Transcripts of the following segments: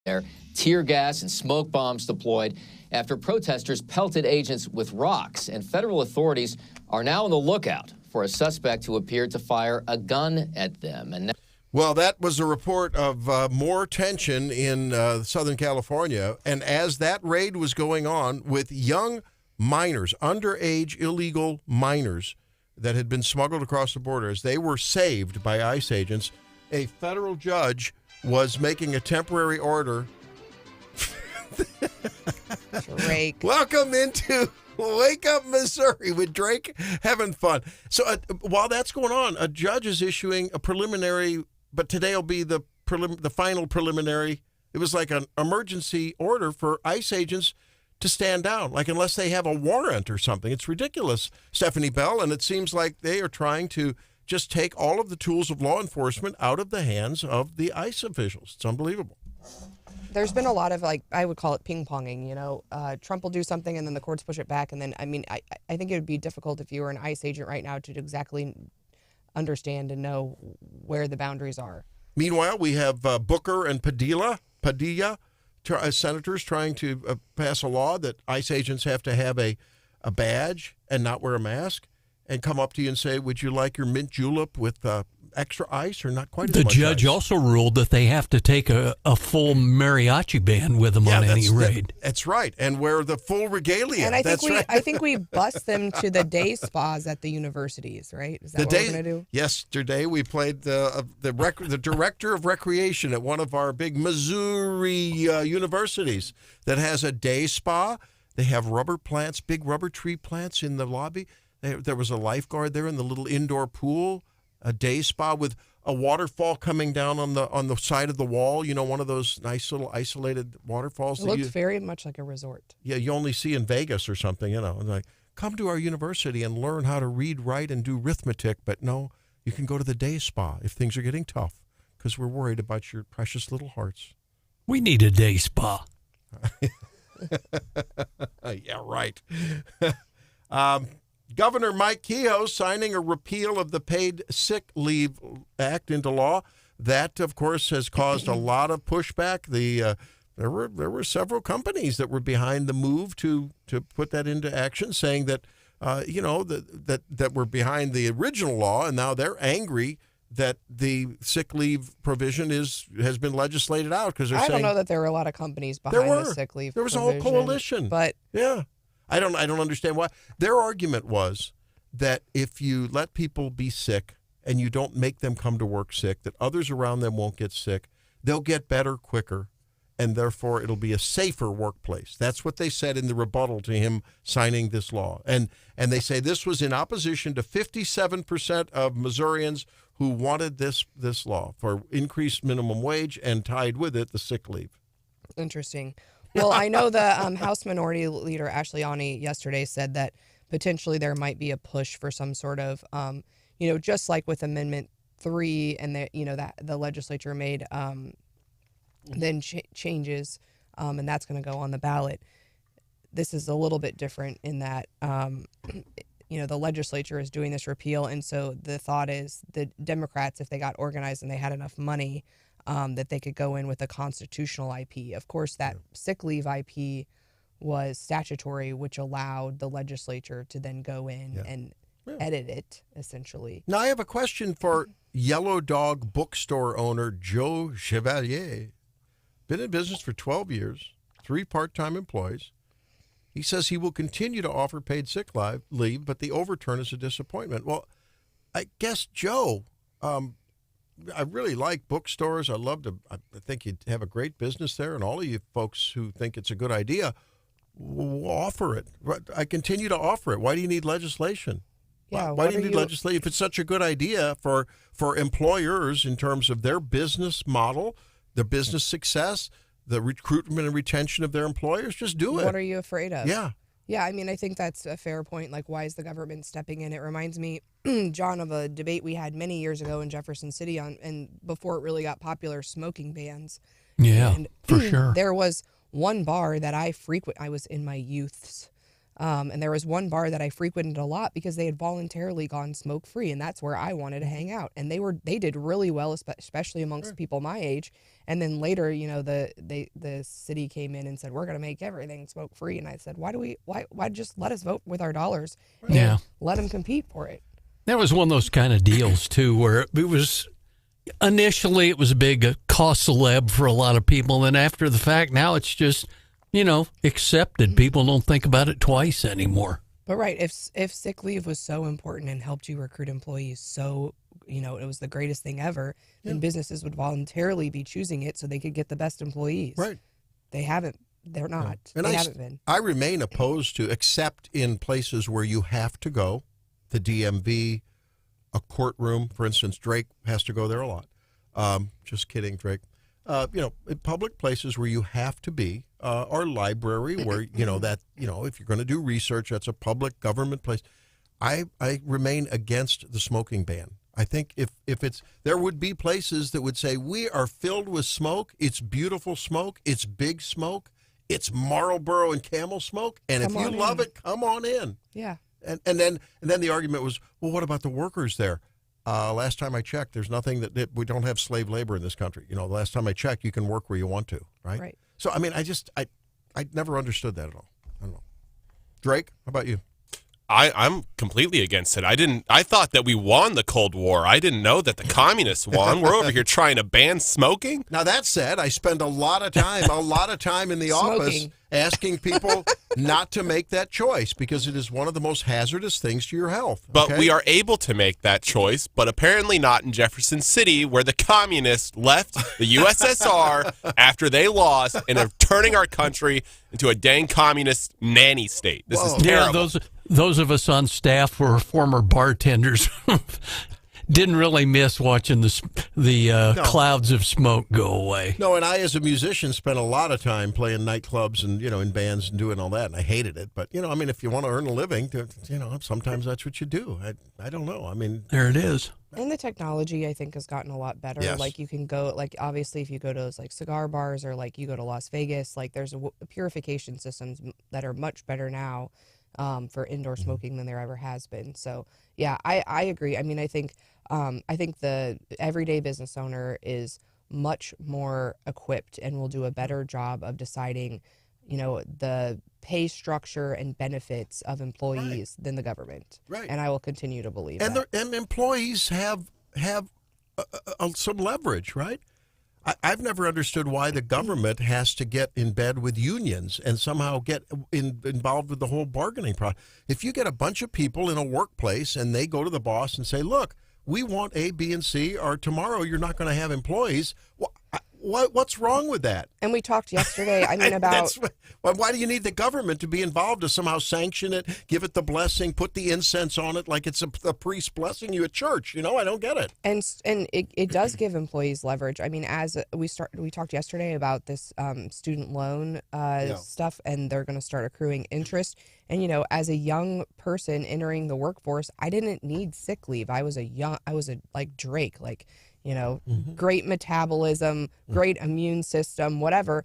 there. Tear gas and smoke bombs deployed after protesters pelted agents with rocks. And federal authorities are now on the lookout for a suspect who appeared to fire a gun at them. And well, that was a report of more tension in Southern California. And as that raid was going on with young minors, underage illegal minors that had been smuggled across the border, as they were saved by ICE agents, a federal judge was making a temporary order. Drake. Welcome into Wake Up Missouri with Drake having fun. So while that's going on, a judge is issuing a preliminary, but today will be the final preliminary. It was like an emergency order for ICE agents to stand down, like unless they have a warrant or something. It's ridiculous, Stephanie Bell, and it seems like they are trying to just take all of the tools of law enforcement out of the hands of the ICE officials. It's unbelievable. There's been a lot of, like, I would call it ping-ponging, Trump will do something and then the courts push it back. And then, I think it would be difficult if you were an ICE agent right now to exactly understand and know where the boundaries are. Meanwhile, we have Booker and Padilla, senators trying to pass a law that ICE agents have to have a badge and not wear a mask and come up to you and say, would you like your mint julep with extra ice or not quite as much ice? The judge also ruled that they have to take a full mariachi band with them on any raid. That's right, and wear the full regalia. And I think we bus them to the day spas at the universities, right? Is that what we're going to do? Yesterday we played the director of recreation at one of our big Missouri universities that has a day spa. They have rubber plants, big rubber tree plants in the lobby. There was a lifeguard there in the little indoor pool, a day spa with a waterfall coming down on the side of the wall. One of those nice little isolated waterfalls. It looks very much like a resort. Yeah, you only see in Vegas or something, And like, come to our university and learn how to read, write, and do arithmetic. But no, you can go to the day spa if things are getting tough because we're worried about your precious little hearts. We need a day spa. Yeah, right. Governor Mike Kehoe signing a repeal of the Paid Sick Leave Act into law. That, of course, has caused a lot of pushback. There were several companies that were behind the move to put that into action, saying that that were behind the original law, and now they're angry that the sick leave provision has been legislated out because they're saying, I don't know that there were a lot of companies behind the sick leave. There was a whole coalition, but yeah. I don't understand why. Their argument was that if you let people be sick and you don't make them come to work sick, that others around them won't get sick, they'll get better quicker, and therefore it'll be a safer workplace. That's what they said in the rebuttal to him signing this law. And they say this was in opposition to 57% of Missourians who wanted this law for increased minimum wage and tied with it the sick leave. Interesting. Well, I know the House Minority Leader Ashley Aune yesterday said that potentially there might be a push for some sort of, just like with Amendment 3 and that the legislature made then changes, and that's going to go on the ballot. This is a little bit different in that, the legislature is doing this repeal, and so the thought is the Democrats, if they got organized and they had enough money, that they could go in with a constitutional IP. Of course, that sick leave IP was statutory, which allowed the legislature to then go in and edit it, essentially. Now, I have a question for Yellow Dog bookstore owner Joe Chevalier. Been in business for 12 years, 3 part-time employees. He says he will continue to offer paid sick leave, but the overturn is a disappointment. Well, I guess, Joe, I really like bookstores. I think you'd have a great business there, and all of you folks who think it's a good idea, offer it. I continue to offer it. Why do you need legislation? Yeah, why do you need legislation if it's such a good idea for employers in terms of their business model, their business success, the recruitment and retention of their employers? Just do it. What are you afraid of? Yeah. Yeah, I think that's a fair point. Like, why is the government stepping in? It reminds me, John, of a debate we had many years ago in Jefferson City and before it really got popular, smoking bans. Yeah, and for sure. There was one bar that I was in my youths, And there was one bar that I frequented a lot because they had voluntarily gone smoke free, and that's where I wanted to hang out. And they did really well, especially amongst people my age. And then later, the city came in and said, we're going to make everything smoke free. And I said, why just let us vote with our dollars and let them compete for it? That was one of those kind of deals too, where it was initially it was a big cost celeb for a lot of people, and after the fact, now it's just accepted. People don't think about it twice anymore. But right, if sick leave was so important and helped you recruit employees, so it was the greatest thing ever, then businesses would voluntarily be choosing it so they could get the best employees. Right. They haven't. They're not. And they haven't been. I remain opposed to, except in places where you have to go, the DMV, a courtroom, for instance. Drake has to go there a lot. Just kidding, Drake. In public places where you have to be, or library where, if you're going to do research, that's a public government place. I remain against the smoking ban. I think if there would be places that would say, we are filled with smoke, it's beautiful smoke, it's big smoke, it's Marlboro and Camel smoke, and if you love it, come on in. Yeah. And then the argument was, well, what about the workers there? Last time I checked, there's nothing that we don't have slave labor in this country. The last time I checked, you can work where you want to, right? Right. So, I mean, I never understood that at all. I don't know. Drake, how about you? I'm completely against it. I thought that we won the Cold War. I didn't know that the communists won. We're over here trying to ban smoking. Now, that said, I spend a lot of time in the office asking people not to make that choice because it is one of the most hazardous things to your health. But we are able to make that choice, but apparently not in Jefferson City, where the communists left the USSR after they lost and are turning our country into a dang communist nanny state. This is terrible. Yeah, those of us on staff who are former bartenders didn't really miss watching the clouds of smoke go away. No, and I, as a musician, spent a lot of time playing nightclubs and, in bands and doing all that, and I hated it. But, if you want to earn a living, sometimes that's what you do. I don't know. I mean, there it is. And the technology, I think, has gotten a lot better. Yes. Like, you can go, obviously, if you go to those, cigar bars or, you go to Las Vegas, there's purification systems that are much better now for indoor smoking than there ever has been. So, yeah, I agree. I mean, I think the everyday business owner is much more equipped and will do a better job of deciding, the pay structure and benefits of employees than the government. Right. And I will continue to believe that. And employees have some leverage, right? I've never understood why the government has to get in bed with unions and somehow get involved with the whole bargaining process. If you get a bunch of people in a workplace and they go to the boss and say, look, we want A, B, and C, or tomorrow you're not going to have employees, what's wrong with that? And we talked yesterday, about... Why do you need the government to be involved to somehow sanction it, give it the blessing, put the incense on it like it's a priest blessing you at church? I don't get it. And it does give employees leverage. I mean, as we talked yesterday about this student loan stuff, and they're going to start accruing interest. And, as a young person entering the workforce, I didn't need sick leave. I was like Drake, great metabolism, great immune system, whatever.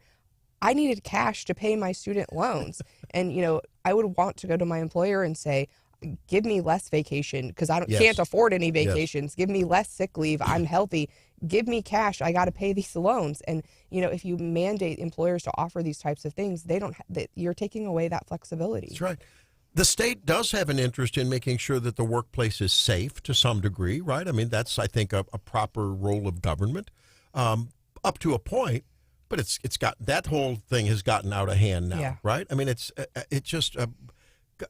I needed cash to pay my student loans. And, I would want to go to my employer and say, give me less vacation because I can't afford any vacations. Yes. Give me less sick leave. I'm healthy. Give me cash. I got to pay these loans. And, if you mandate employers to offer these types of things, you're taking away that flexibility. That's right. The state does have an interest in making sure that the workplace is safe to some degree, right? I mean, that's, I think, a proper role of government up to a point. But it's got, that whole thing has gotten out of hand now, right? I mean, it's just,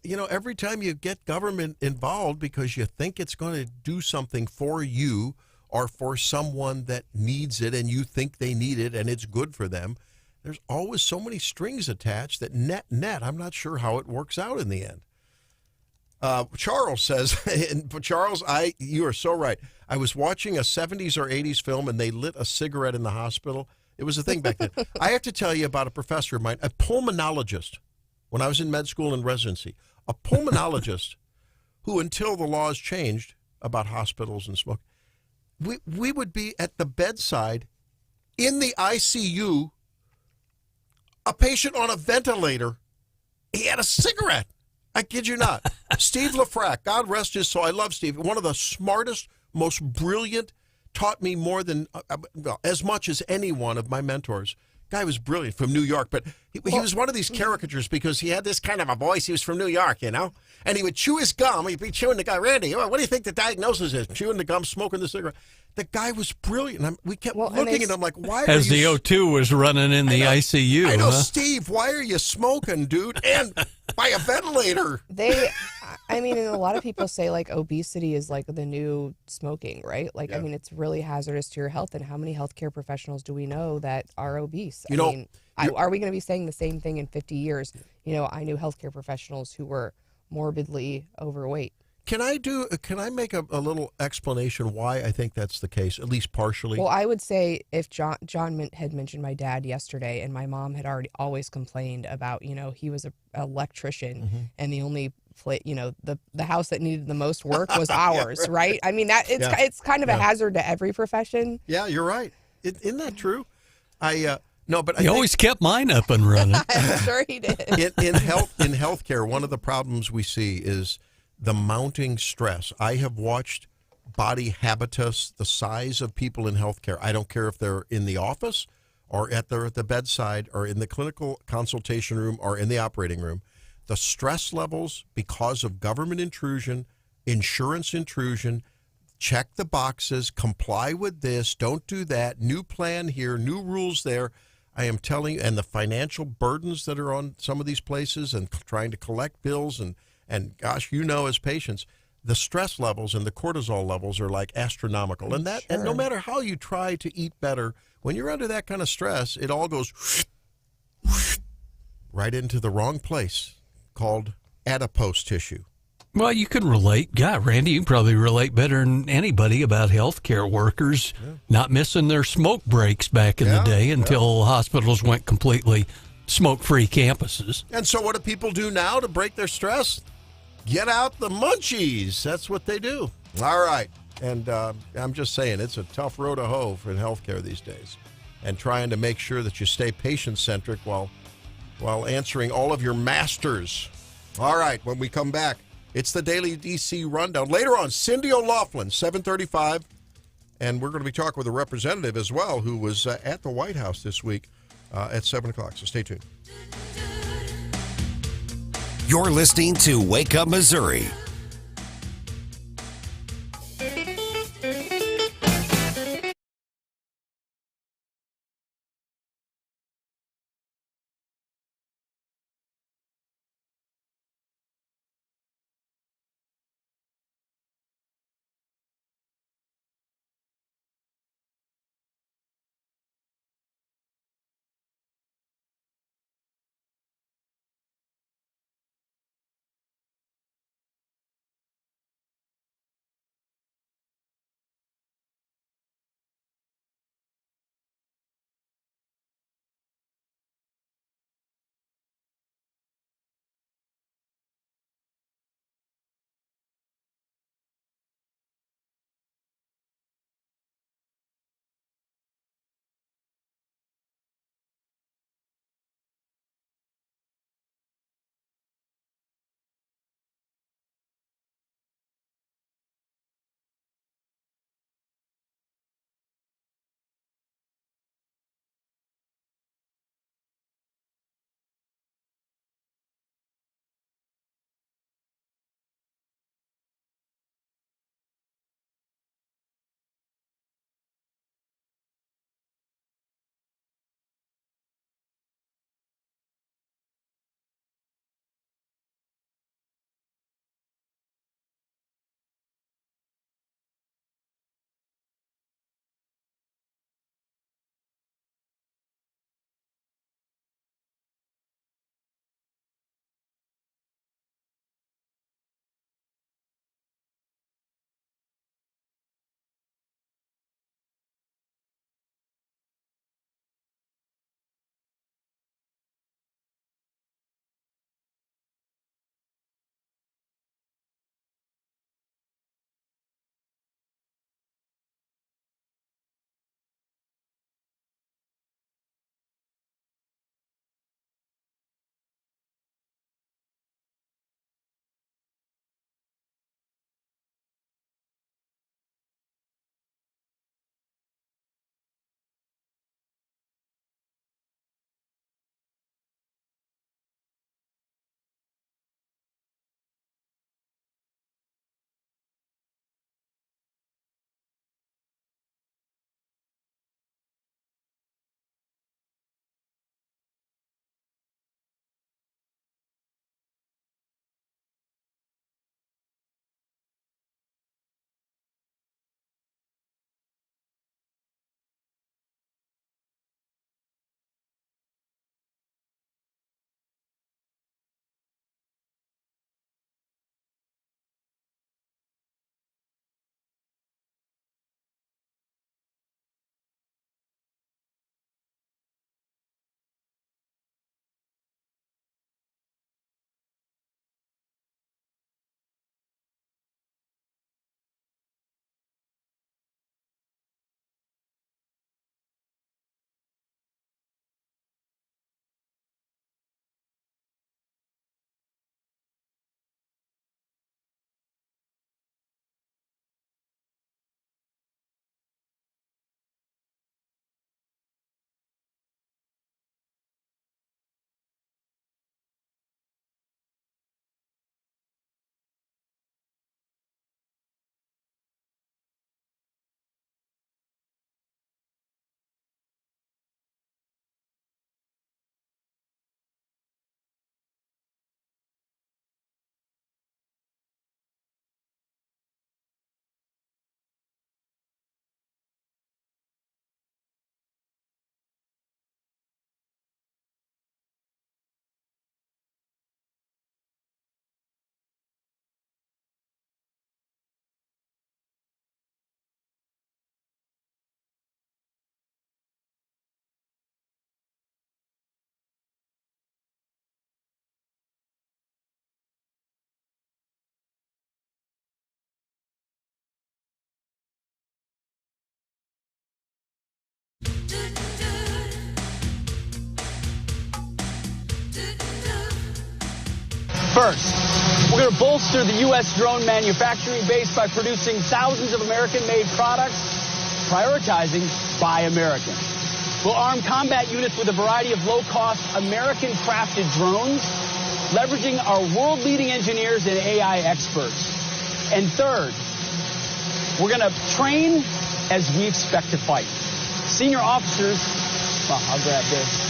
every time you get government involved because you think it's going to do something for you or for someone that needs it and you think they need it and it's good for them, there's always so many strings attached that net, I'm not sure how it works out in the end. Charles says, Charles, you are so right. I was watching a 70s or 80s film and they lit a cigarette in the hospital. It was a thing back then. I have to tell you about a professor of mine, a pulmonologist, when I was in med school and residency, a pulmonologist who, until the laws changed about hospitals and smoke, we would be at the bedside in the ICU, a patient on a ventilator. He had a cigarette. I kid you not. Steve LaFrac, God rest his soul. I love Steve. One of the smartest, most brilliant, taught me more than, well, as much as any one of my mentors. Guy was brilliant from New York, but he was one of these caricatures because he had this kind of a voice. He was from New York, And he would chew his gum. He'd be chewing the gum. Randy, what do you think the diagnosis is? Chewing the gum, smoking the cigarette. The guy was brilliant. We kept looking at him like, why As are you... the O2 was running in the ICU. I know, huh? Steve, why are you smoking, dude? And by a ventilator. And a lot of people say like obesity is like the new smoking, right? Like, Yeah. it's really hazardous to your health. And how many healthcare professionals do we know that are obese? Are we going to be saying the same thing in 50 years? I knew healthcare professionals who were morbidly overweight. Can I make a little explanation why I think that's the case, at least partially? Well, I would say if John had mentioned my dad yesterday, and my mom had always complained about, he was an electrician, and the only the house that needed the most work was ours, right? I mean, it's kind of a hazard to every profession. Yeah, you're right. Isn't that true? No, but He always kept mine up and running. I'm sure he did. in healthcare, one of the problems we see is the mounting stress. I have watched body habitus, the size of people in healthcare. I don't care if they're in the office or at the bedside or in the clinical consultation room or in the operating room. The stress levels because of government intrusion, insurance intrusion, check the boxes, comply with this, don't do that, new plan here, new rules there. I am telling you, and the financial burdens that are on some of these places and trying to collect bills and gosh, as patients, the stress levels and the cortisol levels are like astronomical. And and no matter how you try to eat better, when you're under that kind of stress, it all goes right into the wrong place called adipose tissue. Well, you can relate. God, Randy, you can probably relate better than anybody about healthcare workers not missing their smoke breaks back in the day until hospitals went completely smoke-free campuses. And so what do people do now to break their stress? Get out the munchies. That's what they do. All right. And I'm just saying, it's a tough road to hoe in healthcare these days. And trying to make sure that you stay patient-centric while answering all of your masters. All right, when we come back, it's the Daily DC Rundown. Later on, Cindy O'Loughlin, 7:35. And we're going to be talking with a representative as well who was at the White House this week at 7 o'clock. So stay tuned. You're listening to Wake Up Missouri. First, we're going to bolster the U.S. drone manufacturing base by producing thousands of American-made products, prioritizing Buy American. We'll arm combat units with a variety of low-cost, American-crafted drones, leveraging our world-leading engineers and AI experts. And third, we're going to train as we expect to fight. Senior officers, well, I'll grab this.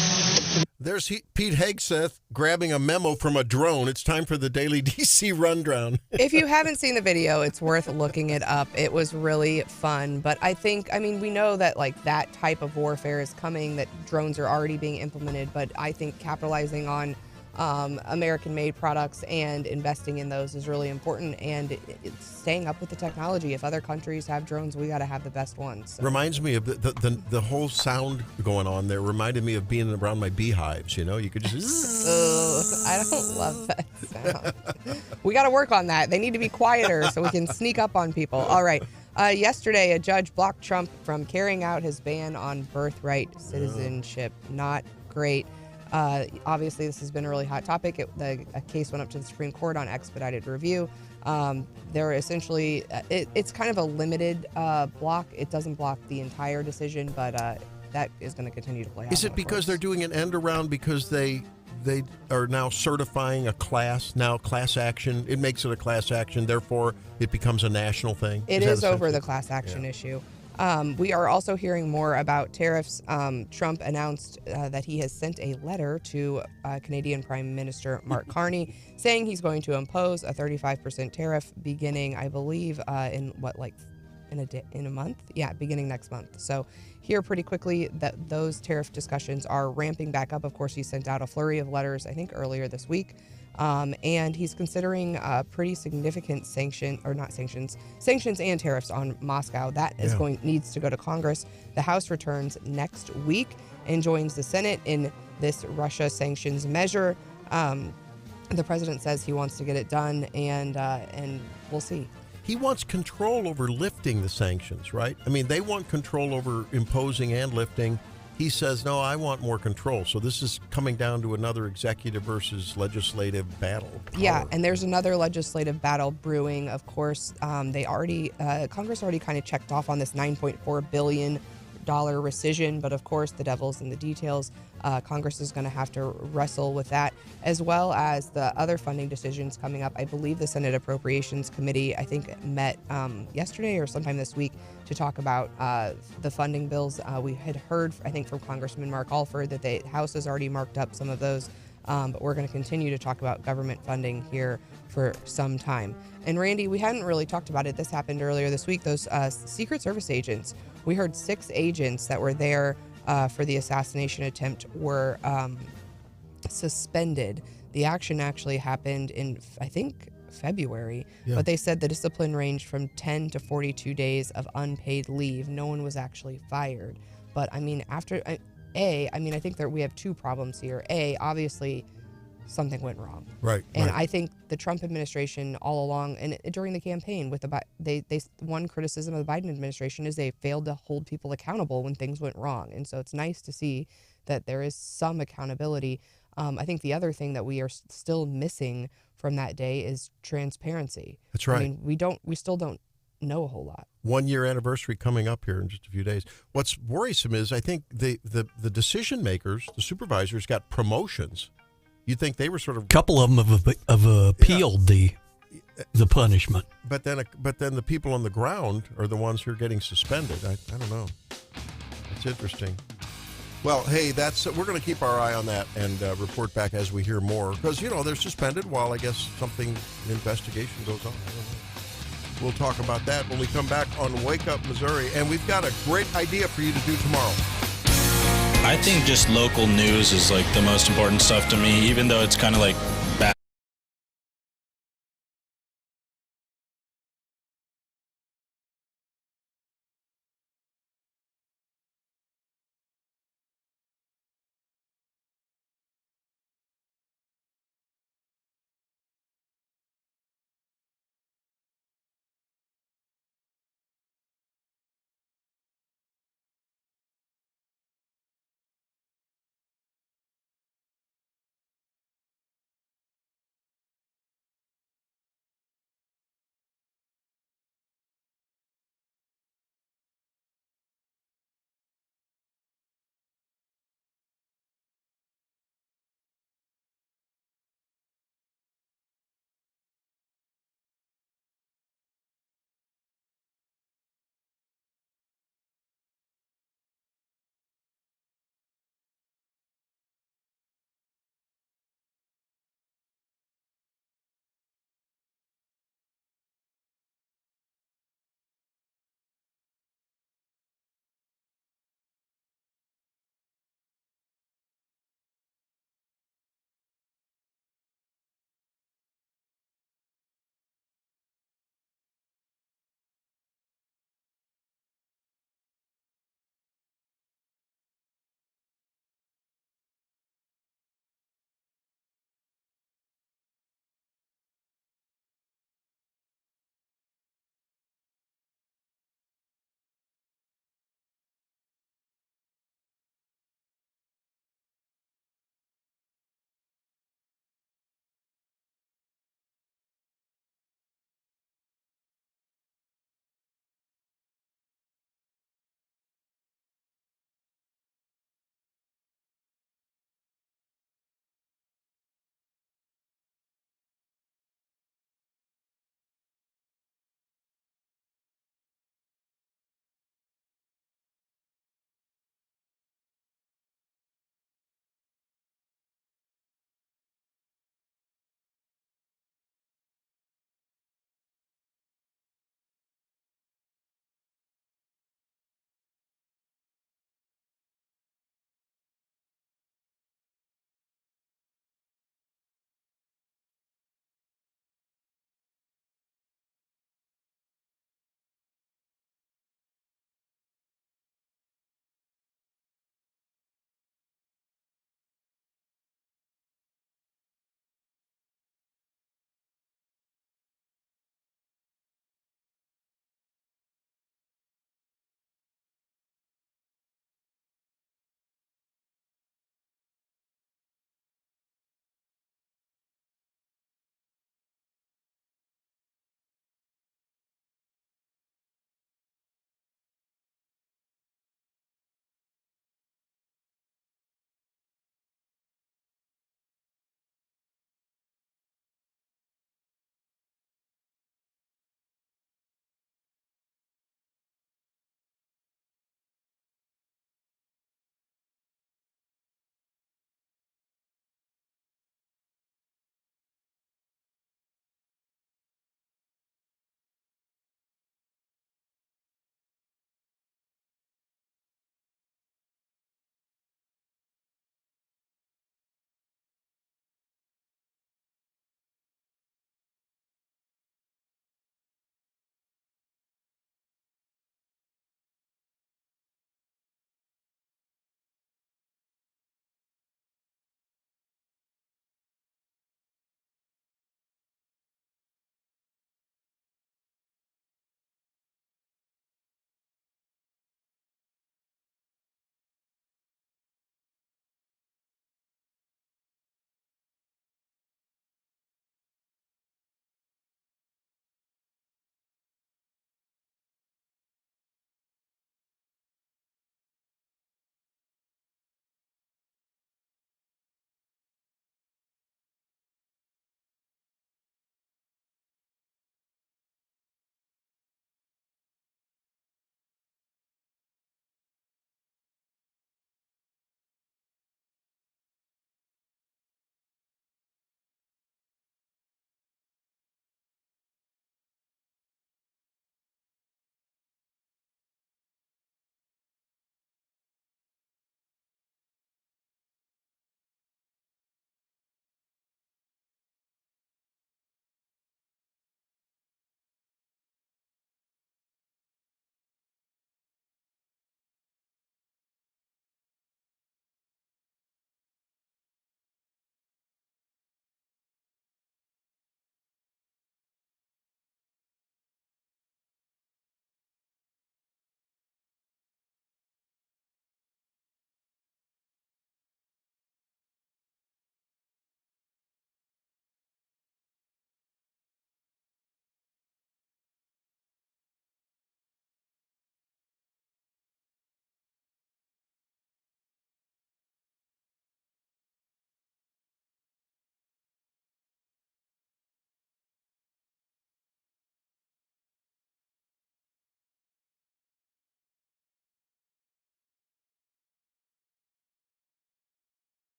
There's Pete Hegseth grabbing a memo from a drone. It's time for the Daily DC Rundown. If you haven't seen the video, it's worth looking it up. It was really fun. But I mean, we know that like that type of warfare is coming, that drones are already being implemented. But I think capitalizing on American-made products and investing in those is really important, and it's staying up with the technology. If other countries have drones, we got to have the best ones. So. Reminds me of the whole sound going on there. Reminded me of being around my beehives. You know, you could just. I don't love that sound. We got to work on that. They need to be quieter so we can sneak up on people. All right. Yesterday, a judge blocked Trump from carrying out his ban on birthright citizenship. Not great. Obviously, this has been a really hot topic. A case went up to the Supreme Court on expedited review. They're essentially, it's kind of a limited block. It doesn't block the entire decision, but that is going to continue to play out. Is it because they're doing an end around because they are now certifying a class action? It makes it a class action, therefore it becomes a national thing? It is over the class action issue. We are also hearing more about tariffs. Trump announced that he has sent a letter to Canadian Prime Minister Mark Carney saying he's going to impose a 35% tariff beginning, I believe, in a month? Yeah, beginning next month. So here pretty quickly that those tariff discussions are ramping back up. Of course, he sent out a flurry of letters, I think earlier this week. And he's considering pretty significant sanctions and tariffs on Moscow. That is needs to go to Congress. The House returns next week and joins the Senate in this Russia sanctions measure. The president says he wants to get it done, and we'll see. He wants control over lifting the sanctions, right? I mean, they want control over imposing and lifting. He says, no, I want more control. So this is coming down to another executive versus legislative battle. Yeah, and there's another legislative battle brewing. Of course, Congress already kind of checked off on this $9.4 billion rescission, but of course the devil's in the details. Congress is going to have to wrestle with that, as well as the other funding decisions coming up. I believe the Senate Appropriations Committee, I think, met yesterday or sometime this week to talk about the funding bills. We had heard, I think, from Congressman Mark Alford that the House has already marked up some of those, but we're going to continue to talk about government funding here for some time. And Randy, we hadn't really talked about it. This happened earlier this week. Those Secret Service agents, we heard 6 agents that were there for the assassination attempt were suspended. The action actually happened in, I think, February, but they said the discipline ranged from 10 to 42 days of unpaid leave. No one was actually fired. But I mean, I think that we have 2 problems here. Obviously, something went wrong. Right. And I think the Trump administration all along, and during the campaign, with one criticism of the Biden administration is they failed to hold people accountable when things went wrong. And so it's nice to see that there is some accountability. I think the other thing that we are still missing from that day is transparency. That's right. I mean, we still don't know a whole lot. 1-year anniversary coming up here in just a few days. What's worrisome is I think the decision makers, the supervisors, got promotions. You'd think they were sort of... A couple of them have appealed the punishment. But then the people on the ground are the ones who are getting suspended. I don't know. It's interesting. Well, hey, we're going to keep our eye on that and report back as we hear more. Because, they're suspended while, I guess, an investigation goes on. I don't know. We'll talk about that when we come back on Wake Up Missouri. And we've got a great idea for you to do tomorrow. I think just local news is like the most important stuff to me, even though it's kind of like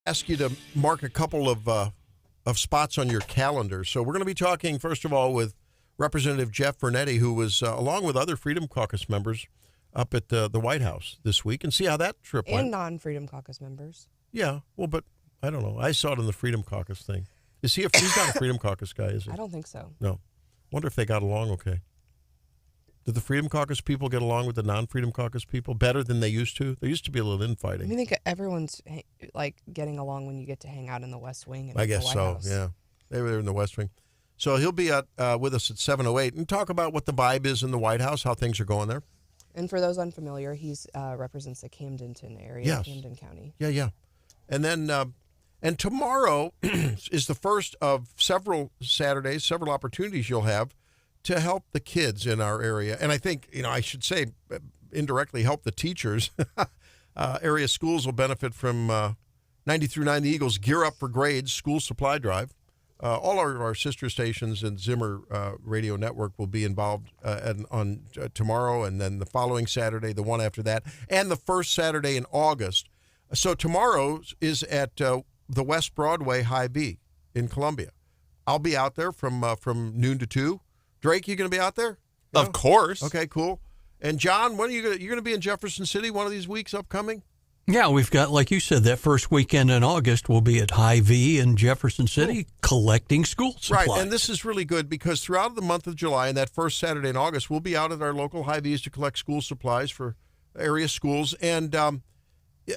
Ask you to mark a couple of spots on your calendar. So we're going to be talking, first of all, with Representative Jeff Vernetti, who was, along with other Freedom Caucus members, up at the White House this week, and see how that trip went. And non-Freedom Caucus members. Yeah, well, but I don't know. I saw it in the Freedom Caucus thing. He's not a Freedom Caucus guy, is he? I don't think so. No. Wonder if they got along okay. Did the Freedom Caucus people get along with the non-Freedom Caucus people better than they used to? There used to be a little infighting. I think everyone's like getting along when you get to hang out in the West Wing. And I guess the White so, House. yeah. They were in the West Wing. So he'll be with us at 7:08 and talk about what the vibe is in the White House, how things are going there. And for those unfamiliar, he's represents the Camdenton area, Yes. Camden County. Yeah. And then, and tomorrow is the first of several Saturdays, several opportunities you'll have to help the kids in our area. And I think, I should say indirectly help the teachers. Area schools will benefit from 93.9 The Eagles Gear Up for Grades school supply drive. All our sister stations and Zimmer Radio Network will be involved on tomorrow, and then the following Saturday, the one after that, and the first Saturday in August. So tomorrow is at the West Broadway High B in Columbia. I'll be out there from noon to 2. Drake, you going to be out there? Of course. Okay, cool. And John, when are you're going to be in Jefferson City one of these weeks upcoming? Yeah, we've got, like you said, that first weekend in August, we'll be at High V in Jefferson City collecting school supplies. Right, and this is really good because throughout the month of July and that first Saturday in August, we'll be out at our local High V's to collect school supplies for area schools. And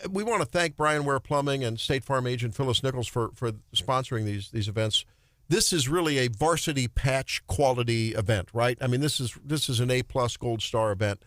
we want to thank Brian Ware Plumbing and State Farm agent Phyllis Nichols for sponsoring these events. This is really a varsity patch quality event, right? I mean, this is an A+ Gold Star event.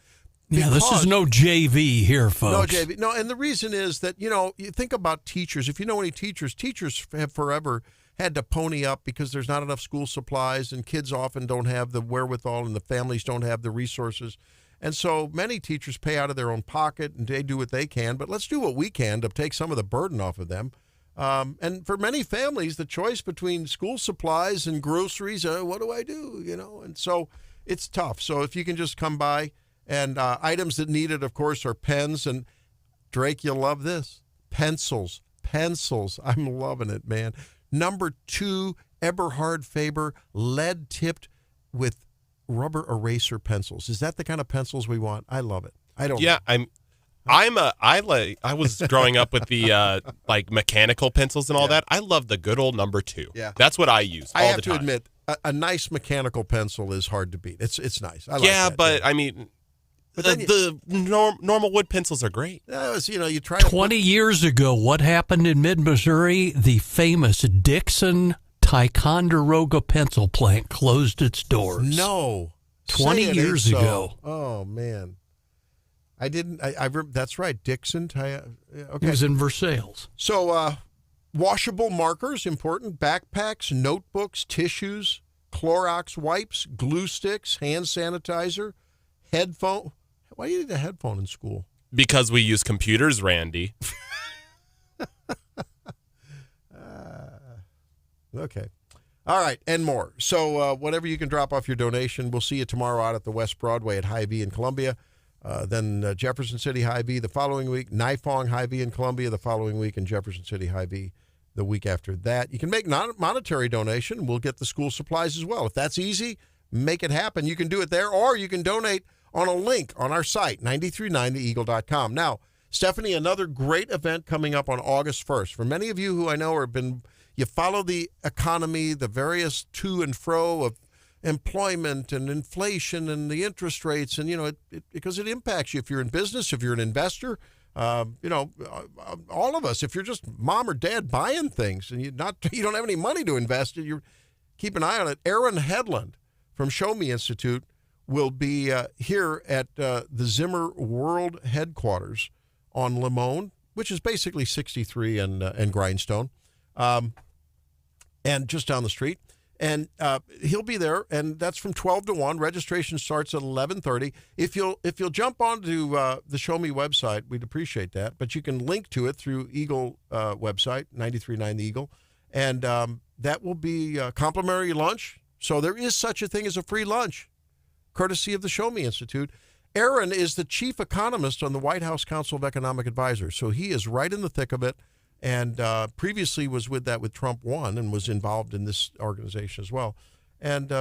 Yeah, this is no JV here, folks. No JV. No, and the reason is that, you think about teachers. If you know any teachers have forever had to pony up because there's not enough school supplies, and kids often don't have the wherewithal, and the families don't have the resources. And so many teachers pay out of their own pocket, and they do what they can. But let's do what we can to take some of the burden off of them. And for many families, the choice between school supplies and groceries, what do I do? And so it's tough. So if you can just come by. And items that needed, of course, are pens. And, Drake, you'll love this. Pencils. I'm loving it, man. Number 2, Eberhard Faber, lead-tipped with rubber eraser pencils. Is that the kind of pencils we want? I love it. I don't know. I was growing up with the mechanical pencils and all that. I love the good old number 2. Yeah. That's what I use all the time. I have to admit, a nice mechanical pencil is hard to beat. It's nice. I like that. But I mean, normal wood pencils are great. You try 20 years ago, what happened in mid-Missouri? The famous Dixon Ticonderoga pencil plant closed its doors. No. 20 years ago. Oh, man. I didn't. That's right. Dixon. Okay. It was in Versailles. So, washable markers, important. Backpacks, notebooks, tissues, Clorox wipes, glue sticks, hand sanitizer, headphone. Why do you need a headphone in school? Because we use computers, Randy. Okay. All right, and more. So whatever you can drop off your donation, we'll see you tomorrow out at the West Broadway at High V in Columbia. Then Jefferson City High V the following week, Nifong High V in Columbia the following week, and Jefferson City High V the week after that. You can make non-monetary donation. We'll get the school supplies as well. If that's easy, make it happen. You can do it there, or you can donate on a link on our site, 939theeagle.com. Now, Stephanie, another great event coming up on August 1st. For many of you who I know you follow the economy, the various to and fro of employment and inflation and the interest rates, and, because it impacts you if you're in business, if you're an investor, all of us, if you're just mom or dad buying things and you don't have any money to invest in, you keep an eye on it. Aaron Hedlund from Show Me Institute will be here at the Zimmer World Headquarters on Limon, which is basically 63 and Grindstone, and just down the street. And he'll be there, and that's from 12 to 1. Registration starts at 11:30. If you'll jump onto the Show Me website, we'd appreciate that. But you can link to it through Eagle website, 93.9 The Eagle, and that will be complimentary lunch. So there is such a thing as a free lunch, courtesy of the Show Me Institute. Aaron is the chief economist on the White House Council of Economic Advisors, so he is right in the thick of it. and previously was with Trump 1 and was involved in this organization as well, and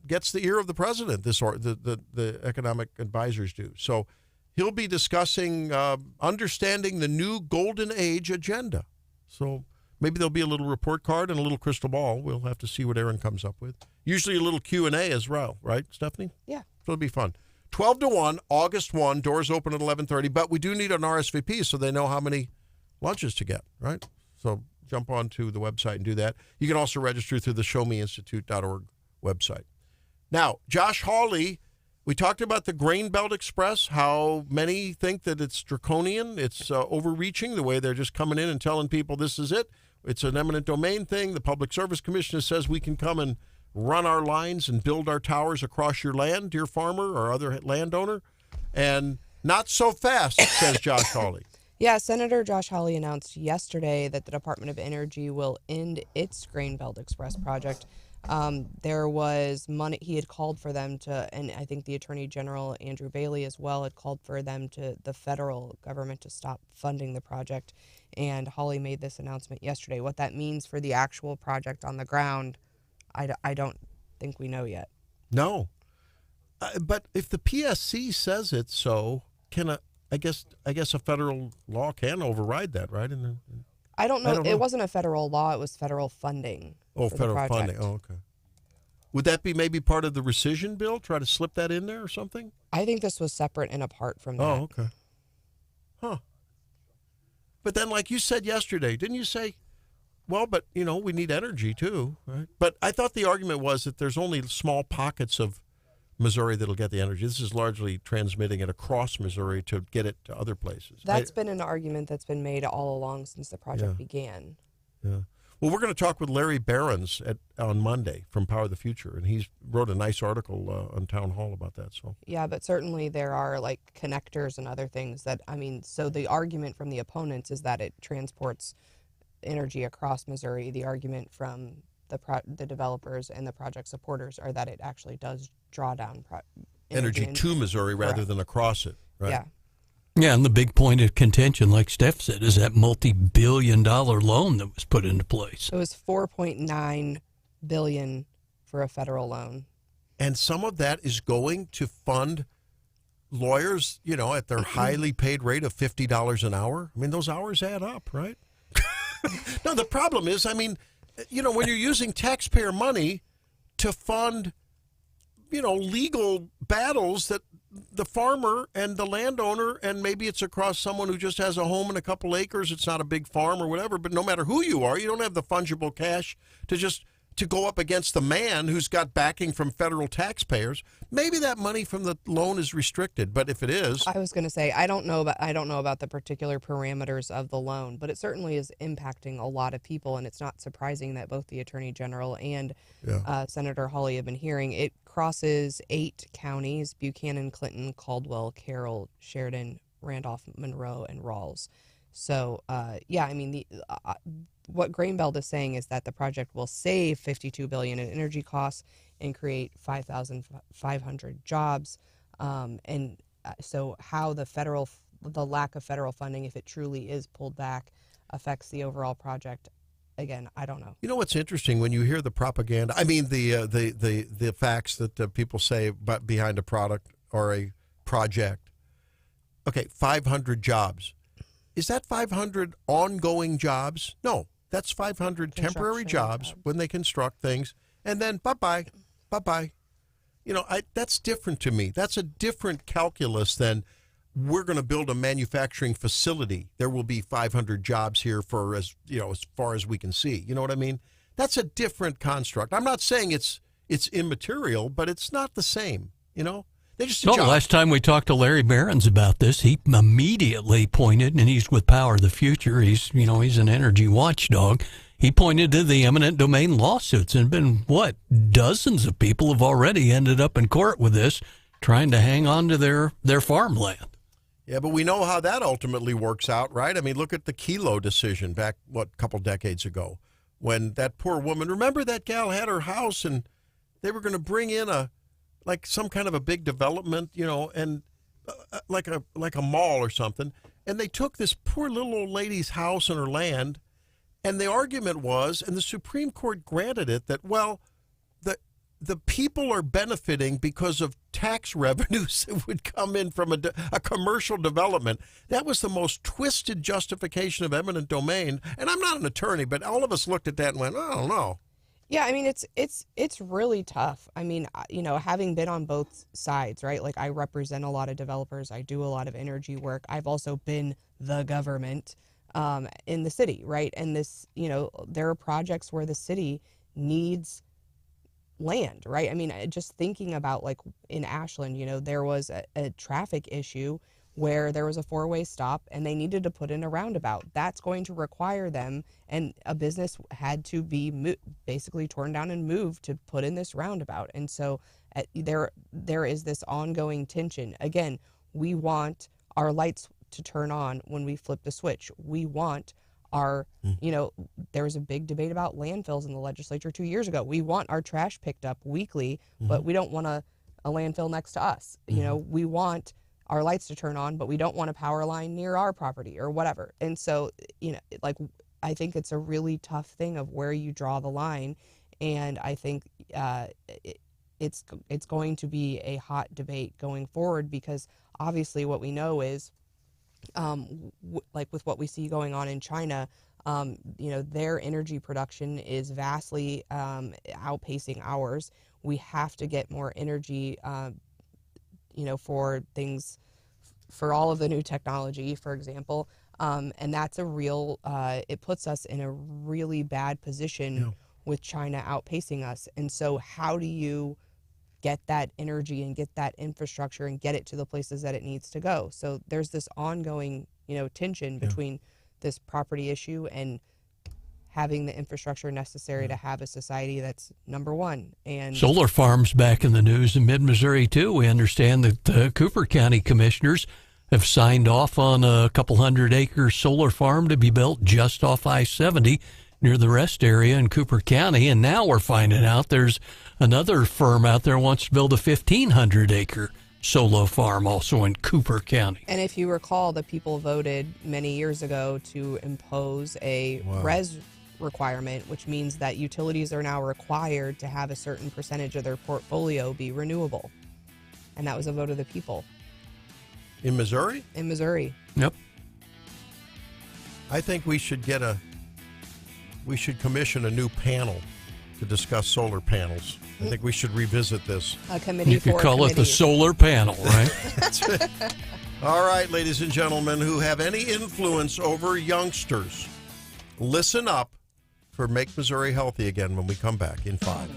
gets the ear of the president. The economic advisors do. So he'll be discussing understanding the new golden age agenda. So maybe there'll be a little report card and a little crystal ball. We'll have to see what Aaron comes up with. Usually a little Q&A as well, right, Stephanie? Yeah. So it'll be fun. 12 to 1, August 1, doors open at 11:30, but we do need an RSVP so they know how many lunches to get, right? So jump onto the website and do that. You can also register through the showmeinstitute.org website. Now, Josh Hawley, we talked about the Grain Belt Express, how many think that it's draconian, it's overreaching, the way they're just coming in and telling people this is it. It's an eminent domain thing. The Public Service Commission says we can come and run our lines and build our towers across your land, dear farmer or other landowner. And not so fast, says Josh Hawley. Yeah, Senator Josh Hawley announced yesterday that the Department of Energy will end its Grain Belt Express project. There was money, he had called for them to, and I think the Attorney General, Andrew Bailey, as well, had called for them to, the federal government, to stop funding the project. And Hawley made this announcement yesterday. What that means for the actual project on the ground, I don't think we know yet. No. But if the PSC says it so, I guess a federal law can override that, right? I don't know. It wasn't a federal law. It was federal funding. Oh, for federal the project. funding. Oh, okay. Would that be maybe part of the rescission bill? Try to slip that in there or something? I think this was separate and apart from that. Oh, okay. Huh. But then, like you said yesterday, didn't you say, well, but, we need energy too, right? But I thought the argument was that there's only small pockets of Missouri that'll get the energy. This is largely transmitting it across Missouri to get it to other places. That's been an argument that's been made all along since the project began. Yeah. Well, we're going to talk with Larry Behrens on Monday from Power the Future, and he wrote a nice article on Town Hall about that. So yeah, but certainly there are connectors and other things that, so the argument from the opponents is that it transports energy across Missouri. The argument from the developers and the project supporters are that it actually does draw down energy to Missouri rather than across it, right? Yeah. Yeah, and the big point of contention, like Steph said, is that multi-billion-dollar loan that was put into place. It was $4.9 billion for a federal loan. And some of that is going to fund lawyers, at their highly paid rate of $50 an hour. I mean, those hours add up, right? No, the problem is, when you're using taxpayer money to fund, legal battles that the farmer and the landowner, and maybe it's across someone who just has a home and a couple acres, it's not a big farm or whatever, but no matter who you are, you don't have the fungible cash to go up against the man who's got backing from federal taxpayers. Maybe that money from the loan is restricted, but if it is, I was going to say I don't know about the particular parameters of the loan, but it certainly is impacting a lot of people, and it's not surprising that both the Attorney General and Senator Hawley have been hearing. It crosses 8 counties: Buchanan, Clinton, Caldwell, Carroll, Sheridan, Randolph, Monroe, and Rawls. So, what Grain Belt is saying is that the project will save $52 billion in energy costs and create 5,500 jobs. So how the lack of federal funding, if it truly is pulled back, affects the overall project, again, I don't know. You know what's interesting when you hear the propaganda? I mean, the facts that people say behind a product or a project. Okay, 500 jobs. Is that 500 ongoing jobs? No. That's 500 temporary jobs when they construct things, and then bye-bye. That's different to me. That's a different calculus than we're going to build a manufacturing facility. There will be 500 jobs here for as far as we can see. You know what I mean? That's a different construct. I'm not saying it's immaterial, but it's not the same. They're just a job. The last time we talked to Larry Behrens about this, he immediately pointed, and he's with Power of the Future. He's an energy watchdog. He pointed to the eminent domain lawsuits, and been dozens of people have already ended up in court with this, trying to hang on to their farmland. Yeah, but we know how that ultimately works out, right? I mean, look at the Kelo decision back a couple decades ago, when that poor woman. Remember that gal had her house, and they were going to bring in some kind of a big development, and like a mall or something. And they took this poor little old lady's house and her land, And the argument was, and the Supreme Court granted it, that, well, the people are benefiting because of tax revenues that would come in from a commercial development. That was the most twisted justification of eminent domain. And I'm not an attorney, but all of us looked at that and went, I don't know. Yeah, I mean, it's really tough. I mean, having been on both sides, right? Like, I represent a lot of developers. I do a lot of energy work. I've also been the government in the city, right? And this, there are projects where the city needs land, right? I mean, just thinking about, like, in Ashland, there was a traffic issue where there was a 4-way stop and they needed to put in a roundabout. That's going to require them, and a business had to be basically torn down and moved to put in this roundabout. And so there is this ongoing tension. Again, we want our lights to turn on when we flip the switch. We want our, there was a big debate about landfills in the legislature 2 years ago. We want our trash picked up weekly, but we don't want a landfill next to us. We want our lights to turn on, but we don't want a power line near our property or whatever. And so, like, I think it's a really tough thing of where you draw the line. And I think it's going to be a hot debate going forward, because obviously what we know is, like with what we see going on in China, their energy production is vastly outpacing ours. We have to get more energy, for things, for all of the new technology, for example. And that's it puts us in a really bad position with China outpacing us. And so how do you get that energy and get that infrastructure and get it to the places that it needs to go? So there's this ongoing, tension between this property issue and having the infrastructure necessary to have a society that's number one. And solar farms back in the news in mid-Missouri, too. We understand that the Cooper County commissioners have signed off on a couple 100-acre solar farm to be built just off I-70 near the rest area in Cooper County. And now we're finding out there's another firm out there wants to build a 1,500-acre solar farm also in Cooper County. And if you recall, the people voted many years ago to impose a res requirement, which means that utilities are now required to have a certain percentage of their portfolio be renewable. And that was a vote of the people. In Missouri? In Missouri. Yep. I think we should commission a new panel to discuss solar panels. I think we should revisit this. A committee You could for call it the committees. solar panel, right? That's it. All right, ladies and gentlemen who have any influence over youngsters, listen up for Make Missouri Healthy Again when we come back in 5.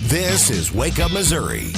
This is Wake Up Missouri.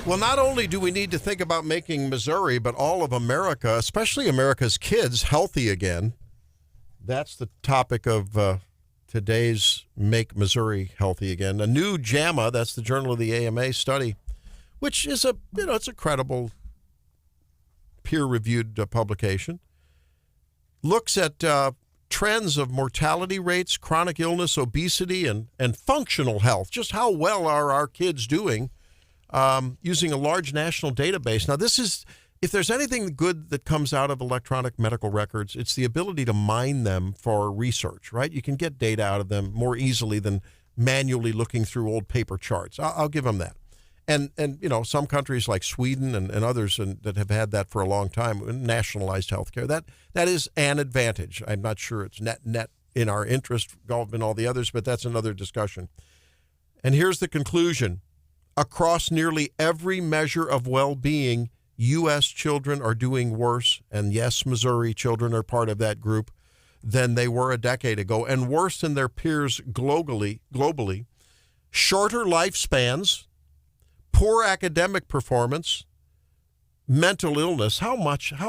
Well, not only do we need to think about making Missouri, but all of America, especially America's kids, healthy again. That's the topic of today's Make Missouri Healthy Again. A new JAMA, that's the Journal of the AMA study, which is it's a credible, peer-reviewed publication, looks at trends of mortality rates, chronic illness, obesity, and functional health. Just how well are our kids doing? Using a large national database. Now, this is, if there's anything good that comes out of electronic medical records, it's the ability to mine them for research, right? You can get data out of them more easily than manually looking through old paper charts. I'll give them that. And some countries like Sweden and others that have had that for a long time, nationalized healthcare, that is an advantage. I'm not sure it's net in our interest, golf and all the others, but that's another discussion. And here's the conclusion. Across nearly every measure of well-being, U.S. children are doing worse, and yes, Missouri children are part of that group, than they were a decade ago, and worse than their peers globally. Shorter lifespans, poor academic performance, mental illness. How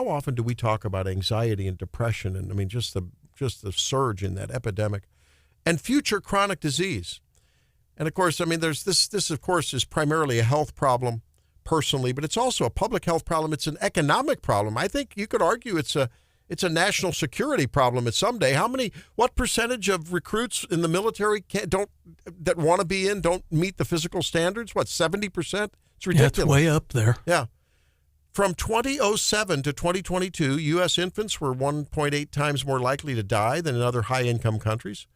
often do we talk about anxiety and depression, and I mean just the surge in that epidemic, and future chronic disease? And of course, I mean, there's this of course is primarily a health problem personally, but it's also a public health problem. It's an economic problem. I think you could argue it's a national security problem at some day. What percentage of recruits in the military that want to be in don't meet the physical standards? What, 70%? It's ridiculous. Yeah, it's way up there. Yeah. From 2007 to 2022, U.S. infants were 1.8 times more likely to die than in other high-income countries.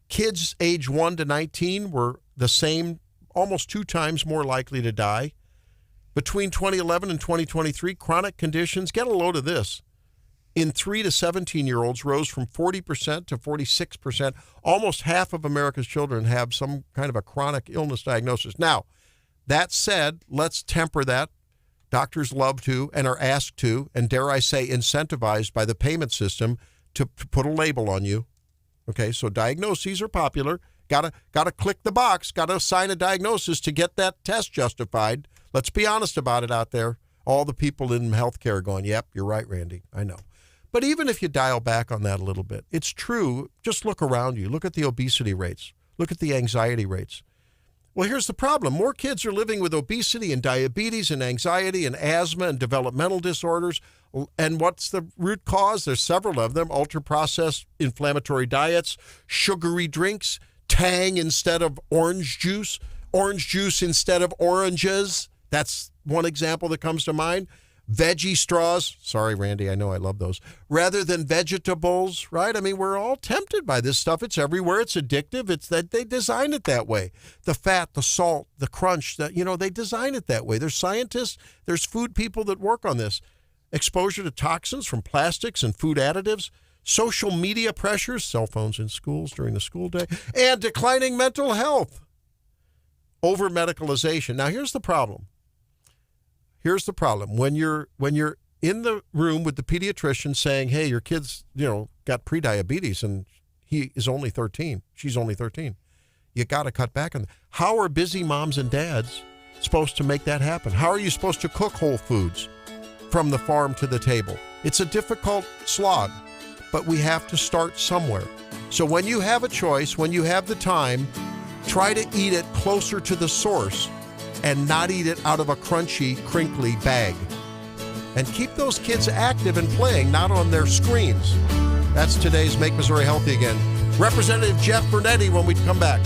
Kids age 1 to 19 were the same, almost 2 times more likely to die. Between 2011 and 2023, chronic conditions, get a load of this, in 3 to 17-year-olds rose from 40% to 46%. Almost half of America's children have some kind of a chronic illness diagnosis. Now, that said, let's temper that. Doctors love to and are asked to, and dare I say incentivized by the payment system to put a label on you. Okay, so diagnoses are popular. Gotta click the box. Gotta assign a diagnosis to get that test justified. Let's be honest about it out there. All the people in healthcare are going, yep, you're right, Randy. I know. But even if you dial back on that a little bit, it's true. Just look around you. Look at the obesity rates. Look at the anxiety rates. Well, here's the problem. More kids are living with obesity and diabetes and anxiety and asthma and developmental disorders. And what's the root cause? There's several of them. Ultra-processed inflammatory diets, sugary drinks, Tang instead of orange juice instead of oranges. That's one example that comes to mind. Veggie straws. Sorry, Randy, I know I love those. Rather than vegetables, right? I mean, we're all tempted by this stuff. It's everywhere. It's addictive. It's that they design it that way. The fat, the salt, the crunch, they design it that way. There's scientists, there's food people that work on this. Exposure to toxins from plastics and food additives, social media pressures, cell phones in schools during the school day, and declining mental health. Over-medicalization. Now, here's the problem. When you're in the room with the pediatrician saying, hey, your kid's, got prediabetes and he is only 13. She's only 13. You got to cut back on that. How are busy moms and dads supposed to make that happen? How are you supposed to cook whole foods from the farm to the table? It's a difficult slog, but we have to start somewhere. So when you have a choice, when you have the time, try to eat it closer to the source and not eat it out of a crunchy, crinkly bag. And keep those kids active and playing, not on their screens. That's today's Make Missouri Healthy Again. Representative Jeff Bernetti when we come back.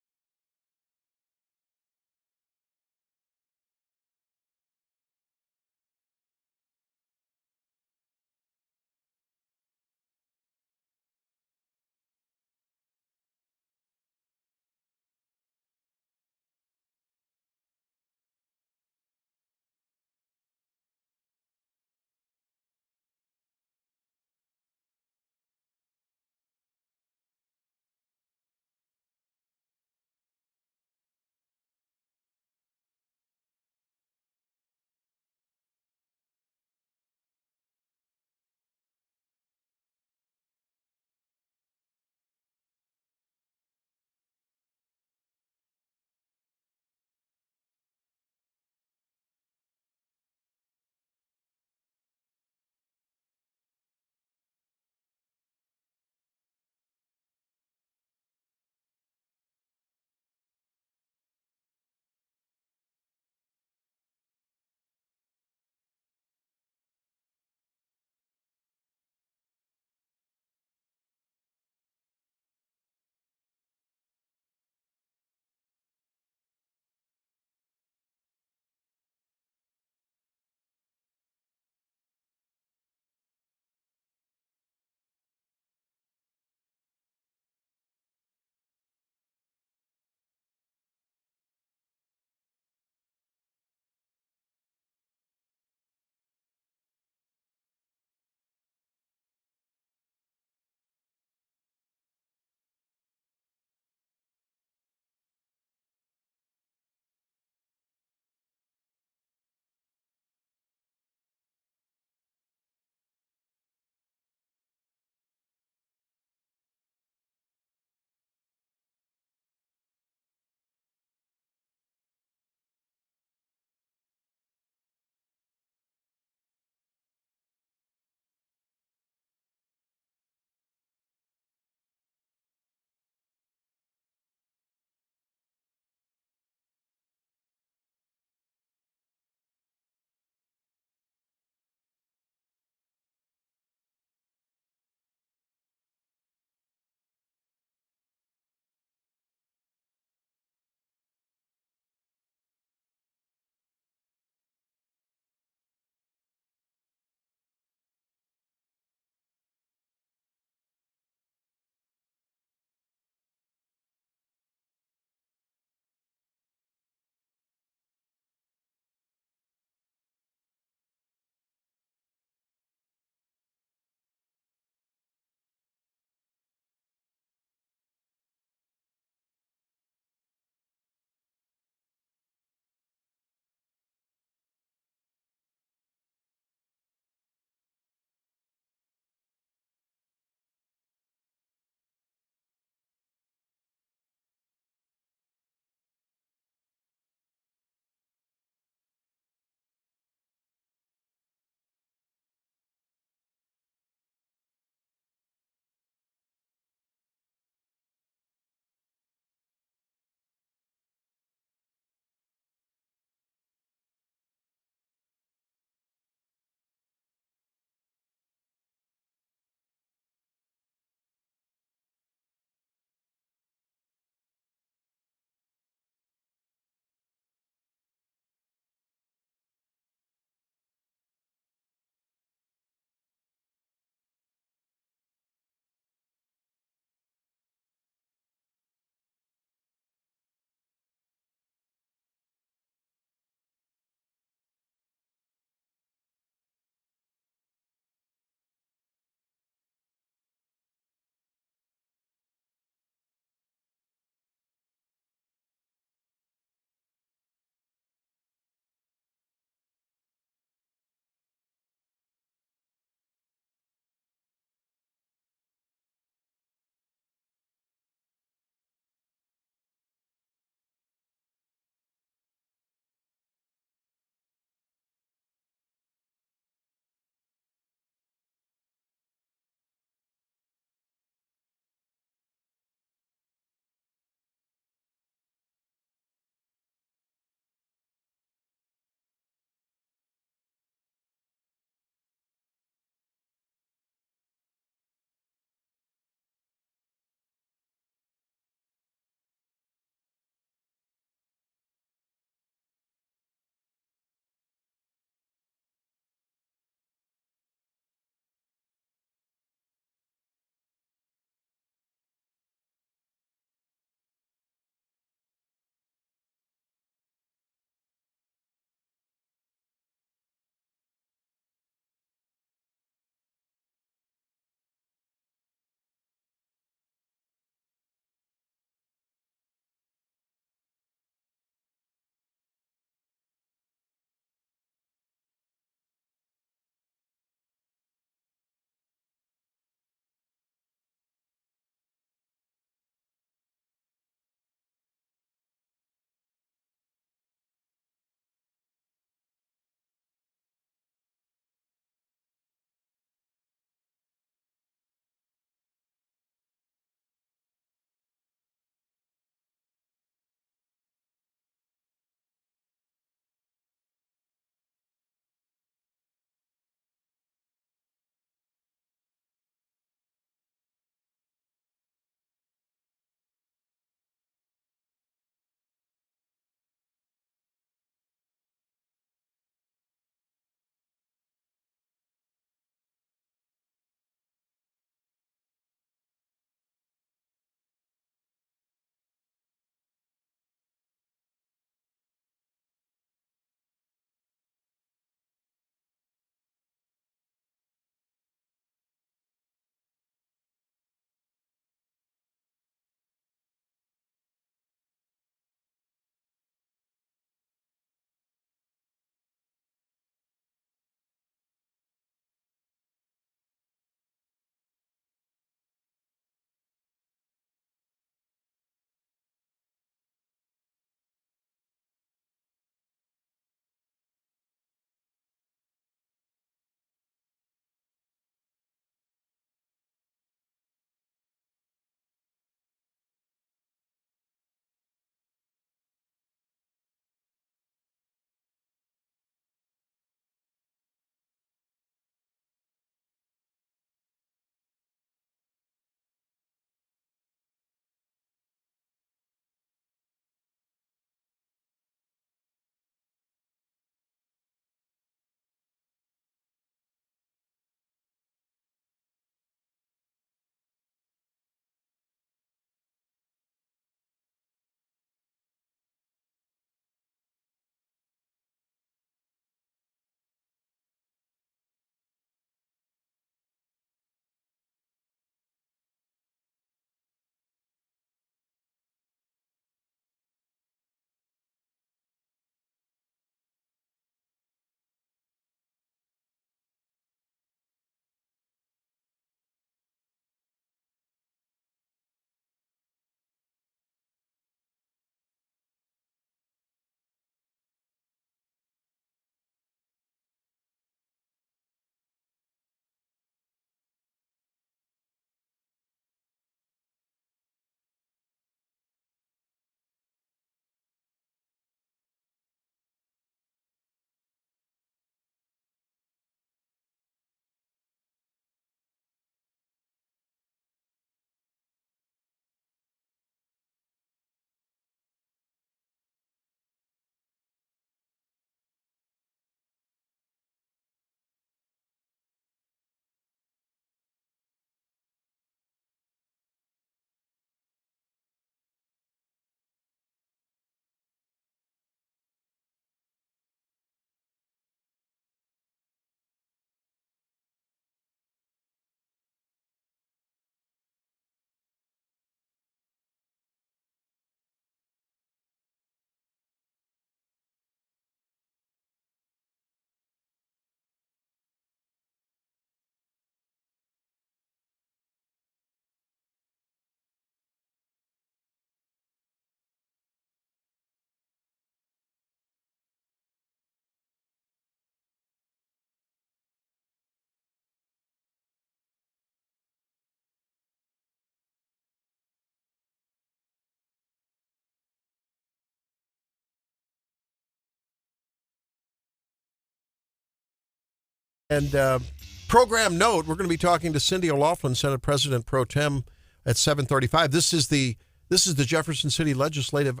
And program note, we're going to be talking to Cindy O'Loughlin, Senate President Pro Tem, at 7:35. This is the Jefferson City Legislative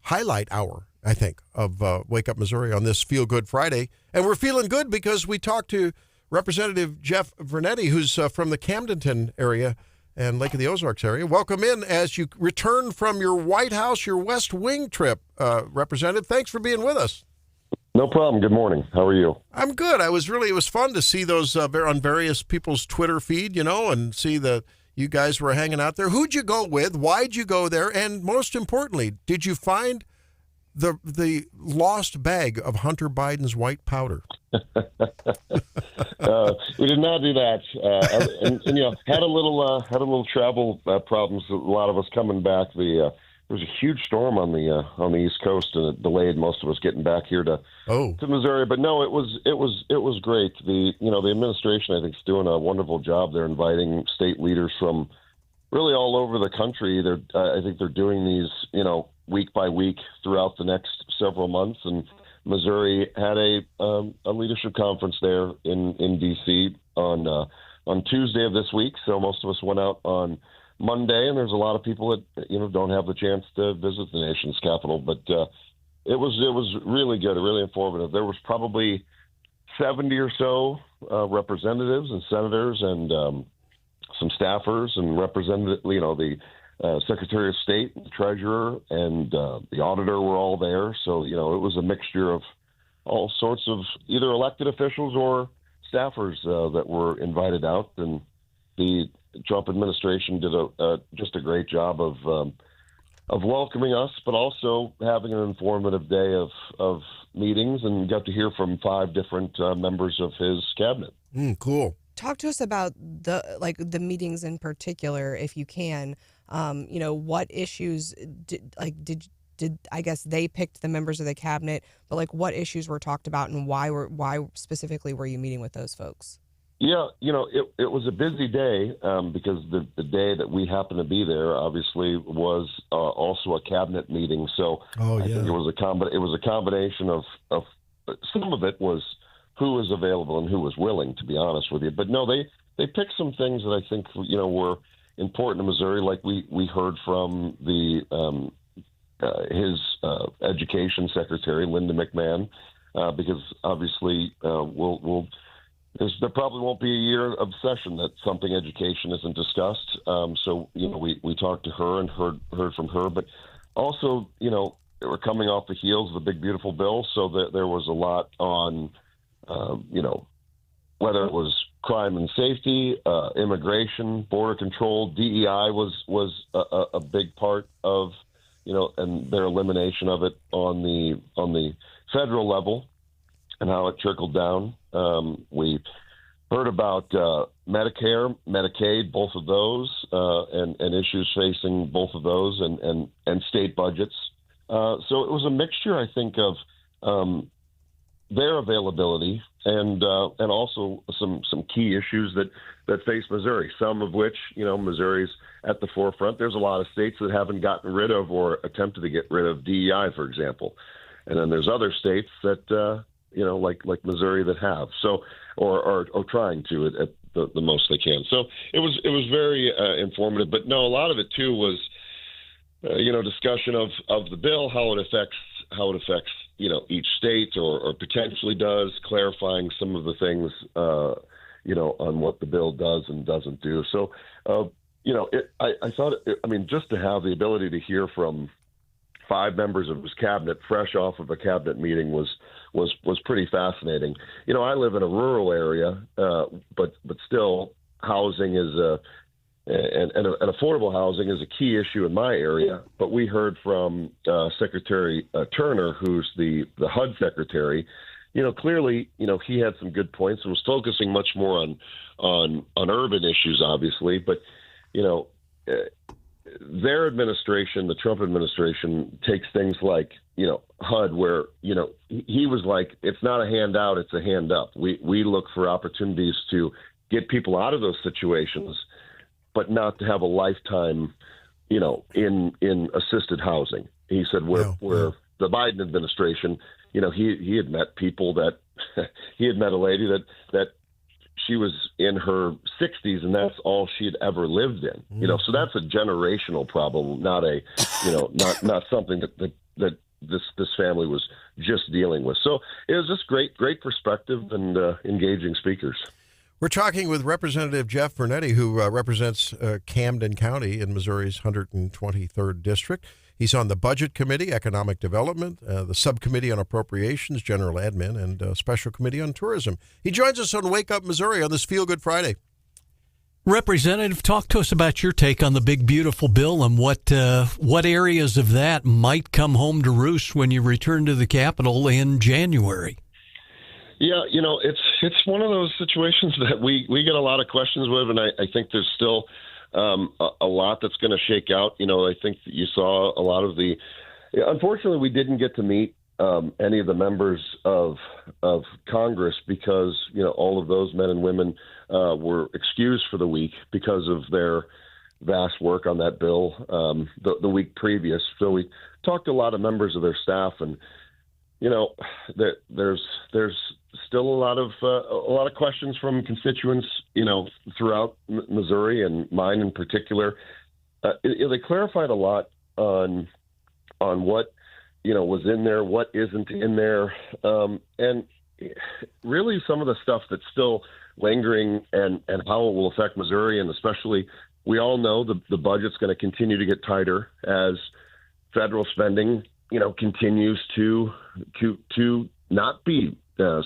highlight hour, I think, of Wake Up Missouri on this Feel Good Friday. And we're feeling good because we talked to Representative Jeff Vernetti, who's from the Camdenton area and Lake of the Ozarks area. Welcome in as you return from your White House, your West Wing trip, Representative. Thanks for being with us. No problem. Good morning. How are you? I'm good. It was fun to see those on various people's Twitter feed, and see that you guys were hanging out there. Who'd you go with? Why'd you go there? And most importantly, did you find the lost bag of Hunter Biden's white powder? We did not do that, and had a little travel problems. A lot of us coming back. There was a huge storm on the East Coast, and it delayed most of us getting back here to Missouri. But no, it was great. The administration, I think, is doing a wonderful job. They're inviting state leaders from really all over the country. I think they're doing these, week by week throughout the next several months. And Missouri had a leadership conference there in D.C. on Tuesday of this week. So most of us went out on Monday, and there's a lot of people that don't have the chance to visit the nation's capital. But it was really good, really informative. There was probably 70 or so representatives and senators and some staffers and representatives. The Secretary of State, the Treasurer, and the Auditor were all there. So, it was a mixture of all sorts of either elected officials or staffers that were invited out. And the Trump administration did just a great job of welcoming us, but also having an informative day of meetings, and got to hear from 5 different members of his cabinet. Cool. Talk to us about the meetings in particular, if you can. What issues did I guess they picked the members of the cabinet, but what issues were talked about, and why specifically were you meeting with those folks? Yeah, it was a busy day because the day that we happened to be there obviously was also a cabinet meeting. So I think it was a combination of some of it was who was available and who was willing, to be honest with you. But no, they picked some things that I think were important to Missouri. Like we heard from his education secretary, Linda McMahon, because obviously there probably won't be a year of session that something education isn't discussed. So we talked to her and heard from her, but also we're coming off the heels of the big beautiful bill, so that there was a lot on whether it was crime and safety, immigration, border control. DEI was a big part of and their elimination of it on the federal level and how it trickled down. We heard about Medicare, Medicaid, both of those, and issues facing both of those, and state budgets. So it was a mixture, I think, of their availability and also some key issues that face Missouri. Some of which, Missouri's at the forefront. There's a lot of states that haven't gotten rid of or attempted to get rid of DEI, for example, and then there's other states that like Missouri that have, so or trying to at the most they can. So it was very informative. But no, a lot of it too was discussion of the bill, how it affects each state or potentially does, clarifying some of the things on what the bill does and doesn't do. So I thought just to have the ability to hear from 5 members of his cabinet fresh off of a cabinet meeting was pretty fascinating. I live in a rural area, but still housing is and affordable housing is a key issue in my area. But we heard from Secretary Turner, who's the HUD secretary. Clearly, he had some good points and was focusing much more on urban issues, obviously. But their administration, the Trump administration, takes things like, HUD, where, he was like, it's not a handout, it's a hand up. We look for opportunities to get people out of those situations, but not to have a lifetime, in assisted housing. He said where the Biden administration, he had met people that he had met a lady that she was in her 60s, and that's all she had ever lived in. You know, so that's a generational problem, not a, you know, not something that this family was just dealing with. So it was just great perspective and engaging speakers. We're talking with Representative Jeff Vernetti, who represents Camden County in Missouri's 123rd District. He's on the Budget Committee, Economic Development, the Subcommittee on Appropriations, General Admin, and Special Committee on Tourism. He joins us on Wake Up Missouri on this Feel Good Friday. Representative, talk to us about your take on the big, beautiful bill and what areas of that might come home to roost when you return to the Capitol in January. Yeah, you know, it's one of those situations that we get a lot of questions with, and I think there's still a lot that's going to shake out. You know, I think that you saw a lot of the. Unfortunately, we didn't get to meet any of the members of Congress because, you know, all of those men and women were excused for the week because of their vast work on that bill the week previous. So we talked to a lot of members of their staff, and you know, there's still a lot of questions from constituents, you know, throughout Missouri, and mine in particular. They clarified a lot on what, you know, was in there, what isn't in there, and really some of the stuff that's still lingering and how it will affect Missouri, and especially we all know the budget's going to continue to get tighter as federal spending, you know, continues to not be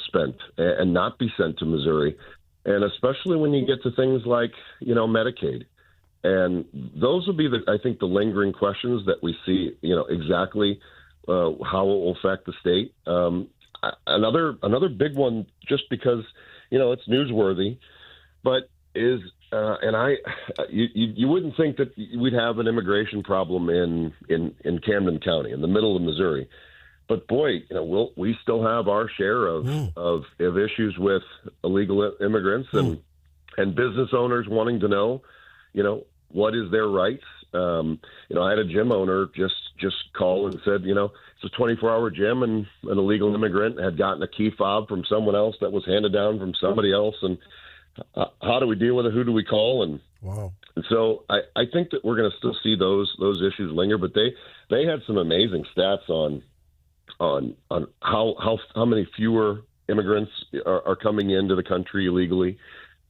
spent and not be sent to Missouri, and especially when you get to things like, you know, Medicaid, and those will be I think the lingering questions that we see, you know, exactly how it will affect the state. Another big one, just because, you know, it's newsworthy, but is you wouldn't think that we'd have an immigration problem in Camden County, in the middle of Missouri. But boy, you know, we still have our share of issues with illegal immigrants and business owners wanting to know, you know, what is their rights. You know, I had a gym owner just call and said, you know, it's a 24-hour gym, and an illegal immigrant had gotten a key fob from someone else that was handed down from somebody else, and how do we deal with it? Who do we call? And wow. And so I think that we're going to still see those issues linger, but they had some amazing stats on how many fewer immigrants are coming into the country illegally.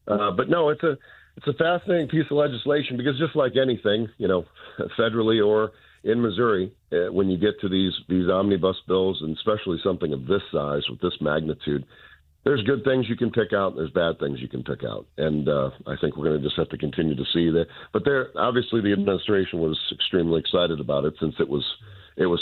But no, it's a fascinating piece of legislation, because just like anything, you know, federally or in Missouri, when you get to these omnibus bills, and especially something of this size with this magnitude, there's good things you can pick out, and there's bad things you can pick out. And I think we're going to just have to continue to see that. But obviously the administration was extremely excited about it, since it was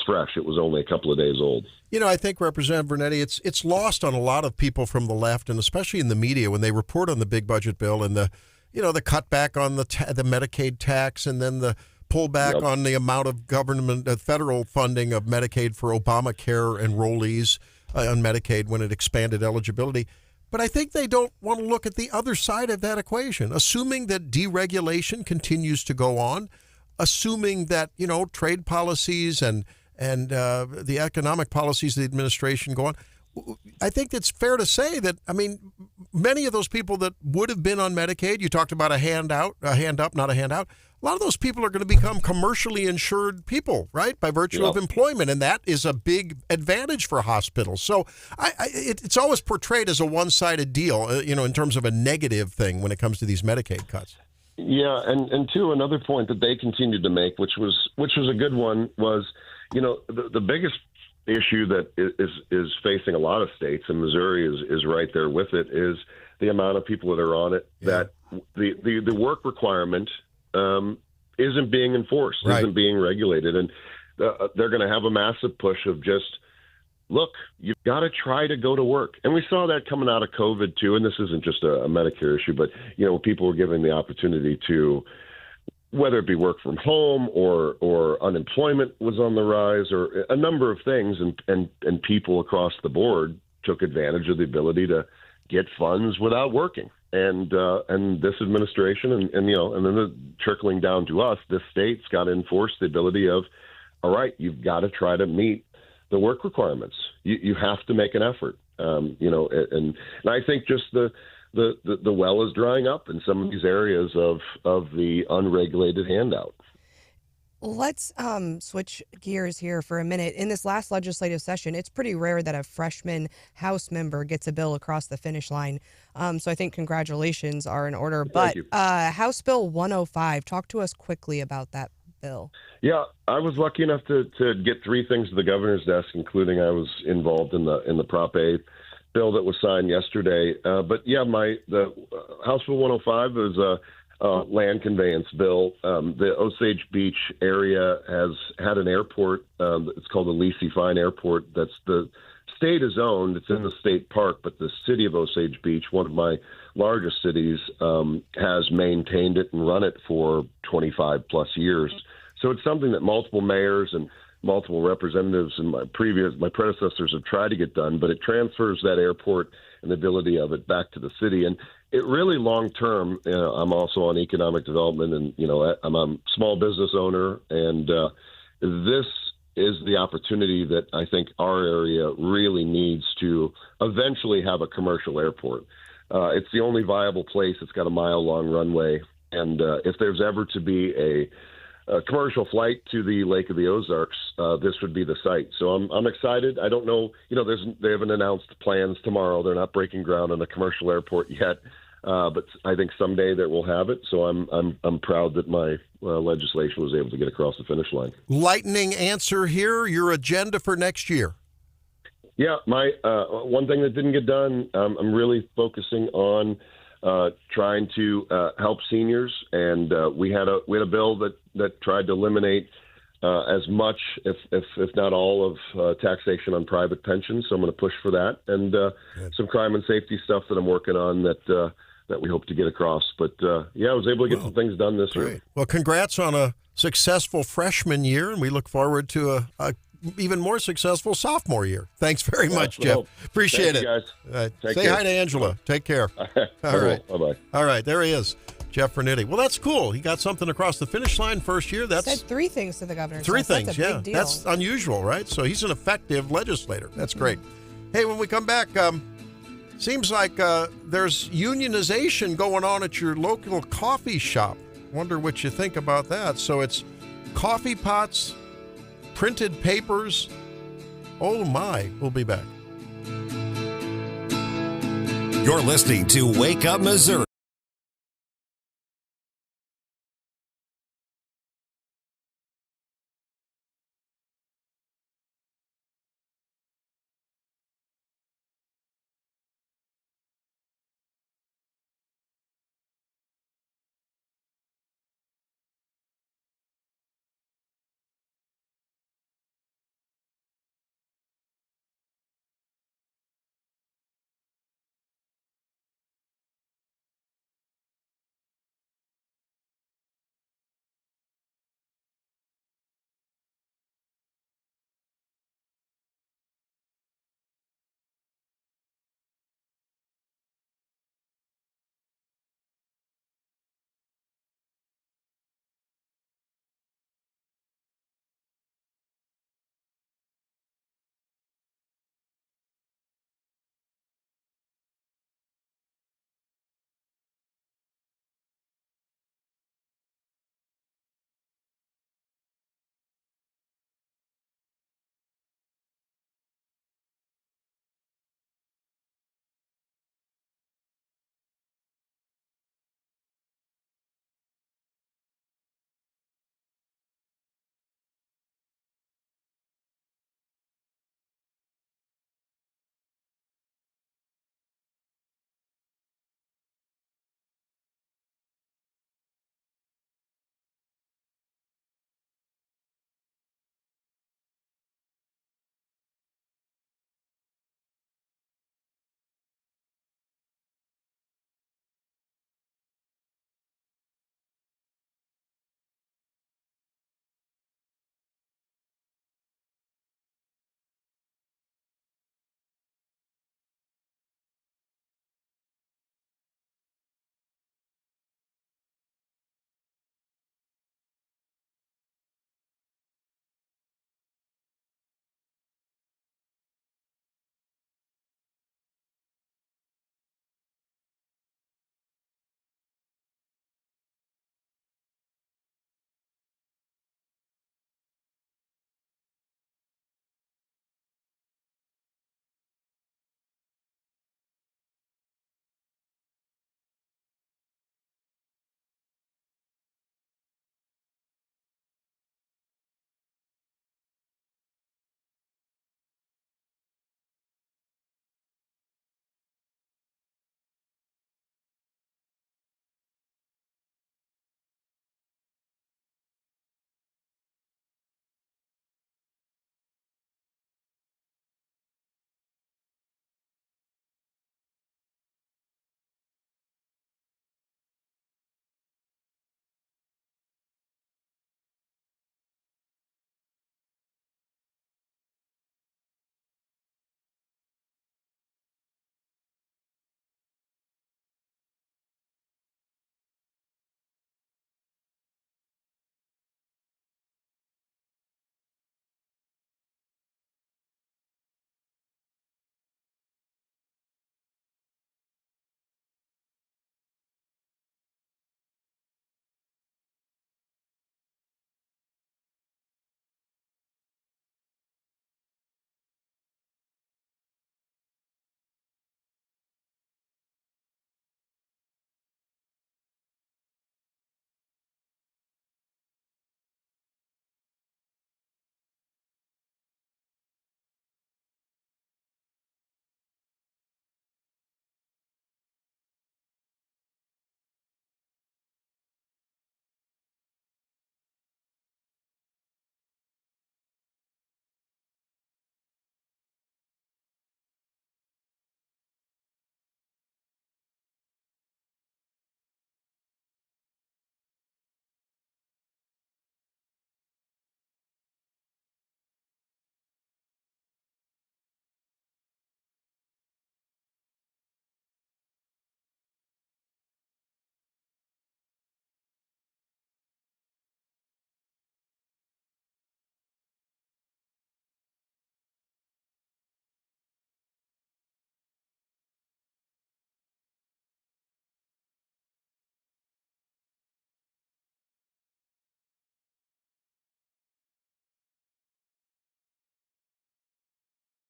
fresh. It was only a couple of days old. You know, I think, Representative Vernetti, it's lost on a lot of people from the left, and especially in the media, when they report on the big budget bill and the cutback on the Medicaid tax, and then the pullback on the amount of government federal funding of Medicaid for Obamacare enrollees on Medicaid when it expanded eligibility. But I think they don't want to look at the other side of that equation, assuming that deregulation continues to go on, assuming that, you know, trade policies and the economic policies of the administration go on. I think it's fair to say that, I mean, many of those people that would have been on Medicaid, you talked about a hand up, not a handout. A lot of those people are going to become commercially insured people, right, by virtue of employment, and that is a big advantage for hospitals. So it's always portrayed as a one-sided deal, you know, in terms of a negative thing when it comes to these Medicaid cuts. Yeah, and two, another point that they continued to make, which was a good one, was, you know, the biggest issue that is facing a lot of states, and Missouri is right there with it, is the amount of people that are on it, that the work requirement isn't being enforced, isn't being regulated. And they're going to have a massive push of just, look, you've got to try to go to work. And we saw that coming out of COVID too. And this isn't just a Medicare issue, but, you know, people were given the opportunity to, whether it be work from home or unemployment was on the rise, or a number of things, and people across the board took advantage of the ability to get funds without working. And this administration and you know, and then trickling down to us, this state's got to enforce the ability of, all right, you've got to try to meet the work requirements. You have to make an effort. You know, and I think just the the well is drying up in some of these areas of the unregulated handout. Let's switch gears here for a minute. In this last legislative session, it's pretty rare that a freshman House member gets a bill across the finish line. So I think congratulations are in order. Thank you. House Bill 105, talk to us quickly about that bill. Yeah, I was lucky enough to get three things to the governor's desk, including I was involved in the Prop A bill that was signed yesterday. But yeah, the House Bill 105 is a land conveyance bill. The Osage Beach area has had an airport. It's called the Lisi Fine Airport. That's the state is owned. It's in the state park, but the city of Osage Beach, one of my largest cities, has maintained it and run it for 25 plus years. So it's something that multiple mayors and multiple representatives and my predecessors have tried to get done, but it transfers that airport and the ability of it back to the city. And it really long term, I'm also on economic development, and I'm a small business owner, and this is the opportunity that I think our area really needs to eventually have a commercial airport. It's the only viable place. It's got a mile-long runway, and if there's ever to be a commercial flight to the Lake of the Ozarks, this would be the site. So I'm excited. I don't know, they haven't announced plans tomorrow. They're not breaking ground on a commercial airport yet, but I think someday that we'll have it. So I'm proud that my legislation was able to get across the finish line. Lightning answer here, your agenda for next year. Yeah, my one thing that didn't get done, I'm really focusing on trying to help seniors, and we had a bill that tried to eliminate as much, if not all, of taxation on private pensions. So I'm going to push for that, and some crime and safety stuff that I'm working on that we hope to get across. But yeah, I was able to get some things done this year. Well, congrats on a successful freshman year, and we look forward to a even more successful sophomore year. Thanks very much, Jeff. Appreciate it. Guys. Say hi to Angela. Take care. All right. Bye-bye. All right, there he is, Jeff Vernitti. Well, that's cool. He got something across the finish line first year. That's said three things to the governor. Three things, that's a big deal. That's unusual, right? So he's an effective legislator. That's great. Hey, when we come back, seems like there's unionization going on at your local coffee shop. Wonder what you think about that. So it's coffee pots, printed papers. Oh my, we'll be back. You're listening to Wake Up Missouri.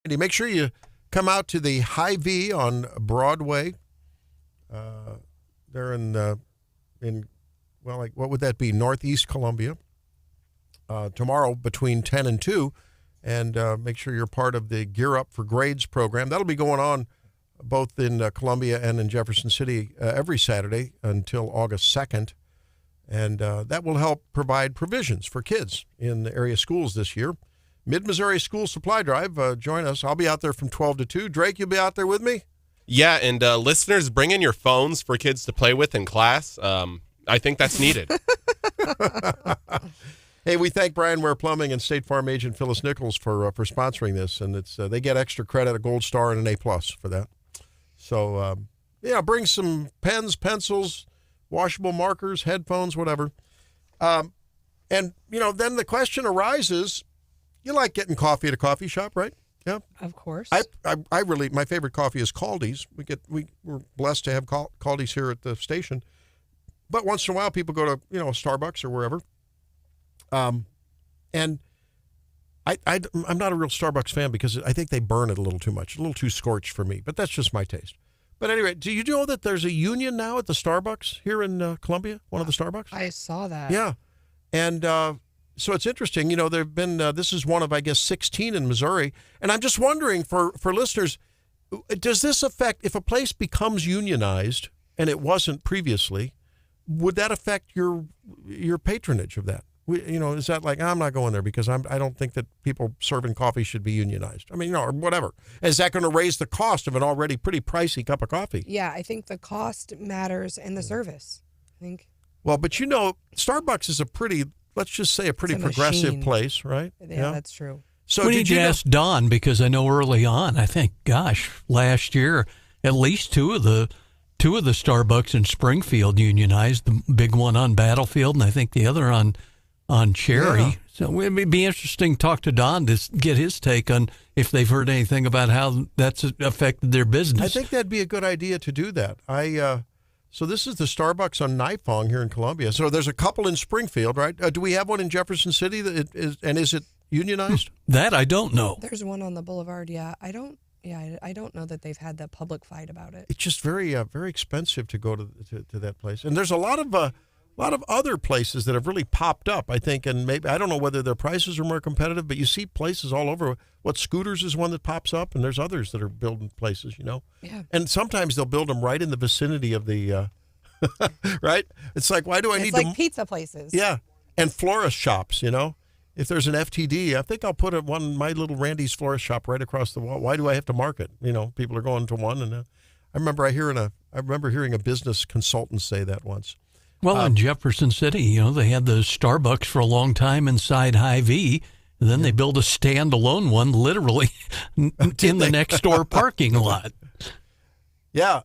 And make sure you come out to the Hy-Vee on Broadway. They're what would that be? Northeast Columbia. Tomorrow between 10 and 2. And make sure you're part of the Gear Up for Grades program. That'll be going on both in Columbia and in Jefferson City every Saturday until August 2nd. And that will help provide provisions for kids in the area schools this year. Mid-Missouri School Supply Drive, join us. I'll be out there from 12 to 2. Drake, you'll be out there with me? Yeah, and listeners, bring in your phones for kids to play with in class. I think that's needed. Hey, we thank Brian Ware Plumbing and State Farm agent Phyllis Nichols for sponsoring this, and it's they get extra credit, a gold star, and an A+ for that. So, bring some pens, pencils, washable markers, headphones, whatever. And, then the question arises, you like getting coffee at a coffee shop, right? Yeah. Of course. I really, my favorite coffee is Caldi's. We're blessed to have Caldi's here at the station. But once in a while, people go to, Starbucks or wherever. And I'm not a real Starbucks fan because I think they burn it a little too much, a little too scorched for me. But that's just my taste. But anyway, do you know that there's a union now at the Starbucks here in Columbia, one of the Starbucks? I saw that. Yeah. And so it's interesting. There have been, this is one of, I guess, 16 in Missouri. And I'm just wondering for listeners, does this affect, if a place becomes unionized and it wasn't previously, would that affect your patronage of that? Is that like, I'm not going there because I don't think that people serving coffee should be unionized? I mean, or whatever. Is that going to raise the cost of an already pretty pricey cup of coffee? Yeah, I think the cost matters and the service. I think. Well, but Starbucks is let's just say a pretty progressive place, right? Yeah, that's true. So we need to ask Don, because I know early on, I think, last year, at least two of the Starbucks in Springfield unionized, the big one on Battlefield, and I think the other on Cherry. Yeah. So it'd be interesting to talk to Don to get his take on if they've heard anything about how that's affected their business. I think that'd be a good idea to do that. So this is the Starbucks on Nipong here in Columbia. So there's a couple in Springfield, right? Do we have one in Jefferson City and is it unionized? That I don't know. There's one on the Boulevard. Yeah, I don't know that they've had the public fight about it. It's just very very expensive to go to that place. And there's a lot of other places that have really popped up, I think, and maybe I don't know whether their prices are more competitive, but you see places all over. What, Scooters is one that pops up, and there's others that are building places, Yeah. And sometimes they'll build them right in the vicinity of the, right? It's like, why do I need to? It's like pizza places. Yeah, and florist shops, If there's an FTD, I think I'll put my little Randy's florist shop right across the wall. Why do I have to mark it? People are going to one, and I remember hearing a business consultant say that once. Well, in Jefferson City, they had the Starbucks for a long time inside Hy-Vee, and then they built a standalone one literally in the next door parking lot. Yeah.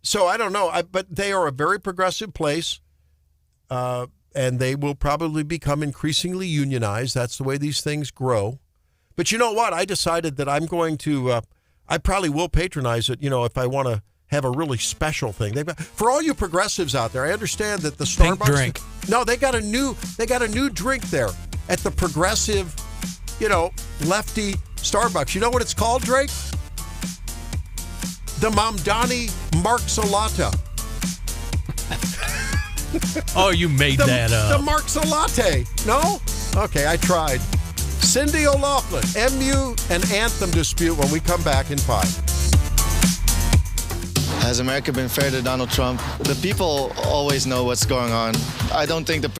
So I don't know, but they are a very progressive place, and they will probably become increasingly unionized. That's the way these things grow. But you know what? I decided that I'm going to, I probably will patronize it, if I want to have a really special thing. For all you progressives out there, I understand that the Starbucks Pink drink. No, they got a new drink there at the progressive, lefty Starbucks. You know what it's called, Drake? The Mamdani Marxalata. Oh, you made that up. The Marxalate. No? Okay, I tried. Cindy O'Loughlin, MU and Anthem dispute when we come back in 5. Has America been fair to Donald Trump? The people always know what's going on. I don't think the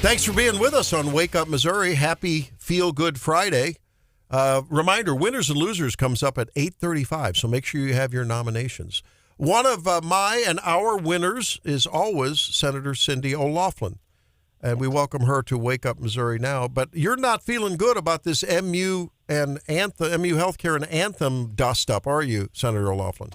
Thanks for being with us on Wake Up Missouri. Happy Feel Good Friday. Reminder, Winners and Losers comes up at 8:35, so make sure you have your nominations. One of my and our winners is always Senator Cindy O'Loughlin, and we welcome her to Wake Up Missouri now. But you're not feeling good about this MU and Anthem, MU Healthcare and Anthem dust-up, are you, Senator O'Loughlin?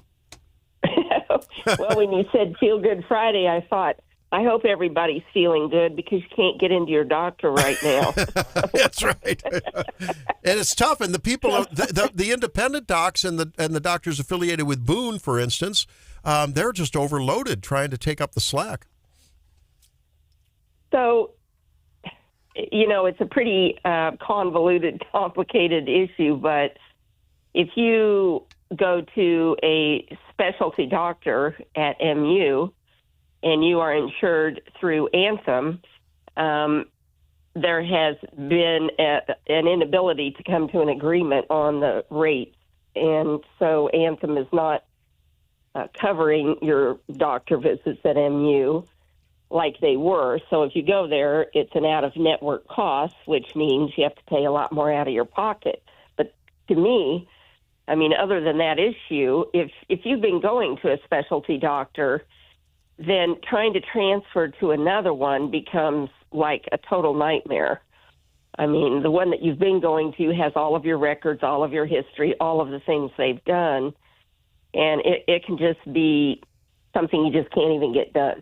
Well, when you said Feel Good Friday, I thought, I hope everybody's feeling good because you can't get into your doctor right now. That's right. And it's tough. And the people, the independent docs and the doctors affiliated with Boone, for instance, they're just overloaded trying to take up the slack. So, it's a pretty convoluted, complicated issue. But if you go to a specialty doctor at MU, and you are insured through Anthem, there has been an inability to come to an agreement on the rates. And so Anthem is not covering your doctor visits at MU like they were. So if you go there, it's an out-of-network cost, which means you have to pay a lot more out of your pocket. But to me, other than that issue, if you've been going to a specialty doctor, then trying to transfer to another one becomes like a total nightmare. The one that you've been going to has all of your records, all of your history, all of the things they've done, and it can just be something you just can't even get done.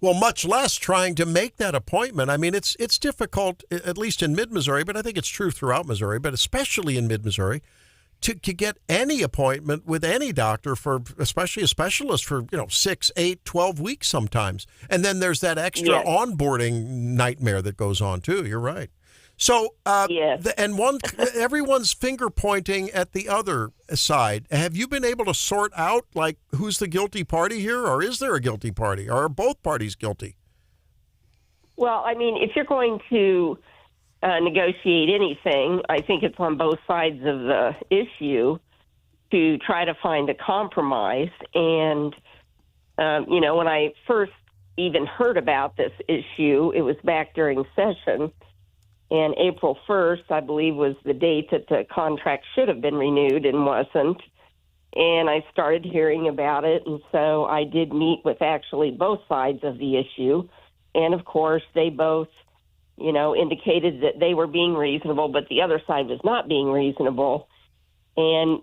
Well, much less trying to make that appointment. It's difficult, at least in mid-Missouri, but I think it's true throughout Missouri, but especially in mid-Missouri, to get any appointment with any doctor, for especially a specialist, for 6, 8, 12 weeks sometimes. And then there's that extra onboarding nightmare that goes on too. You're right. So everyone's finger pointing at the other side. Have you been able to sort out who's the guilty party here, or is there a guilty party, or are both parties guilty? Well, if you're going to negotiate anything, I think it's on both sides of the issue to try to find a compromise. And, when I first even heard about this issue, it was back during session. And April 1st, I believe, was the date that the contract should have been renewed and wasn't. And I started hearing about it. And so I did meet with actually both sides of the issue. And, of course, they both indicated that they were being reasonable, but the other side was not being reasonable. And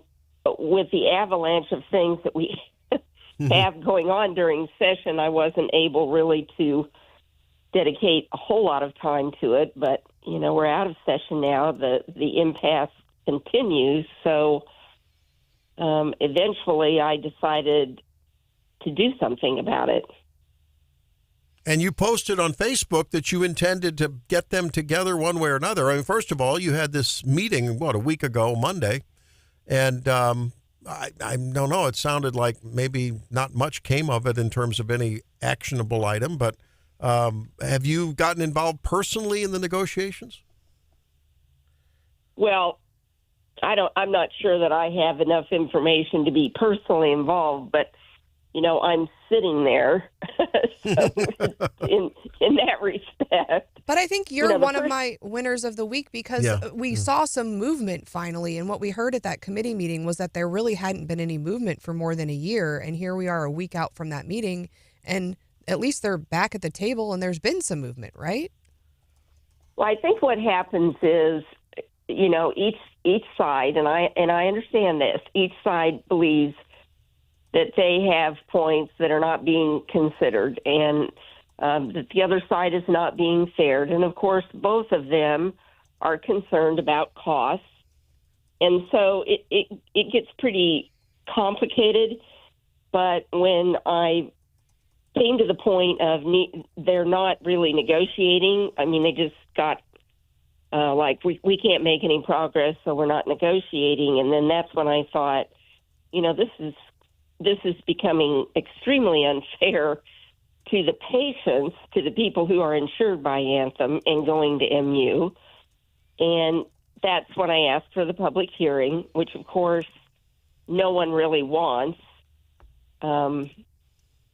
with the avalanche of things that we have going on during session, I wasn't able really to dedicate a whole lot of time to it. But, we're out of session now. The impasse continues. So eventually I decided to do something about it. And you posted on Facebook that you intended to get them together one way or another. First of all, you had this meeting, a week ago, Monday. And I don't know, it sounded like maybe not much came of it in terms of any actionable item. But have you gotten involved personally in the negotiations? Well, I'm not sure that I have enough information to be personally involved, but I'm sitting there in that respect. But I think you're one of my winners of the week because we saw some movement finally. And what we heard at that committee meeting was that there really hadn't been any movement for more than a year. And here we are a week out from that meeting. And at least they're back at the table and there's been some movement, right? Well, I think what happens is, each side, and I understand this, each side believes that they have points that are not being considered and that the other side is not being fared. And, of course, both of them are concerned about costs. And so it gets pretty complicated. But when I came to the point of they're not really negotiating, they just got we can't make any progress, so we're not negotiating. And then that's when I thought, this is becoming extremely unfair to the patients, to the people who are insured by Anthem and going to MU. And that's when I asked for the public hearing, which, of course, no one really wants.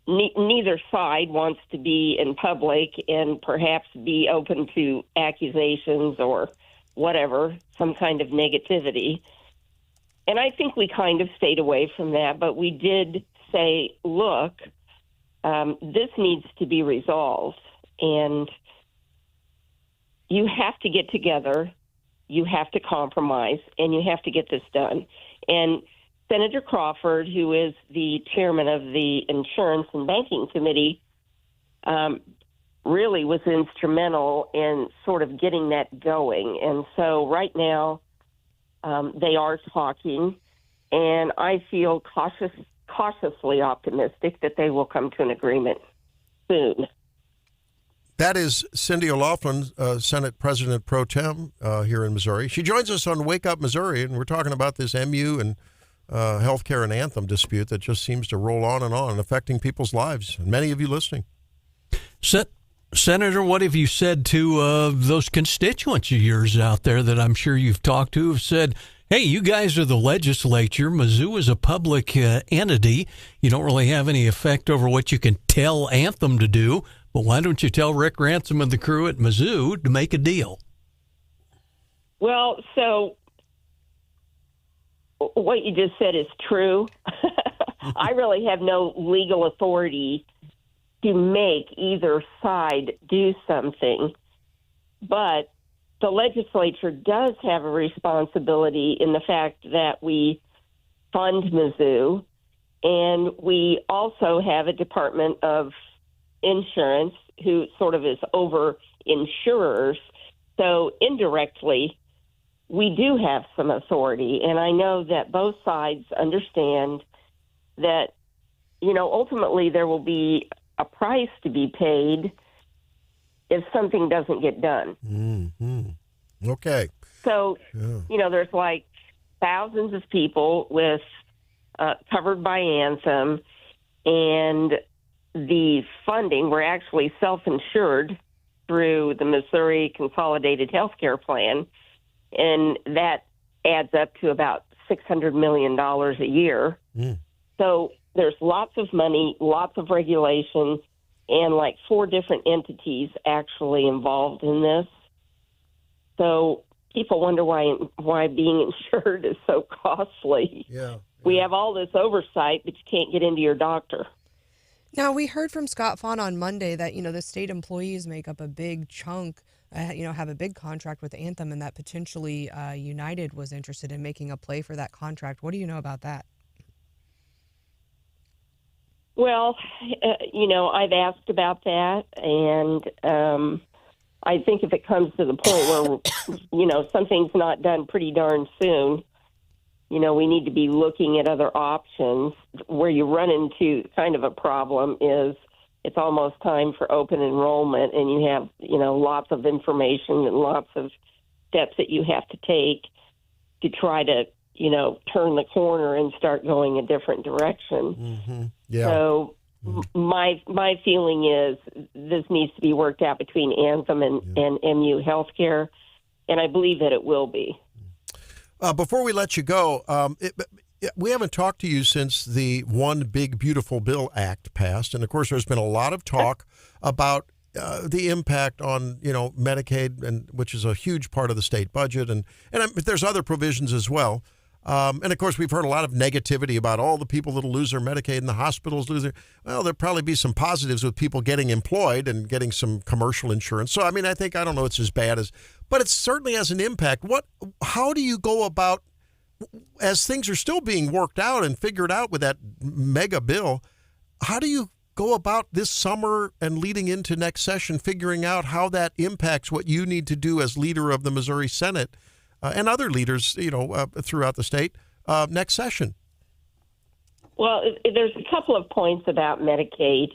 neither side wants to be in public and perhaps be open to accusations or whatever, some kind of negativity. And I think we kind of stayed away from that, but we did say, look, this needs to be resolved, and you have to get together, you have to compromise, and you have to get this done. And Senator Crawford, who is the chairman of the Insurance and Banking Committee, really was instrumental in sort of getting that going. And so right now they are talking, and I feel cautiously optimistic that they will come to an agreement soon. That is Cindy O'Loughlin, Senate President Pro Tem here in Missouri. She joins us on Wake Up Missouri, and we're talking about this MU and healthcare and Anthem dispute that just seems to roll on and affecting people's lives, and many of you listening. Senator, what have you said to those constituents of yours out there that I'm sure you've talked to, have said, hey, you guys are the legislature. Mizzou is a public entity. You don't really have any effect over what you can tell Anthem to do, but why don't you tell Rick Ransom and the crew at Mizzou to make a deal? Well, so what you just said is true. I really have no legal authority to make either side do something, but the legislature does have a responsibility in the fact that we fund Mizzou, and we also have a Department of Insurance who sort of is over insurers. So indirectly, we do have some authority, and I know that both sides understand that, ultimately there will be a price to be paid if something doesn't get done. Mm-hmm. Okay. So, there's like thousands of people with covered by Anthem, and the funding, we're actually self-insured through the Missouri Consolidated Healthcare Plan, and that adds up to about $600 million a year. So there's lots of money, lots of regulation, and like 4 different entities actually involved in this. So people wonder why being insured is so costly. Yeah. We have all this oversight, but you can't get into your doctor. Now, we heard from Scott Fahn on Monday that, the state employees make up a big chunk, have a big contract with Anthem, and that potentially United was interested in making a play for that contract. What do you know about that? Well, I've asked about that, and I think if it comes to the point where, something's not done pretty darn soon, we need to be looking at other options. Where you run into kind of a problem is it's almost time for open enrollment, and you have, lots of information and lots of steps that you have to take to try to, turn the corner and start going a different direction. Mm-hmm. Yeah. So my feeling is this needs to be worked out between Anthem and MU Healthcare, and I believe that it will be. Before we let you go, we haven't talked to you since the One Big Beautiful Bill Act passed, and of course there's been a lot of talk about the impact on Medicaid, and which is a huge part of the state budget, and there's other provisions as well. And of course we've heard a lot of negativity about all the people that'll lose their Medicaid and the hospitals lose their. Well, there'll probably be some positives with people getting employed and getting some commercial insurance. So I don't know it's as bad as, but it certainly has an impact. How do you go about, as things are still being worked out and figured out with that mega bill, how do you go about this summer and leading into next session, figuring out how that impacts what you need to do as leader of the Missouri Senate and other leaders, throughout the state next session? Well, there's a couple of points about Medicaid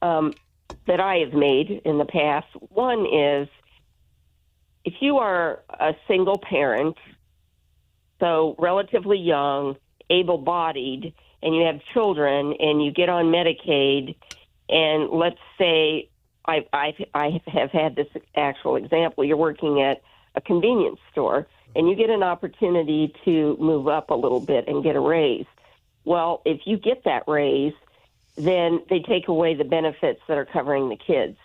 that I have made in the past. One is, if you are a single parent, so relatively young, able-bodied, and you have children, and you get on Medicaid, and let's say I have had this actual example. You're working at a convenience store, and you get an opportunity to move up a little bit and get a raise. Well, if you get that raise, then they take away the benefits that are covering the kids.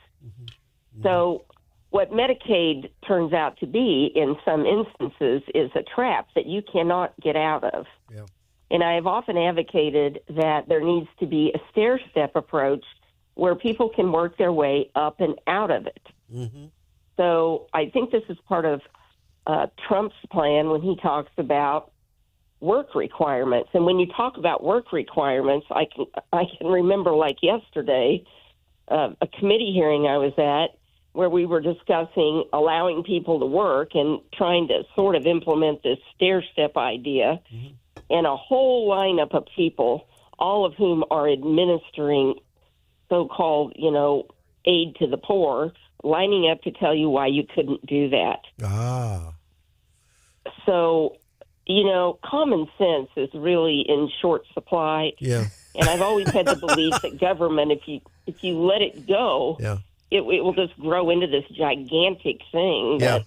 So what Medicaid turns out to be in some instances is a trap that you cannot get out of. Yeah. And I have often advocated that there needs to be a stair-step approach where people can work their way up and out of it. So I think this is part of Trump's plan when he talks about work requirements. And when you talk about work requirements, I can remember like yesterday, a committee hearing I was at where we were discussing allowing people to work and trying to sort of implement this stair-step idea. And a whole lineup of people, all of whom are administering so-called, aid to the poor, lining up to tell you why you couldn't do that. So, common sense is really in short supply. Yeah. And I've always had the belief that government, if you let it go, it will just grow into this gigantic thing that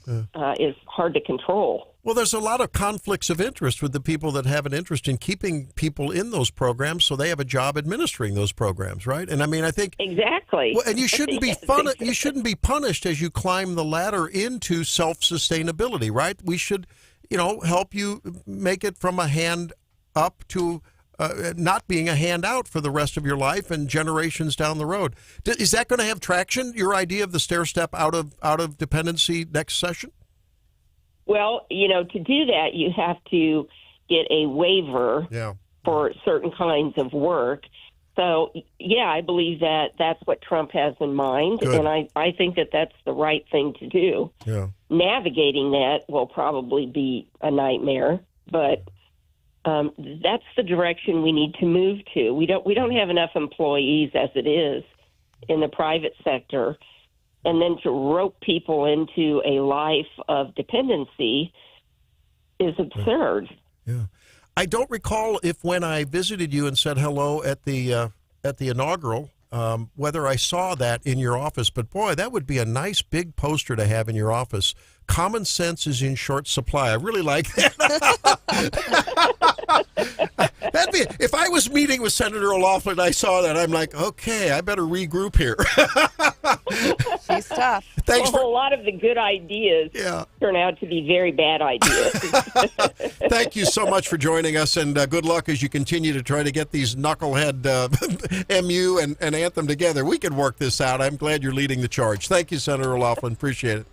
is hard to control. Well, there's a lot of conflicts of interest with the people that have an interest in keeping people in those programs, so they have a job administering those programs, right? And I mean, I think exactly. Well, and you shouldn't be You shouldn't be punished as you climb the ladder into self-sustainability, right? We should, help you make it from a hand up to not being a handout for the rest of your life and generations down the road. Is that going to have traction? Your idea of the stair step out of dependency next session? Well, to do that, you have to get a waiver for certain kinds of work. So, I believe that that's what Trump has in mind, and I think that that's the right thing to do. Yeah. Navigating that will probably be a nightmare, but that's the direction we need to move to. We don't have enough employees as it is in the private sector. And then to rope people into a life of dependency is absurd. Yeah. I don't recall if when I visited you and said hello at the inaugural, whether I saw that in your office. But, boy, that would be a nice big poster to have in your office. Common sense is in short supply. I really like that. If I was meeting with Senator O'Loughlin and I saw that, I'm like, okay, I better regroup here. She's tough. A lot of the good ideas turn out to be very bad ideas. Thank you so much for joining us, and good luck as you continue to try to get these knucklehead MU and Anthem together. We can work this out. I'm glad you're leading the charge. Thank you, Senator O'Loughlin. Appreciate it.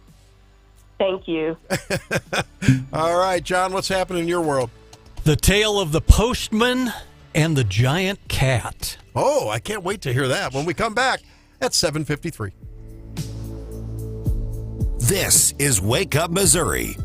Thank you. All right, John, what's happening in your world? The tale of the postman and the giant cat. Oh, I can't wait to hear that when we come back at 7:53. This is Wake Up Missouri.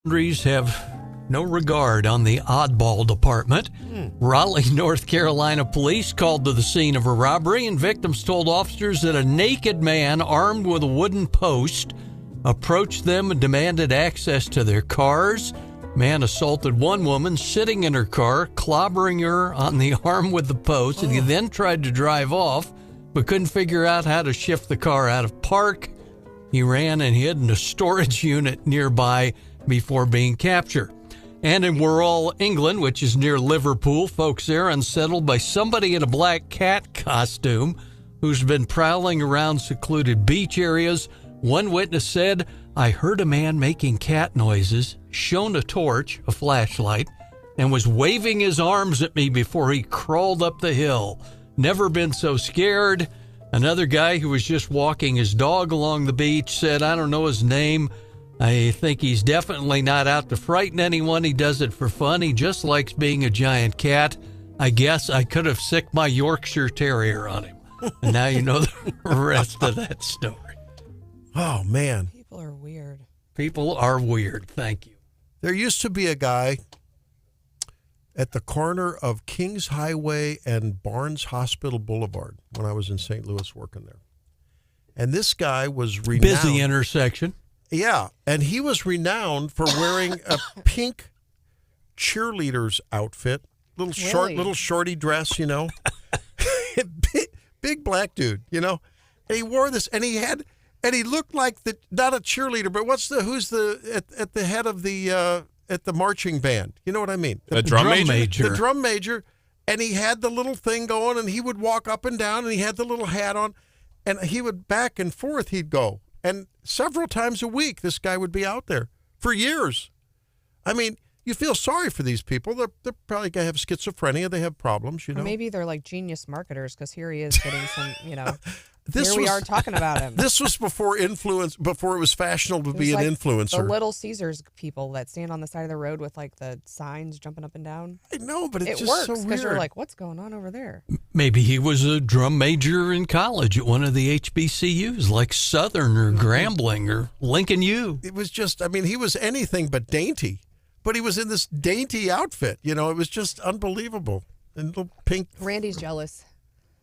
Boundaries have no regard on the oddball department. Raleigh, North Carolina police called to the scene of a robbery, and victims told officers that a naked man armed with a wooden post approached them and demanded access to their cars. Man assaulted one woman sitting in her car, clobbering her on the arm with the post, and he then tried to drive off, but couldn't figure out how to shift the car out of park. He ran and hid in a storage unit nearby before being captured. And in Wirral, England, which is near Liverpool, folks there are unsettled by somebody in a black cat costume who's been prowling around secluded beach areas. One witness said, "I heard a man making cat noises, shone a torch, a flashlight, and was waving his arms at me before he crawled up the hill. Never been so scared." Another guy who was just walking his dog along the beach said, "I don't know his name. I think he's definitely not out to frighten anyone. He does it for fun. He just likes being a giant cat. I guess I could have sicked my Yorkshire Terrier on him." And now you know the rest of that story. Oh, man. People are weird. People are weird. Thank you. There used to be a guy at the corner of Kings Highway and Barnes Hospital Boulevard when I was in St. Louis working there. And this guy was renowned. Busy intersection. Yeah, and he was renowned for wearing a pink cheerleader's outfit, little shorty dress, you know. big black dude, you know. And he wore this, and he looked like not a cheerleader, but who's at the head of the at the marching band? You know what I mean? The drum major. The drum major, and he had the little thing going, and he would walk up and down, and he had the little hat on, and he would back and forth. He'd go. And several times a week, this guy would be out there for years. I mean, you feel sorry for these people. They're probably going to have schizophrenia. They have problems, you know. Or maybe they're like genius marketers because here he is getting some, we are talking about him. This was before it was fashionable to be an influencer. The Little Caesars people that stand on the side of the road with like the signs jumping up and down. I know, but it just works so weird. because you're like, what's going on over there? Maybe he was a drum major in college at one of the HBCUs, like Southern or Grambling or Lincoln U. It was just, he was anything but dainty. But he was in this dainty outfit. You know, it was just unbelievable. And little pink. Randy's jealous.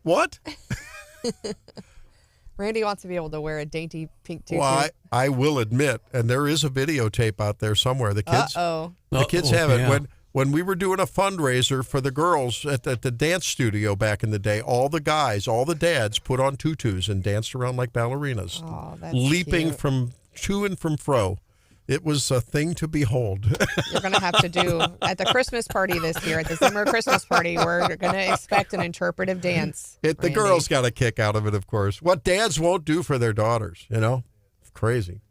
What? Randy wants to be able to wear a dainty pink tutu. Well, I will admit, and there is a videotape out there somewhere. The kids have it. Yeah. When we were doing a fundraiser for the girls at the dance studio back in the day, all the guys, all the dads put on tutus and danced around like ballerinas, leaping cute. from to and from fro. It was a thing to behold. You're going to have to do, at the Christmas party this year, at the summer Christmas party, we're going to expect an interpretive dance. The girls got a kick out of it, of course. What dads won't do for their daughters, you know? It's crazy.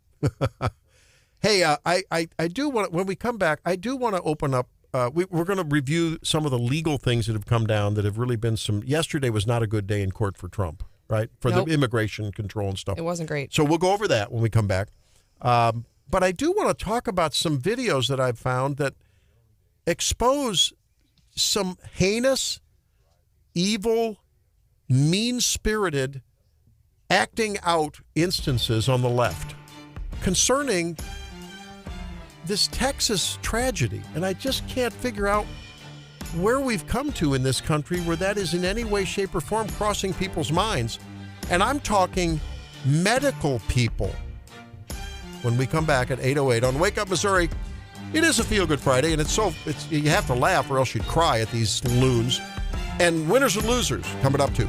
Hey, I do want when we come back, I do want to open up. We're going to review some of the legal things that have come down that have really been yesterday was not a good day in court for Trump, right? For the immigration control and stuff. It wasn't great. So we'll go over that when we come back. But I do want to talk about some videos that I've found that expose some heinous, evil, mean-spirited, acting out instances on the left concerning this Texas tragedy. And I just can't figure out where we've come to in this country where that is in any way, shape, or form crossing people's minds. And I'm talking medical people. When we come back at 8:08 on Wake Up Missouri, it is a Feel Good Friday, and you have to laugh or else you'd cry at these loons. And winners and losers coming up too.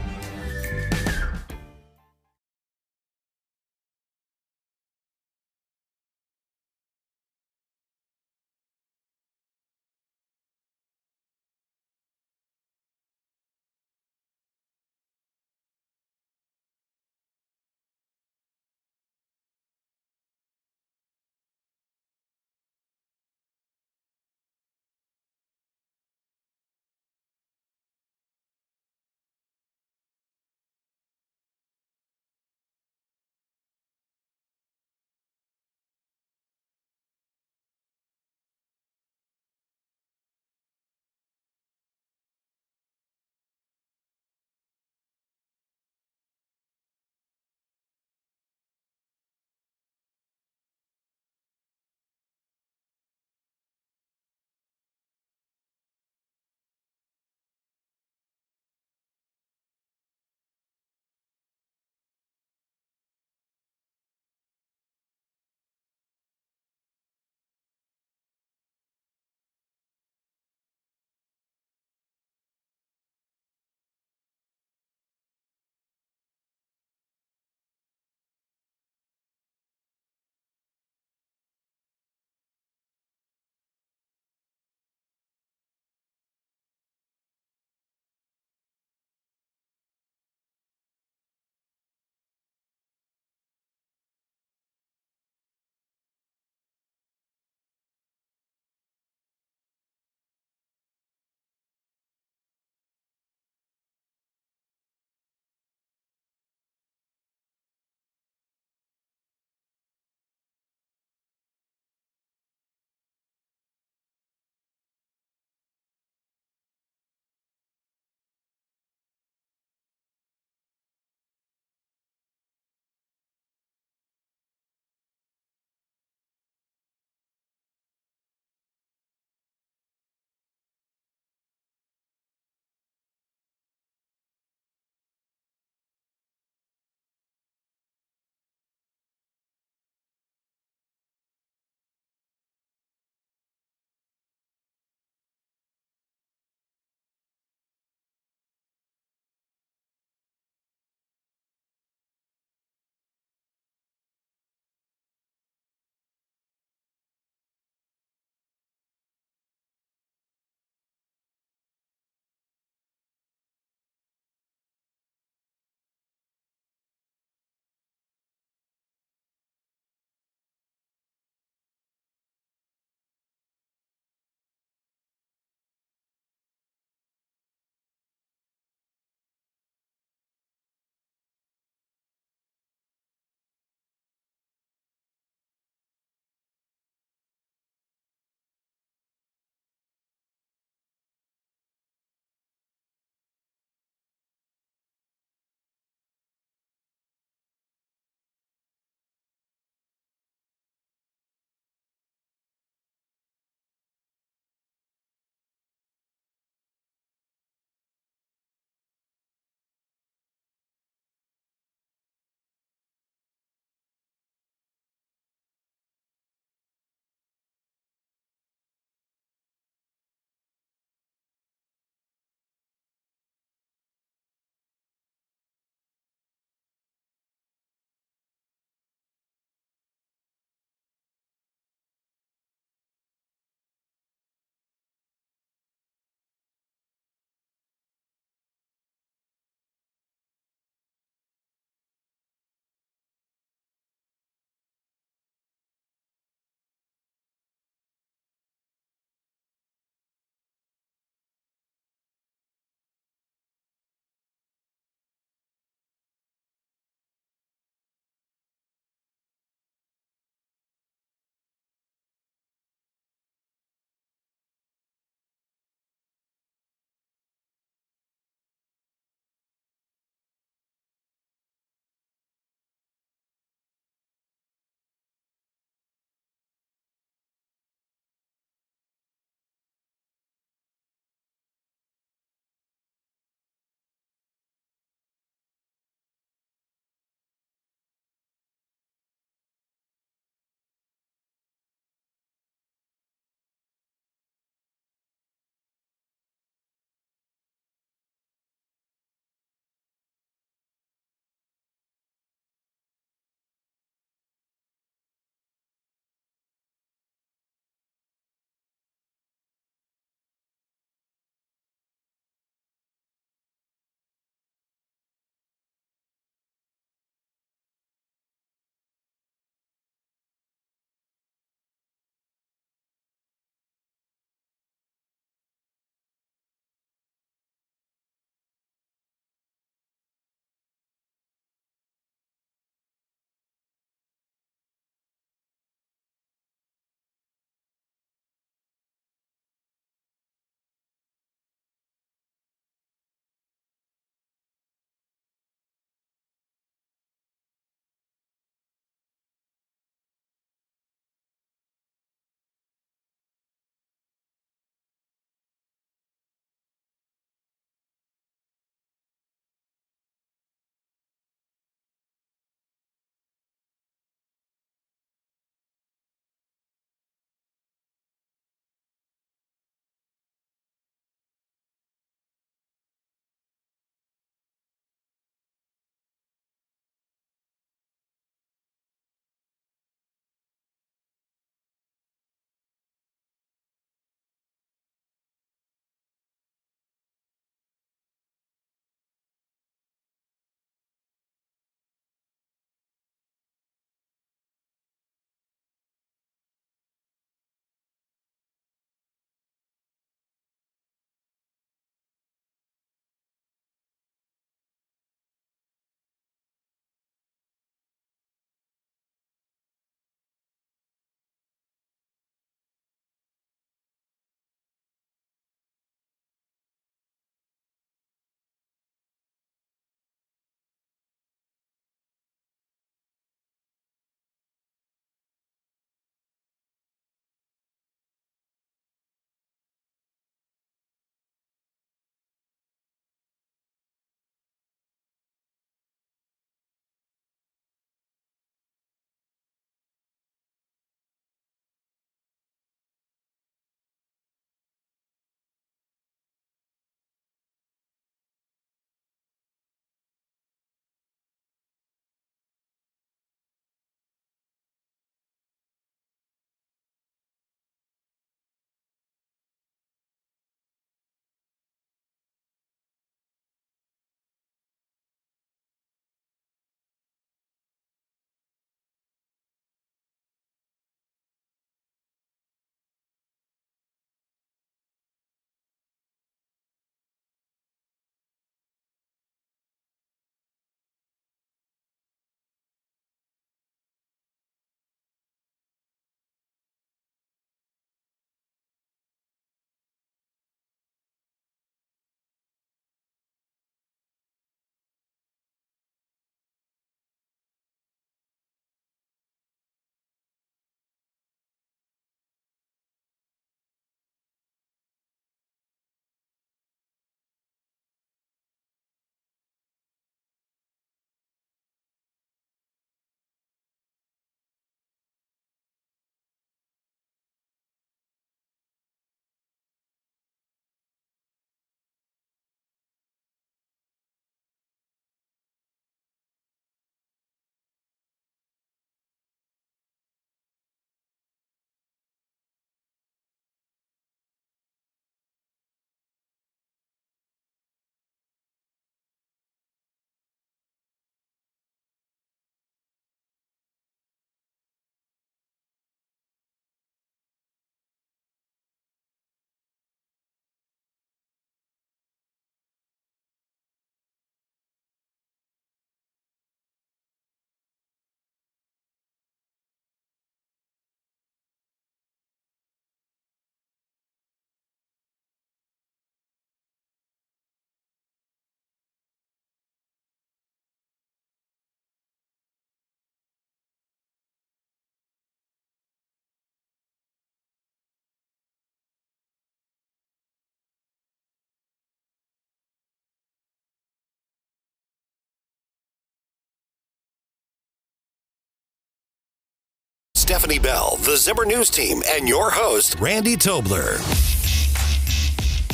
Stephanie Bell, the Zimmer News Team, and your host, Randy Tobler.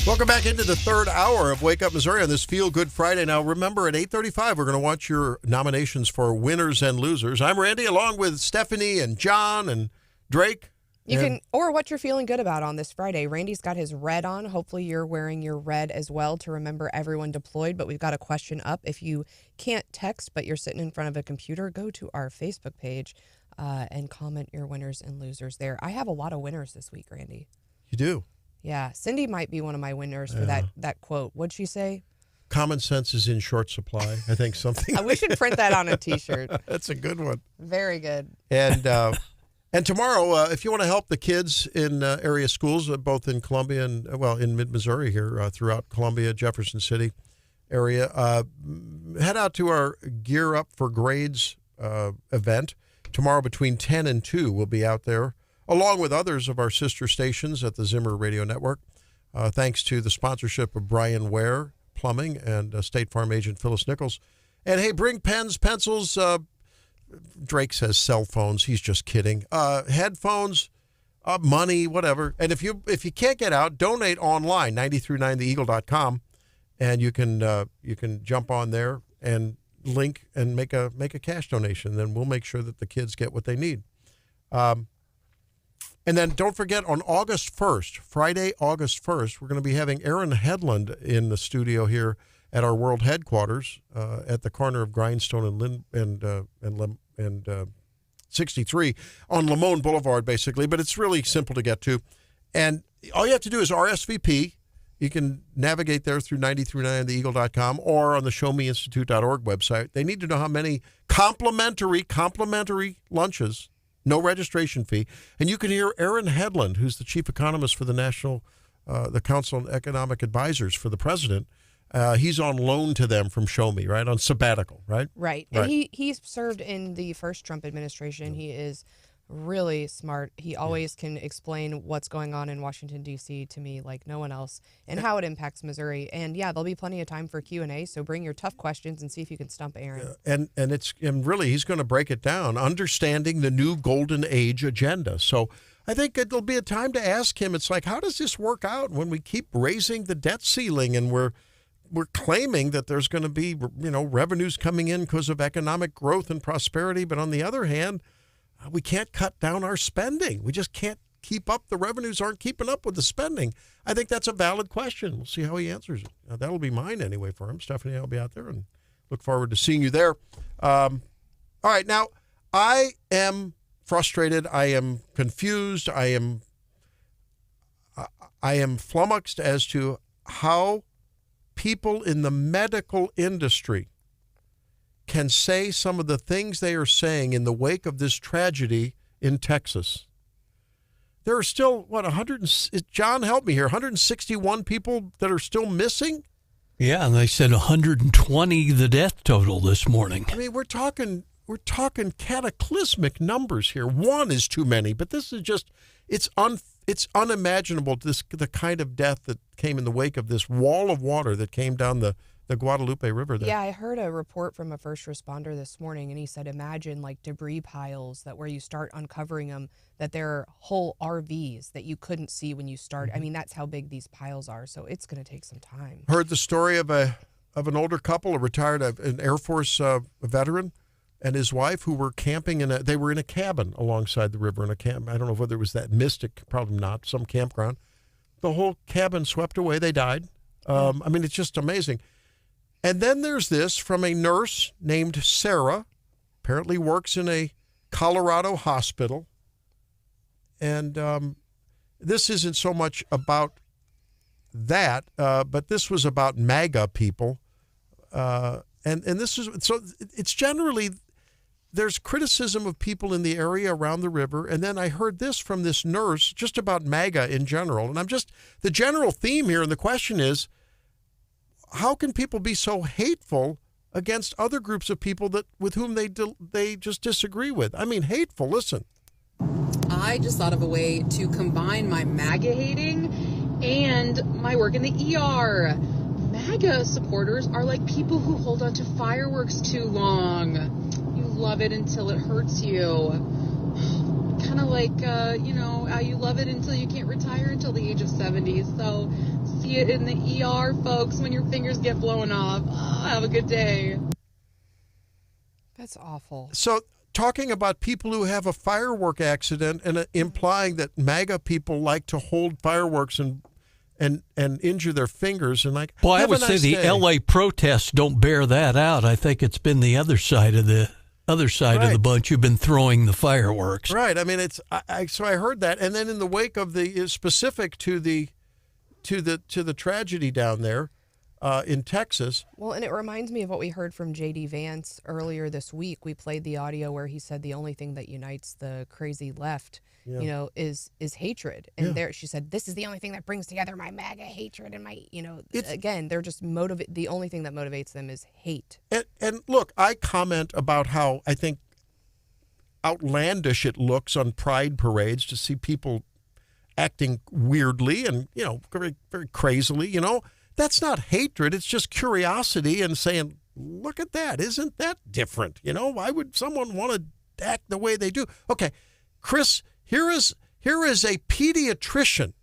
Welcome back into the third hour of Wake Up Missouri on this Feel Good Friday. Now, remember, at 8:35, we're going to watch your nominations for winners and losers. I'm Randy, along with Stephanie and John and Drake. You can, or what you're feeling good about on this Friday. Randy's got his red on. Hopefully you're wearing your red as well to remember everyone deployed. But we've got a question up. If you can't text, but you're sitting in front of a computer, go to our Facebook page and comment your winners and losers there. I have a lot of winners this week, Randy. You do? Yeah. Cindy might be one of my winners for that quote. What'd she say? Common sense is in short supply. I think something. We should print that on a T-shirt. That's a good one. Very good. And tomorrow, if you want to help the kids in area schools, both in Columbia and, in mid-Missouri here, throughout Columbia, Jefferson City area, head out to our Gear Up for Grades event. Tomorrow between 10 and 2, we'll be out there, along with others of our sister stations at the Zimmer Radio Network, thanks to the sponsorship of Brian Ware Plumbing and State Farm agent Phyllis Nichols. And, hey, bring pens, pencils, Drake says cell phones. He's just kidding. Headphones, money, whatever. And if you can't get out, donate online, 939theeagle.com, and you can jump on there and link and make a cash donation. Then we'll make sure that the kids get what they need. And then don't forget, on August 1st, Friday, August 1st, we're going to be having Aaron Headland in the studio here at our world headquarters at the corner of Grindstone and 63 on Lamone Boulevard, basically. But it's really simple to get to. And all you have to do is RSVP. You can navigate there through 939theeagle.com or on the showmeinstitute.org website. They need to know how many complimentary lunches, no registration fee. And you can hear Aaron Headland, who's the chief economist for the Council on Economic Advisors for the president. He's on loan to them from Show Me, right? On sabbatical, right? Right. And he served in the first Trump administration. He is really smart. He always can explain what's going on in Washington, D.C. to me like no one else and how it impacts Missouri. And, there'll be plenty of time for Q&A, so bring your tough questions and see if you can stump Aaron. And really, he's going to break it down, understanding the new Golden Age agenda. So I think it'll be a time to ask him, it's like, how does this work out when we keep raising the debt ceiling and we're claiming that there's going to be, revenues coming in because of economic growth and prosperity. But on the other hand, we can't cut down our spending. We just can't keep up. The revenues aren't keeping up with the spending. I think that's a valid question. We'll see how he answers it. That'll be mine anyway for him. Stephanie, I'll be out there and look forward to seeing you there. All right. Now, I am frustrated. I am confused. I am flummoxed as to how people in the medical industry can say some of the things they are saying in the wake of this tragedy in Texas. There are still, John, help me here, 161 people that are still missing? Yeah, and they said 120 the death total this morning. I mean, we're talking cataclysmic numbers here. One is too many, but this is just, it's unimaginable, the kind of death that came in the wake of this wall of water that came down the Guadalupe River there. Yeah, I heard a report from a first responder this morning, and he said, imagine like debris piles that where you start uncovering them, that there are whole RVs that you couldn't see when you start. I mean, that's how big these piles are, so it's going to take some time. Heard the story of an older couple, an Air Force veteran, and his wife, who were camping they were in a cabin alongside the river in a camp. I don't know whether it was that Mystic, probably not, some campground. The whole cabin swept away. They died. I mean, it's just amazing. And then there's this from a nurse named Sarah, apparently works in a Colorado hospital. And this isn't so much about that, but this was about MAGA people. And this is, so it's generally, there's criticism of people in the area around the river. And then I heard this from this nurse just about MAGA in general. And the general theme here, and the question is, how can people be so hateful against other groups of people with whom they just disagree with? I mean, hateful, listen. I just thought of a way to combine my MAGA hating and my work in the ER. MAGA supporters are like people who hold on to fireworks too long. You love it until it hurts you. kind of like, how you love it until you can't retire until the age of 70. So see it in the ER, folks, when your fingers get blown off. Oh, have a good day. That's awful. So talking about people who have a firework accident and implying that MAGA people like to hold fireworks and injure their fingers and like. Well, I would say the L.A. protests don't bear that out. I think it's been the other side of the of the bunch who've been throwing the fireworks. Right. I mean, so I heard that, and then in the wake of the specific to the tragedy down there in Texas. Well, and it reminds me of what we heard from J.D. Vance earlier this week. We played the audio where he said the only thing that unites the crazy left, is hatred. And there, she said, this is the only thing that brings together my MAGA hatred and my, again, they're just the only thing that motivates them is hate. And look, I comment about how I think outlandish it looks on pride parades to see people acting weirdly and, very, very crazily, That's not hatred. It's just curiosity and saying, look at that. Isn't that different? Why would someone want to act the way they do? Okay, Chris, here is a pediatrician,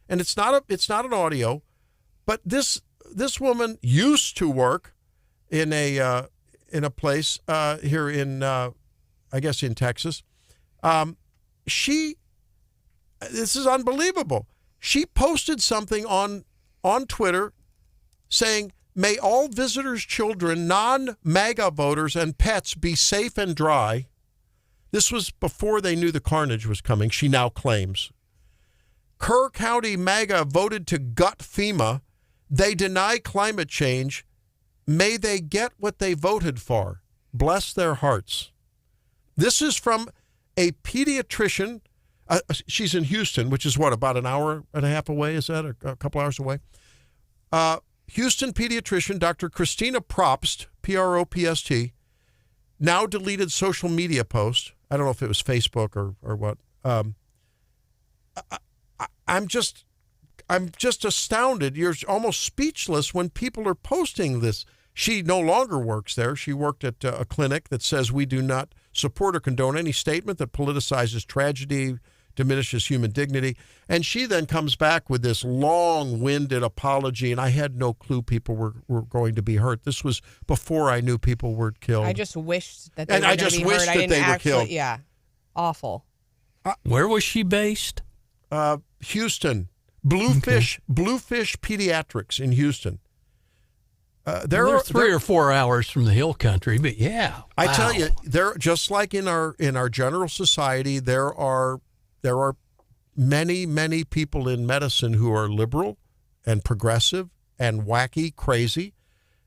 and it's not an audio, but this woman used to work in a place here in I guess in Texas. This is unbelievable. She posted something on Twitter saying, may all visitors' children, non-MAGA voters, and pets be safe and dry. This was before they knew the carnage was coming, she now claims. Kerr County MAGA voted to gut FEMA. They deny climate change. May they get what they voted for. Bless their hearts. This is from a pediatrician. She's in Houston, which is about an hour and a half away? Is that a couple hours away? Houston pediatrician Dr. Christina Propst, Propst, now deleted social media post. I don't know if it was Facebook or what. I'm just astounded. You're almost speechless when people are posting this. She no longer works there. She worked at a clinic that says we do not support or condone any statement that politicizes tragedy, diminishes human dignity. And she then comes back with this long-winded apology, and I had no clue people were going to be hurt. This was before I knew people were killed. I just wished that they were going to be hurt. I didn't actually, were killed. Yeah, awful. Where was she based? Houston. Bluefish Pediatrics in Houston. They're 3 or 4 hours from the hill country, but yeah. I tell you, they're just like in our general society, there are many people in medicine who are liberal and progressive and wacky, crazy,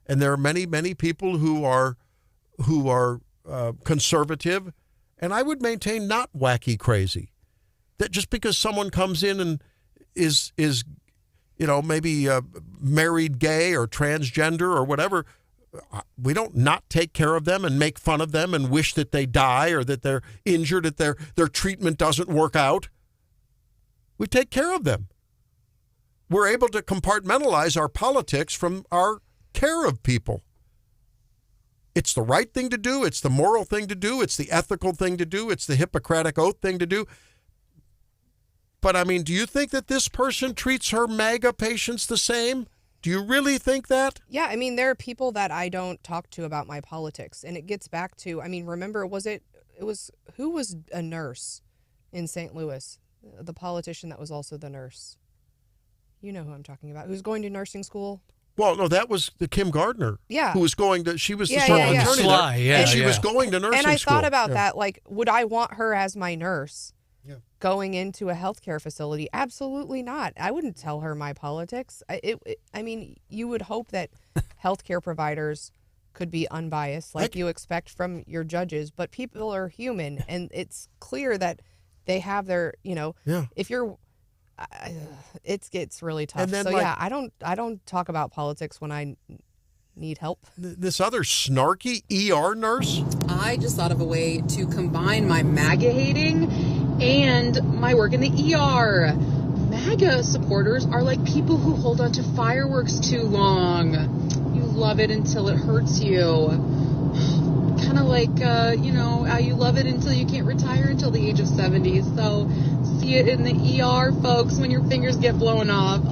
and there are many people who are conservative, and I would maintain not wacky, crazy. That just because someone comes in and is maybe married gay or transgender or whatever, we don't not take care of them and make fun of them and wish that they die or that they're injured, that their treatment doesn't work out. We take care of them. We're able to compartmentalize our politics from our care of people. It's the right thing to do. It's the moral thing to do. It's the ethical thing to do. It's the Hippocratic Oath thing to do. But, I mean, do you think that this person treats her MAGA patients the same? Do you really think that? Yeah, I mean, there are people that I don't talk to about my politics. And it gets back to, remember, who was a nurse in St. Louis? The politician that was also the nurse. You know who I'm talking about. Who's going to nursing school? Well, no, that was the Kim Gardner. Yeah. Who was going to, she was the attorney there. And she was going to nursing school. And I thought about that, like, would I want her as my nurse? Going into a healthcare facility? Absolutely not. I wouldn't tell her my politics. You would hope that healthcare providers could be unbiased, like you expect from your judges, but people are human, and it's clear that they have their, if you're, it gets really tough. So I don't talk about politics when I need help. This other snarky ER nurse? I just thought of a way to combine my MAGA hating and my work in the ER. MAGA supporters are like people who hold on to fireworks too long. You love it until it hurts you. kind of like, how you love it until you can't retire until the age of 70. So see it in the ER, folks, when your fingers get blown off.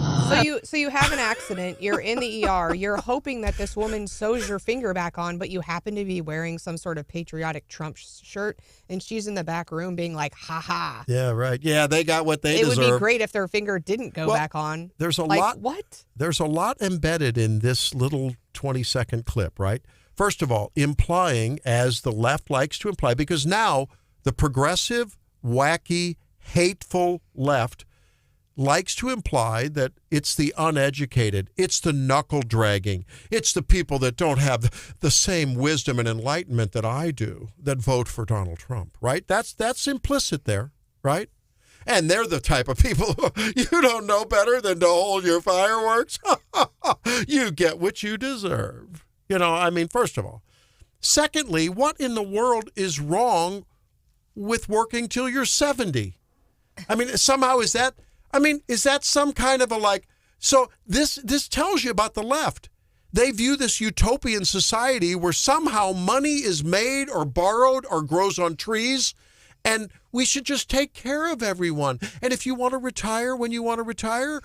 So you have an accident. You're in the ER. You're hoping that this woman sews your finger back on, but you happen to be wearing some sort of patriotic Trump shirt, and she's in the back room being like, "Ha ha." Yeah, right. Yeah, they got what they It deserve. would be great if their finger didn't go back on. There's a lot. What? There's a lot embedded in this little 20-second clip, right? First of all, implying, as the left likes to imply, because now the progressive, wacky, hateful left likes to imply that it's the uneducated, it's the knuckle dragging, it's the people that don't have the same wisdom and enlightenment that I do that vote for Donald Trump, right? That's implicit there, right? And they're the type of people you don't know better than to hold your fireworks. You get what you deserve. First of all. Secondly, what in the world is wrong with working till you're 70? Somehow is that some kind of so this tells you about the left. They view this utopian society where somehow money is made or borrowed or grows on trees, and we should just take care of everyone. And if you want to retire when you want to retire,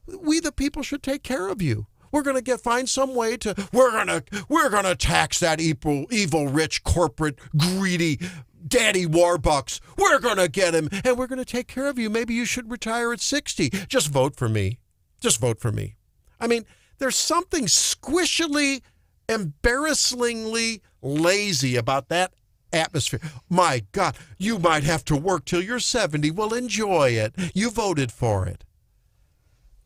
we the people should take care of you. We're going to find some way to we're going to tax that evil rich corporate greedy Daddy Warbucks. We're going to get him, and we're going to take care of you. Maybe you should retire at 60. Just vote for me. Just vote for me. There's something squishily, embarrassingly lazy about that atmosphere. My God, you might have to work till you're 70. Well, enjoy it. You voted for it.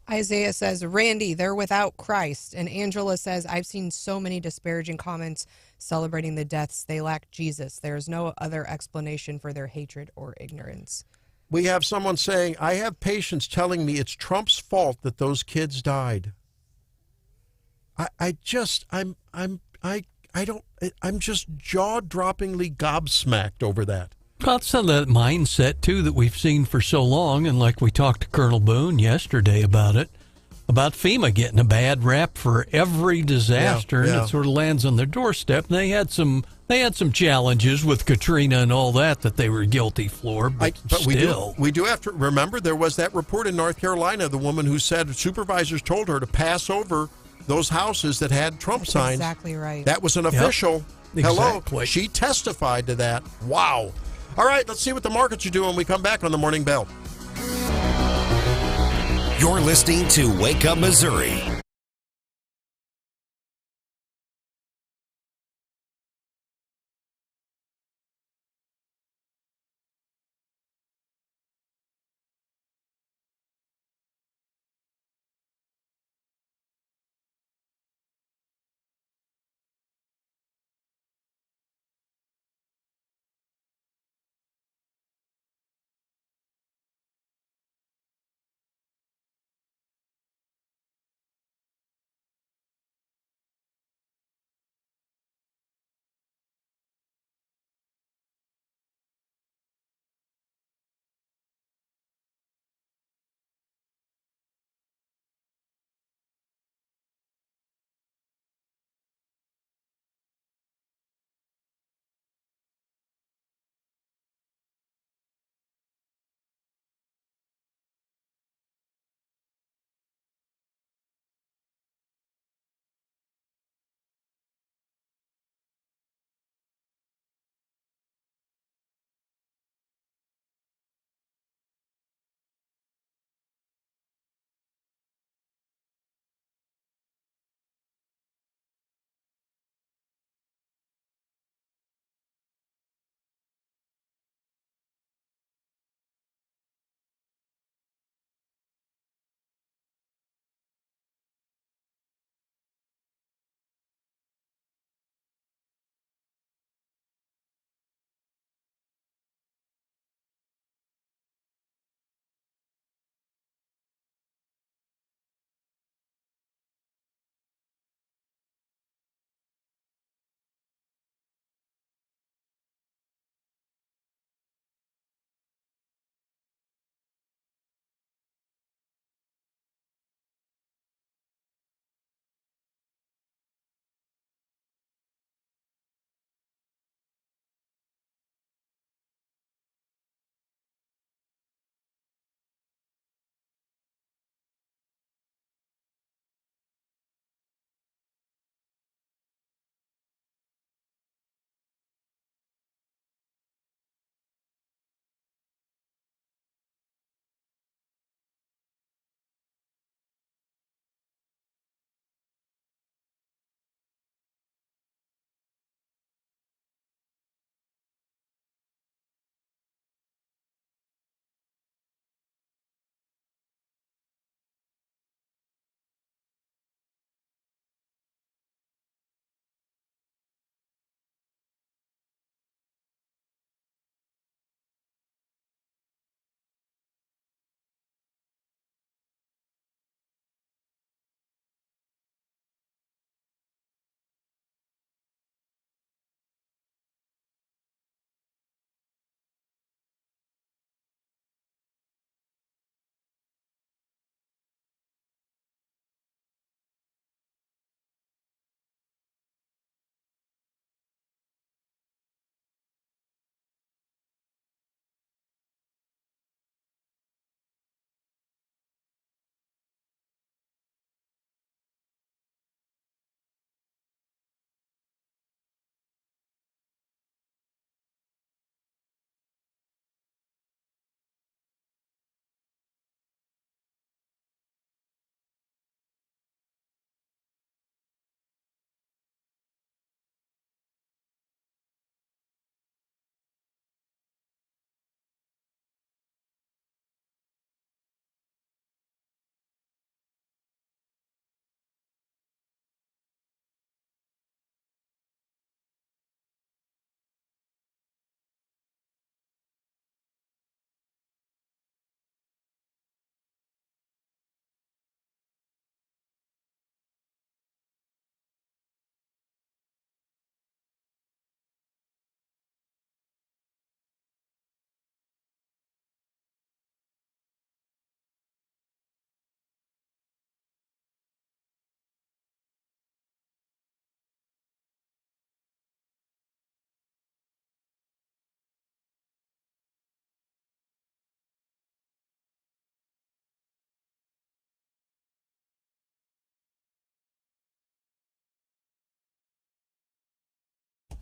Isaiah says, Randy, they're without Christ. And Angela says, I've seen so many disparaging comments celebrating the deaths. They lack Jesus. There is no other explanation for their hatred or ignorance. We have someone saying, I have patients telling me it's Trump's fault that those kids died. I'm just jaw-droppingly gobsmacked over that. Well, some of that mindset, too, that we've seen for so long, and like we talked to Colonel Boone yesterday about it, about FEMA getting a bad rap for every disaster, and it sort of lands on their doorstep. And they had some challenges with Katrina and all that they were guilty for, but still. We do have to remember there was that report in North Carolina, the woman who said supervisors told her to pass over those houses that had Trump signs. Exactly right. That was an official. Yep. Hello. Exactly. She testified to that. Wow. All right, let's see what the markets are doing when we come back on the Morning Bell. You're listening to Wake Up Missouri.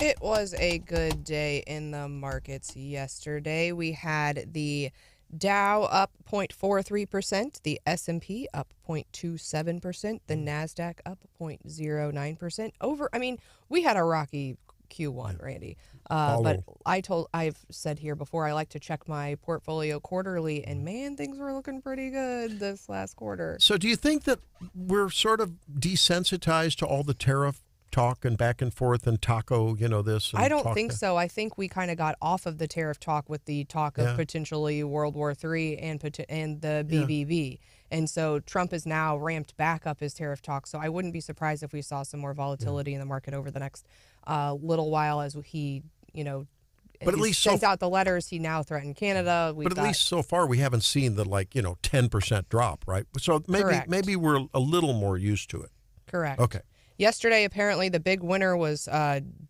It was a good day in the markets yesterday. We had the Dow up 0.43%, the S&P up 0.27%, the Nasdaq up 0.09%. We had a rocky Q1, Randy. But I've said here before, I like to check my portfolio quarterly, and man, things were looking pretty good this last quarter. So do you think that we're sort of desensitized to all the tariff talk and back and forth and taco, this? And I don't think so. I think we kind of got off of the tariff talk with the talk of potentially World War III and the BBB. And so Trump has now ramped back up his tariff talk. So I wouldn't be surprised if we saw some more volatility in the market over the next little while as he, but at least sent out the letters. He now threatened Canada. At least so far we haven't seen the 10% drop, right? So maybe we're a little more used to it. Correct. Okay. Yesterday, apparently, the big winner was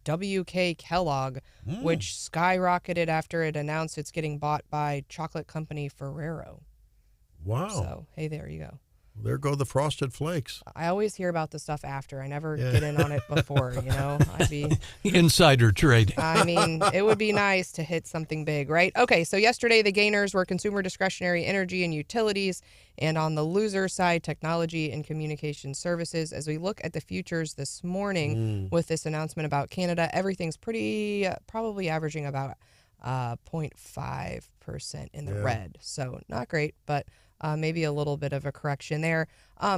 WK Kellogg, which skyrocketed after it announced it's getting bought by chocolate company Ferrero. Wow. So, hey, there you go. There go the Frosted Flakes. I always hear about the stuff after. I never get in on it before, I'd be... Insider trading. It would be nice to hit something big, right? Okay, so yesterday the gainers were consumer discretionary, energy, and utilities. And on the loser side, technology and communication services. As we look at the futures this morning with this announcement about Canada, everything's probably averaging about 0.5% in the red. So not great, but... maybe a little bit of a correction there.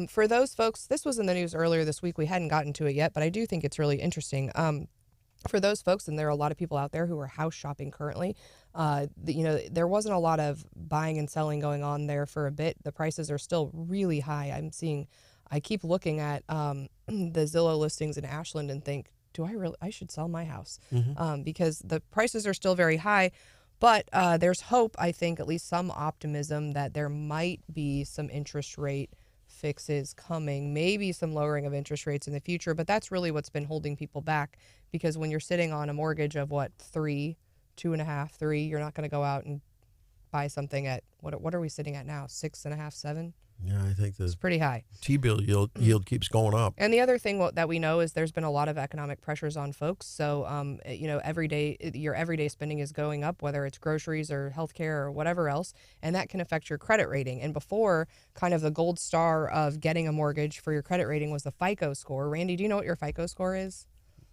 For those folks, this was in the news earlier this week. We hadn't gotten to it yet, but I do think it's really interesting. For those folks, and there are a lot of people out there who are house shopping currently, there wasn't a lot of buying and selling going on there for a bit. The prices are still really high. I keep looking at the Zillow listings in Ashland and think, I should sell my house because the prices are still very high. But there's hope, I think, at least some optimism that there might be some interest rate fixes coming, maybe some lowering of interest rates in the future. But that's really what's been holding people back, because when you're sitting on a mortgage of 3, 2.5, 3, you're not going to go out and buy something at, what are we sitting at now, 6.5, 7? Yeah, I think it's pretty high. T-bill yield keeps going up. And the other thing that we know is there's been a lot of economic pressures on folks. So, every day, your everyday spending is going up, whether it's groceries or healthcare or whatever else, and that can affect your credit rating. And before, kind of the gold star of getting a mortgage for your credit rating was the FICO score. Randy, do you know what your FICO score is?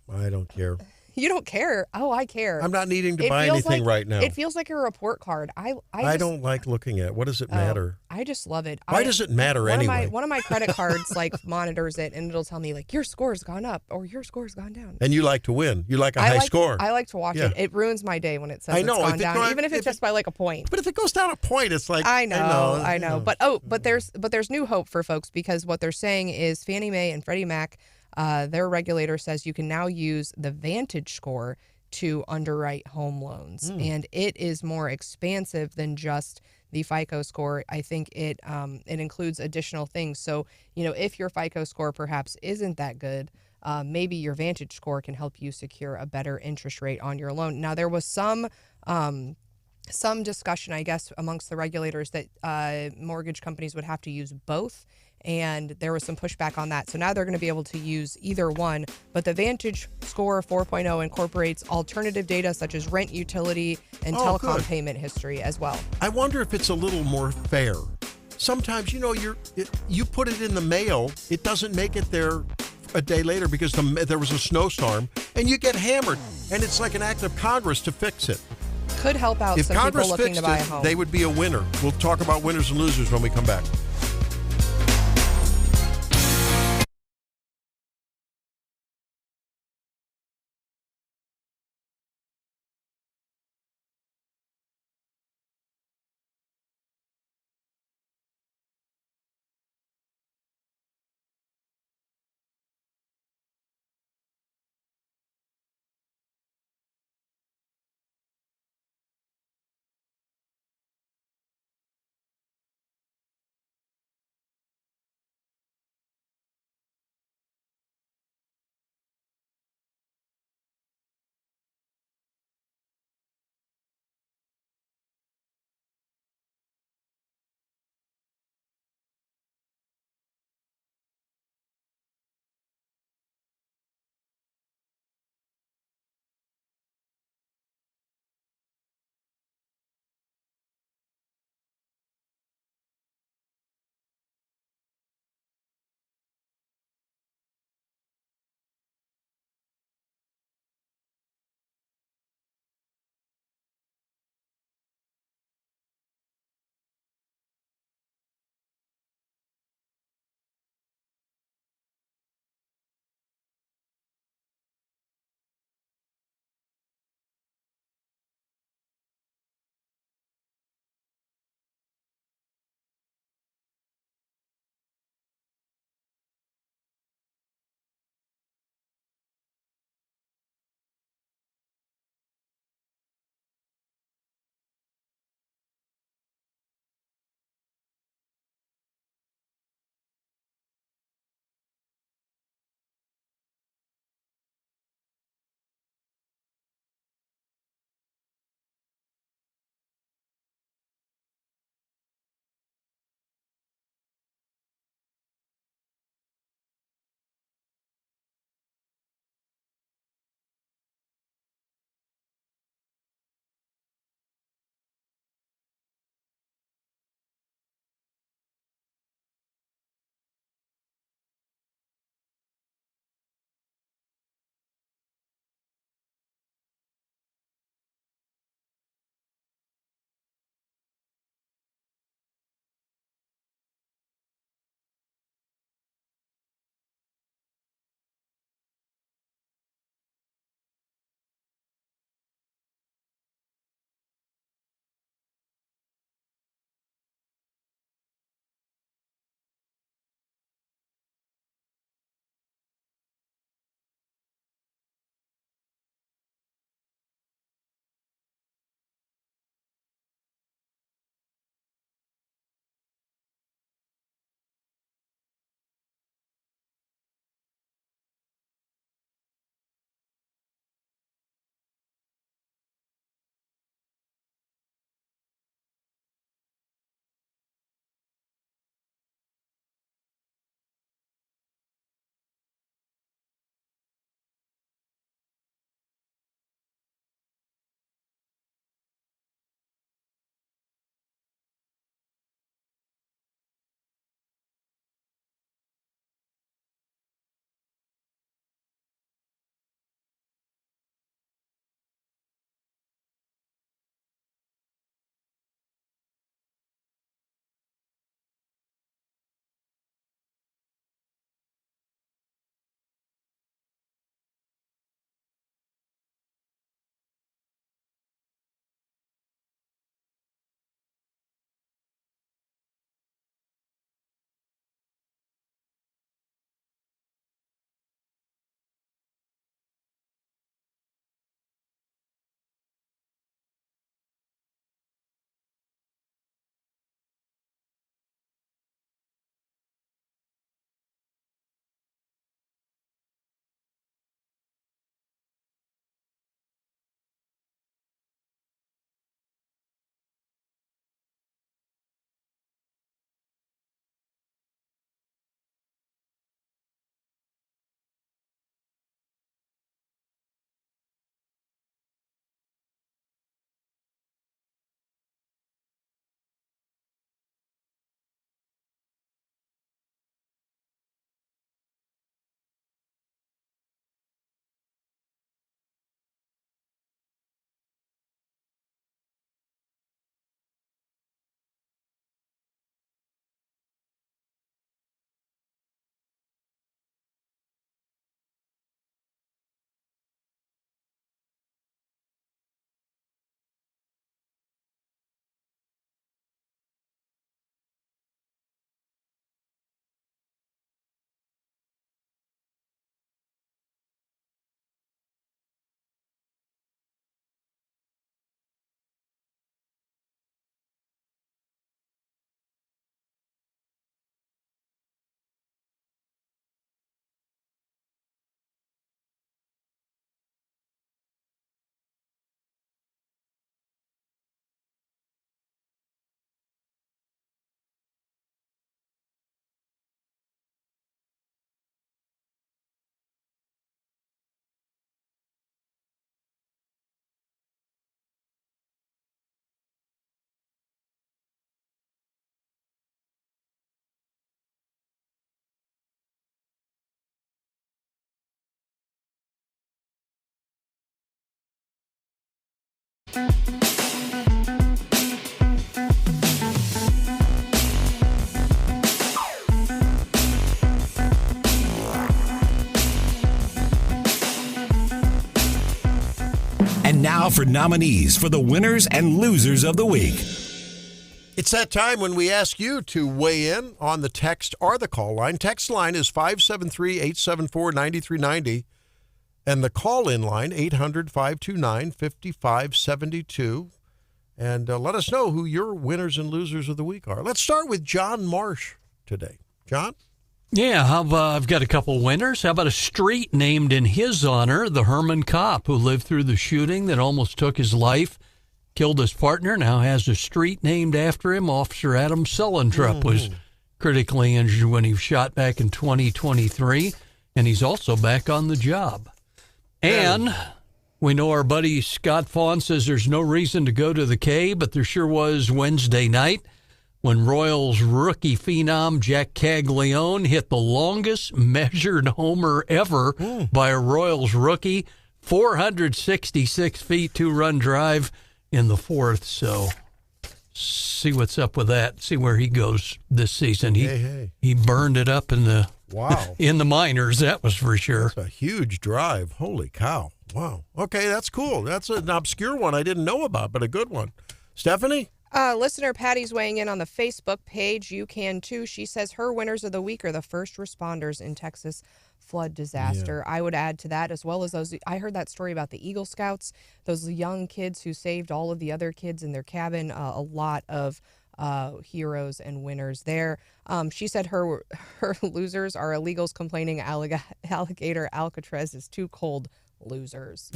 I don't care. You don't care? Oh, I care. I'm not needing to buy anything right now. It feels like a report card. I don't like looking at it. What does it matter? I just love it. Why does it matter anyway? One of my credit cards monitors it, and it'll tell me your score's gone up or your score's gone down. And you like to win. You like a high score. I like to watch it. It ruins my day when it says it's gone down, even if it's just by a point. But if it goes down a point, it's like I know. But there's new hope for folks, because what they're saying is Fannie Mae and Freddie Mac, their regulator says you can now use the Vantage score to underwrite home loans, and it is more expansive than just the FICO score. I think it includes additional things. So, if your FICO score perhaps isn't that good, maybe your Vantage score can help you secure a better interest rate on your loan. Now, there was some discussion, I guess, amongst the regulators that mortgage companies would have to use both. And there was some pushback on that. So now they're going to be able to use either one. But the Vantage Score 4.0 incorporates alternative data such as rent, utility, and telecom payment history as well. I wonder if it's a little more fair. Sometimes, you put it in the mail, it doesn't make it there a day later because there was a snowstorm, and you get hammered. And it's like an act of Congress to fix it. Could help out some people looking to buy a home. They would be a winner. We'll talk about winners and losers when we come back. Now for nominees for the winners and losers of the week. It's that time when we ask you to weigh in on the text or the call line. Text line is 573-874-9390. And the call-in line, 800-529-5572. And let us know who your winners and losers of the week are. Let's start with John Marsh today. John? Yeah, I've got a couple winners. How about a street named in his honor, the Herman cop who lived through the shooting that almost took his life, killed his partner, now has a street named after him. Officer Adam Sullentrup was critically injured when he was shot back in 2023, and he's also back on the job. And we know our buddy Scott Fawn says there's no reason to go to the K, but there sure was Wednesday night when Royals rookie phenom Jack Caglione hit the longest measured homer ever by a Royals rookie, 466 feet, 2-run drive in the fourth. So see what's up with that, see where he goes this season. He burned it up in the in the minors, that was for sure. That's a huge drive. Holy cow. Wow. Okay, that's cool. That's an obscure one I didn't know about, but a good one. Stephanie? Listener Patty's weighing in on the Facebook page. You can too. She says her winners of the week are the first responders in Texas flood disaster. Yeah. I would add to that, as well as those. I heard that story about the Eagle Scouts, those young kids who saved all of the other kids in their cabin. A lot of heroes and winners there. She said her losers are illegals complaining alligator Alcatraz is too cold. Losers.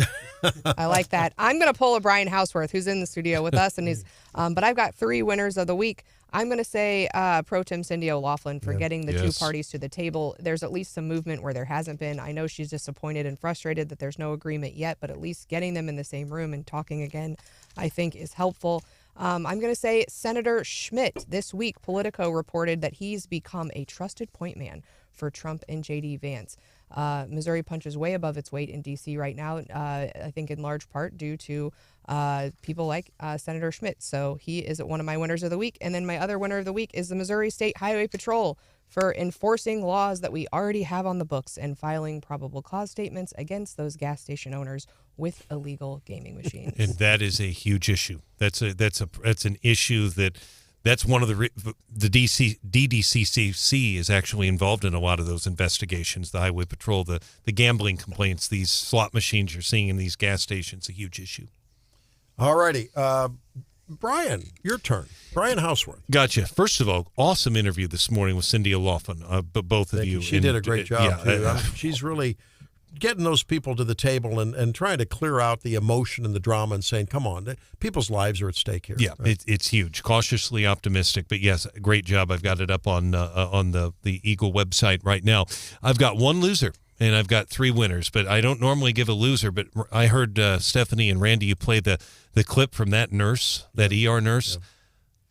I like that. I'm going to pull a Brian Hauswirth, who's in the studio with us, and he's. But I've got 3 winners of the week. I'm going to say Pro Tem Cindy O'Loughlin for getting the 2 parties to the table. There's at least some movement where there hasn't been. I know she's disappointed and frustrated that there's no agreement yet, but at least getting them in the same room and talking again, I think, is helpful. I'm going to say Senator Schmidt. This week, Politico reported that he's become a trusted point man for Trump and J.D. Vance. Missouri punches way above its weight in D.C. right now, I think in large part due to people like Senator Schmidt. So he is one of my winners of the week. And then my other winner of the week is the Missouri State Highway Patrol for enforcing laws that we already have on the books and filing probable cause statements against those gas station owners with illegal gaming machines. And that is a huge issue. That's an issue that's one of the DDCCC is actually involved in a lot of those investigations. The Highway Patrol, the gambling complaints, these slot machines you're seeing in these gas stations, a huge issue. All righty. Brian, your turn. Brian Hauswirth. Gotcha. First of all, awesome interview this morning with Cindy O'Loughlin, both of you. She did a great job, too. She's really getting those people to the table and trying to clear out the emotion and the drama and saying, come on, people's lives are at stake here. Yeah, right? It's huge. Cautiously optimistic, but yes, great job. I've got it up on the Eagle website right now. I've got 1 loser. And I've got 3 winners, but I don't normally give a loser. But I heard Stephanie and Randy, you play the clip from that nurse, that ER nurse. Yeah.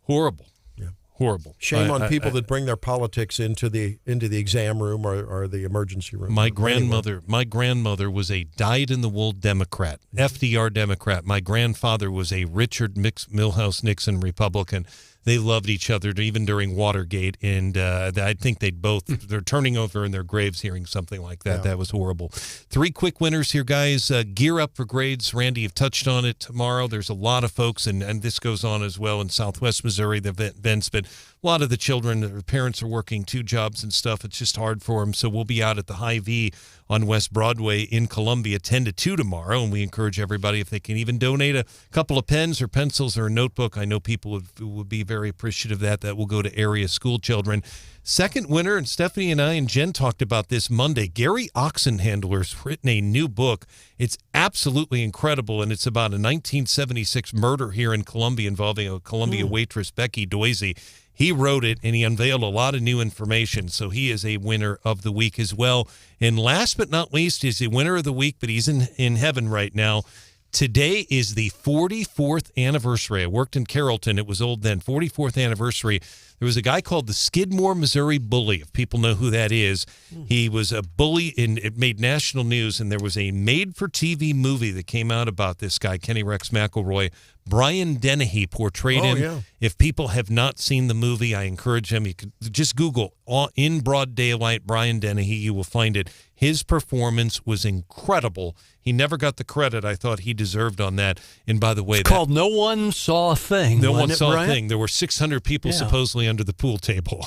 Horrible. Yeah. Horrible. Shame on people that bring their politics into the exam room or the emergency room. My grandmother was a dyed-in-the-wool Democrat, FDR Democrat. My grandfather was a Richard Milhouse Nixon Republican. They loved each other even during Watergate, and I think they're turning over in their graves hearing something like that. Yeah. That was horrible. 3 quick winners here, guys. Gear up for grades. Randy, you've touched on it tomorrow. There's a lot of folks, and this goes on as well in Southwest Missouri, the events, but a lot of the children, their parents are working 2 jobs and stuff. It's just hard for them, so we'll be out at the Hy-Vee on West Broadway in Columbia 10 to 2 tomorrow, and we encourage everybody, if they can even donate a couple of pens or pencils or a notebook. I know people would be very appreciative of that. That will go to area school children. Second winner, and Stephanie and I and Jen talked about this Monday, Gary Oxenhandler's written a new book. It's absolutely incredible, and it's about a 1976 murder here in Columbia involving a Columbia waitress, Becky Doisy. He wrote it, and he unveiled a lot of new information, so he is a winner of the week as well. And last but not least, he's a winner of the week, but he's in heaven right now. Today is the 44th anniversary. I worked in Carrollton. It was old then. 44th anniversary. There was a guy called the Skidmore, Missouri Bully, if people know who that is. He was a bully, and it made national news, and there was a made-for-TV movie that came out about this guy, Kenny Rex McElroy, Brian Dennehy portrayed him. Yeah. If people have not seen the movie, I encourage them. You could just Google In Broad Daylight Brian Dennehy. You will find it. His performance was incredible. He never got the credit I thought he deserved on that. And by the way, it's called No One Saw a Thing. No One wasn't it, Saw a Brian? Thing. There were 600 people supposedly under the pool table.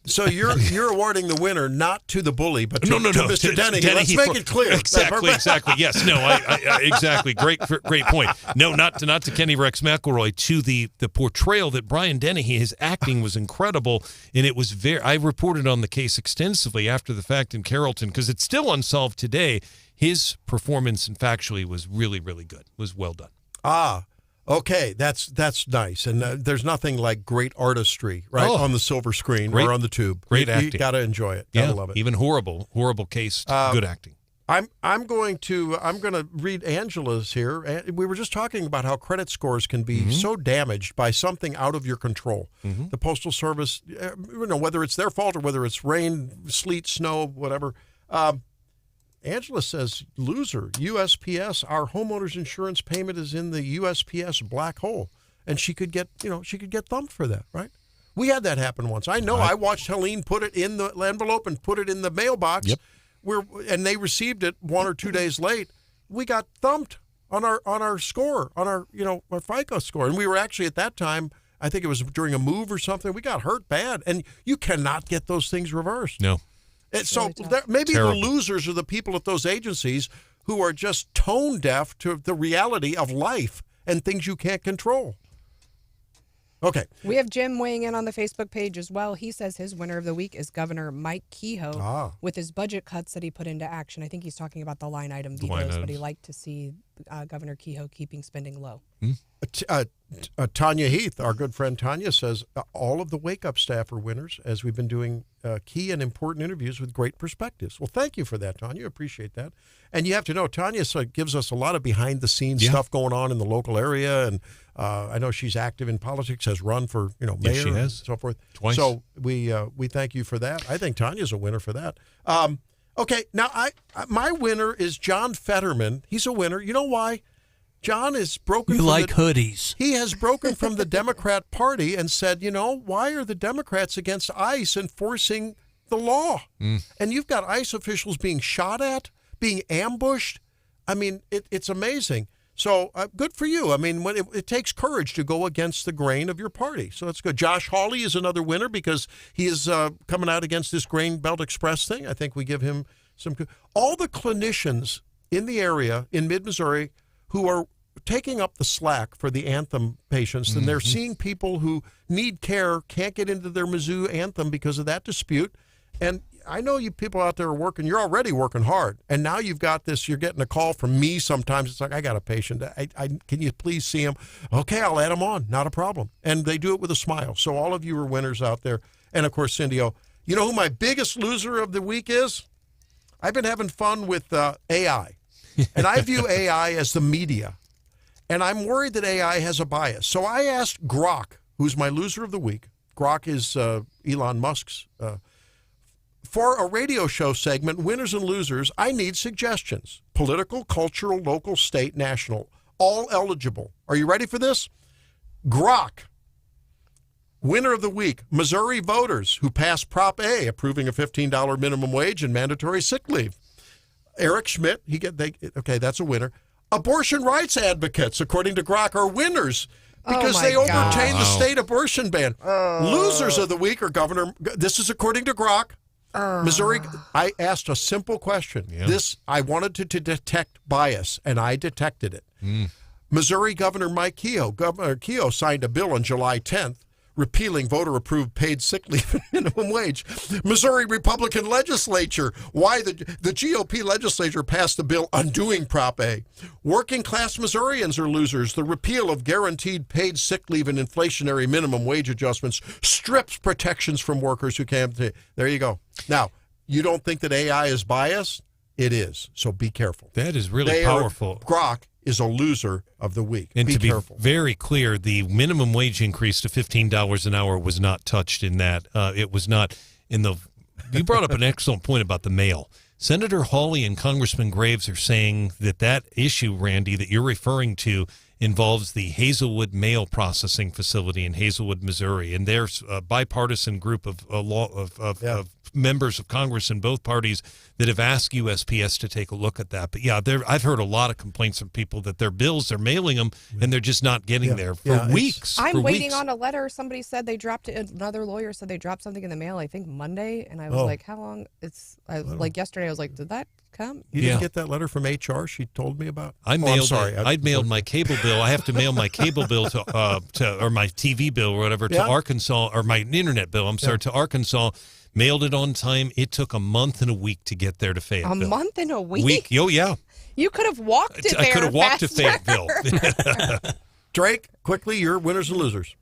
So you're awarding the winner not to the bully, but to, no, to Mr. Dennehy. Let's make it clear. Exactly. Yes. No. I exactly. Great point. No, not to Kenny Rex McElroy. To the portrayal that Brian Dennehy, his acting was incredible, and it was very. I reported on the case extensively after the fact in Carrollton because it's still unsolved today. His performance, and factually, was really, really good. Was well done. Okay, that's nice, and there's nothing like great artistry, right, on the silver screen or on the tube. Great acting. You got to enjoy it. Gotta love it. Even horrible case, good acting. I'm going to read Angela's here. We were just talking about how credit scores can be so damaged by something out of your control. The Postal Service, whether it's their fault or whether it's rain, sleet, snow, whatever. Angela says, loser, USPS, our homeowner's insurance payment is in the USPS black hole. And she could get thumped for that, right? We had that happen once. I know. I watched Helene put it in the envelope and put it in the mailbox. Yep. And they received it 1 or 2 days late. We got thumped on our score, on our FICO score. And we were actually at that time, I think it was during a move or something, we got hurt bad. And you cannot get those things reversed. No. So maybe the losers are the people at those agencies who are just tone deaf to the reality of life and things you can't control. Okay. We have Jim weighing in on the Facebook page as well. He says his winner of the week is Governor Mike Kehoe with his budget cuts that he put into action. I think he's talking about the line item vetoes, but he liked to see Governor Kehoe keeping spending low. Tanya Heath, our good friend Tanya, says all of the Wake Up staff are winners as we've been doing key and important interviews with great perspectives. Well, thank you for that, Tanya. Appreciate that. And you have to know, Tanya gives us a lot of behind-the-scenes stuff going on in the local area, and I know she's active in politics, has run for mayor and so forth. Twice. So we thank you for that. I think Tanya's a winner for that. Okay, now my winner is John Fetterman. He's a winner. You know why? John is broken. You like hoodies. He has broken from the Democrat Party and said, why are the Democrats against ICE enforcing the law? And you've got ICE officials being shot at, being ambushed. I mean, it's amazing. So good for you. I mean, when it takes courage to go against the grain of your party. So that's good. Josh Hawley is another winner because he is coming out against this Grain Belt Express thing. I think we give him some good. All the clinicians in the area in mid-Missouri who are taking up the slack for the Anthem patients, and they're seeing people who need care, can't get into their Mizzou Anthem because of that dispute. And I know you people out there are working, you're already working hard, and now you've got this, you're getting a call from me sometimes. It's like, I got a patient. Can you please see him? Okay, I'll add him on. Not a problem. And they do it with a smile. So all of you are winners out there. And, of course, Cindy O. You know who my biggest loser of the week is? I've been having fun with AI. And I view AI as the media. And I'm worried that AI has a bias. So I asked Grok, who's my loser of the week. Grok is Elon Musk's. For a radio show segment, Winners and Losers, I need suggestions. Political, cultural, local, state, national. All eligible. Are you ready for this? Grok. Winner of the week, Missouri voters who passed Prop A, approving a $15 minimum wage and mandatory sick leave. Eric Schmidt, that's a winner. Abortion rights advocates, according to Grok, are winners because they overturned the state abortion ban. Losers of the week are Governor. This is according to Grok. Missouri. I asked a simple question. I wanted to detect bias, and I detected it. Missouri Governor Mike Kehoe. Governor Kehoe signed a bill on July 10th repealing voter-approved paid sick leave and minimum wage. Missouri Republican legislature, why the GOP legislature passed a bill undoing Prop A. Working-class Missourians are losers. The repeal of guaranteed paid sick leave and inflationary minimum wage adjustments strips protections from workers who can't. There you go. Now, you don't think that AI is biased? It is, so be careful. That is really powerful. Grok is a loser of the week. And be careful. Be very clear, the minimum wage increase to $15 an hour was not touched in that. It was not in the. You brought up an excellent point about the mail. Senator Hawley and Congressman Graves are saying that issue, Randy, that you're referring to involves the Hazelwood Mail Processing Facility in Hazelwood, Missouri, and there's a bipartisan group of members of Congress in both parties that have asked USPS to take a look at that. But yeah, I've heard a lot of complaints from people that their bills, they're mailing them and they're just not getting there for weeks. I'm waiting on a letter. Somebody said they dropped it. Another lawyer said they dropped something in the mail, I think Monday. And I was like, how long? Like yesterday, I was like, did that come? You didn't get that letter from HR she told me about? I mailed my cable bill. I have to mail my cable bill to or my TV bill or whatever to Arkansas, or my internet bill, to Arkansas. Mailed it on time. It took a month and a week to get there to Fayetteville. A month and a week? Oh, yeah. You could have walked it there. I could have walked to Fayetteville. Drake, quickly, your winners and losers.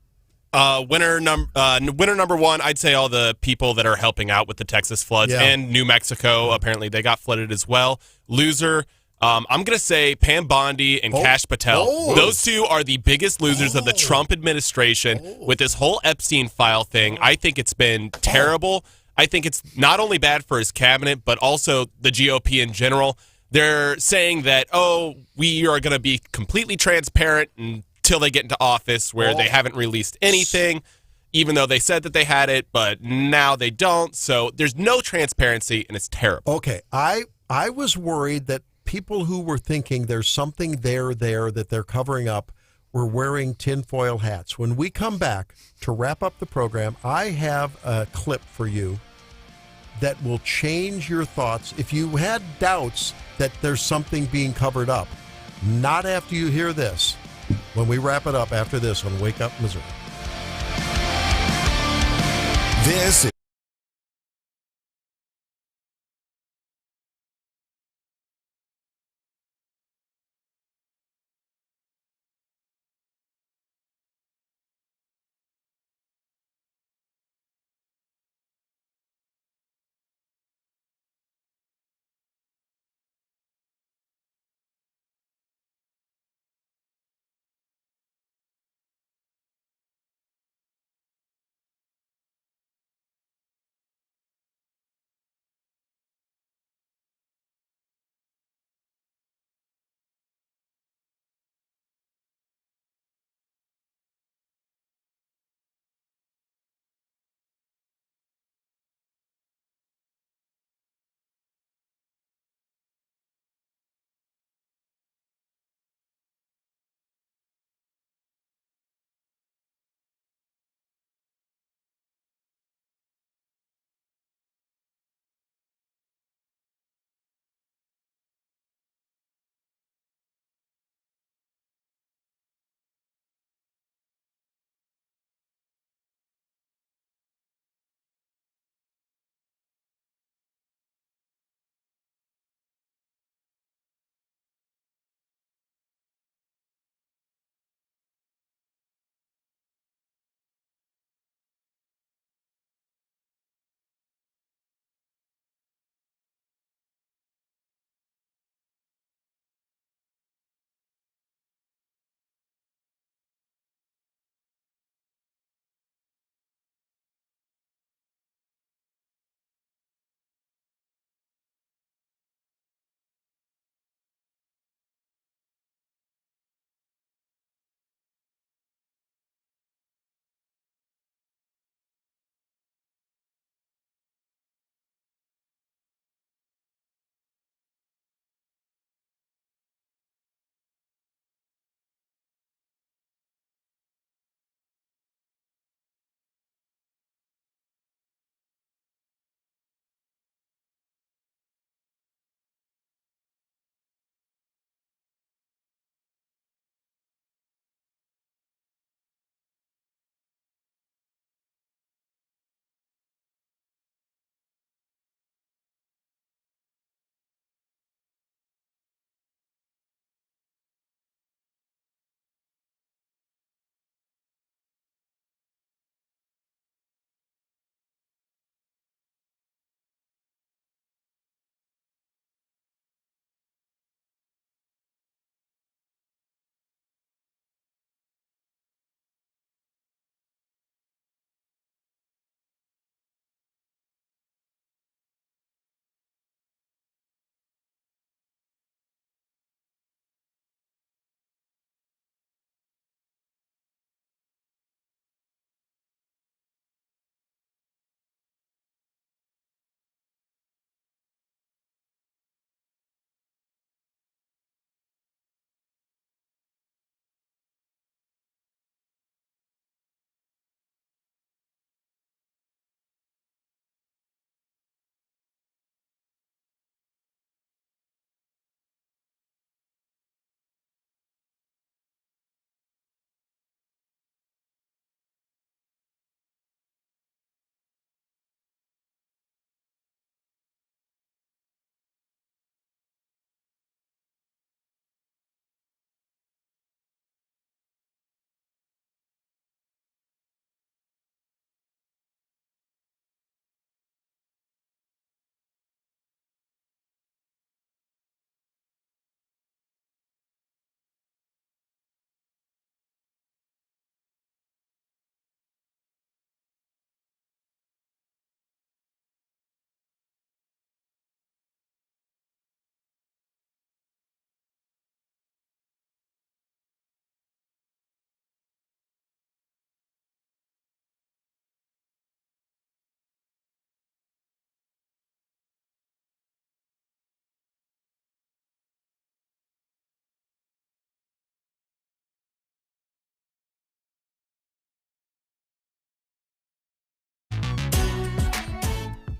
Winner number one, I'd say all the people that are helping out with the Texas floods, and New Mexico. Apparently, they got flooded as well. Loser, I'm going to say Pam Bondi and Kash Patel. Those two are the biggest losers of the Trump administration with this whole Epstein file thing. I think it's been terrible. I think it's not only bad for his cabinet, but also the GOP in general. They're saying that, we are going to be completely transparent until they get into office, where they haven't released anything, even though they said that they had it, but now they don't. So there's no transparency, and it's terrible. Okay, I was worried that people who were thinking there's something there that they're covering up were wearing tinfoil hats. When we come back to wrap up the program, I have a clip for you that will change your thoughts. If you had doubts that there's something being covered up, not after you hear this. When we wrap it up after this on Wake Up Missouri. This is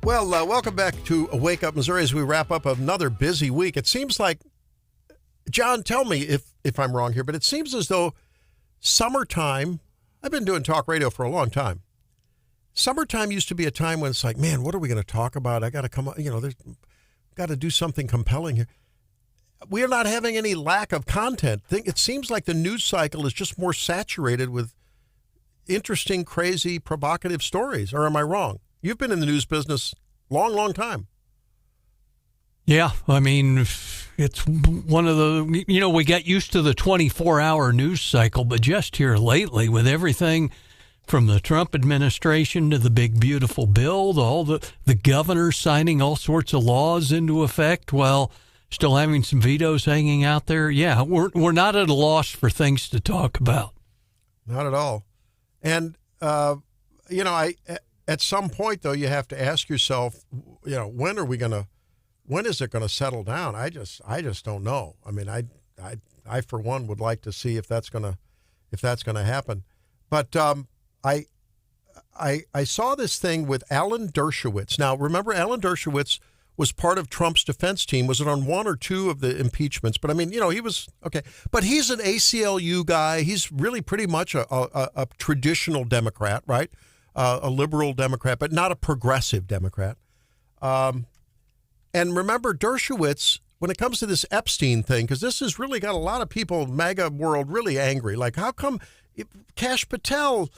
Well, welcome back to Wake Up Missouri as we wrap up another busy week. It seems like, John, tell me if I'm wrong here, but it seems as though summertime, I've been doing talk radio for a long time. Summertime used to be a time when it's like, man, what are we going to talk about? I got to come up, there's got to do something compelling here. We are not having any lack of content. It seems like the news cycle is just more saturated with interesting, crazy, provocative stories. Or am I wrong? You've been in the news business long, long time. Yeah, I mean, it's one of the, we got used to the 24-hour news cycle, but just here lately with everything from the Trump administration to the big, beautiful bill, to all the governor signing all sorts of laws into effect while still having some vetoes hanging out there. Yeah, we're not at a loss for things to talk about. Not at all. And, at some point, though, you have to ask yourself, when is it going to settle down? I just don't know. I mean, I for one would like to see if that's going to happen. But I saw this thing with Alan Dershowitz. Now, remember, Alan Dershowitz was part of Trump's defense team. Was it on one or two of the impeachments? But I mean, he was okay. But he's an ACLU guy. He's really pretty much a traditional Democrat, right? A liberal Democrat, but not a progressive Democrat. And remember, Dershowitz, when it comes to this Epstein thing, because this has really got a lot of people in MAGA world really angry. Like, how come Kash Patel,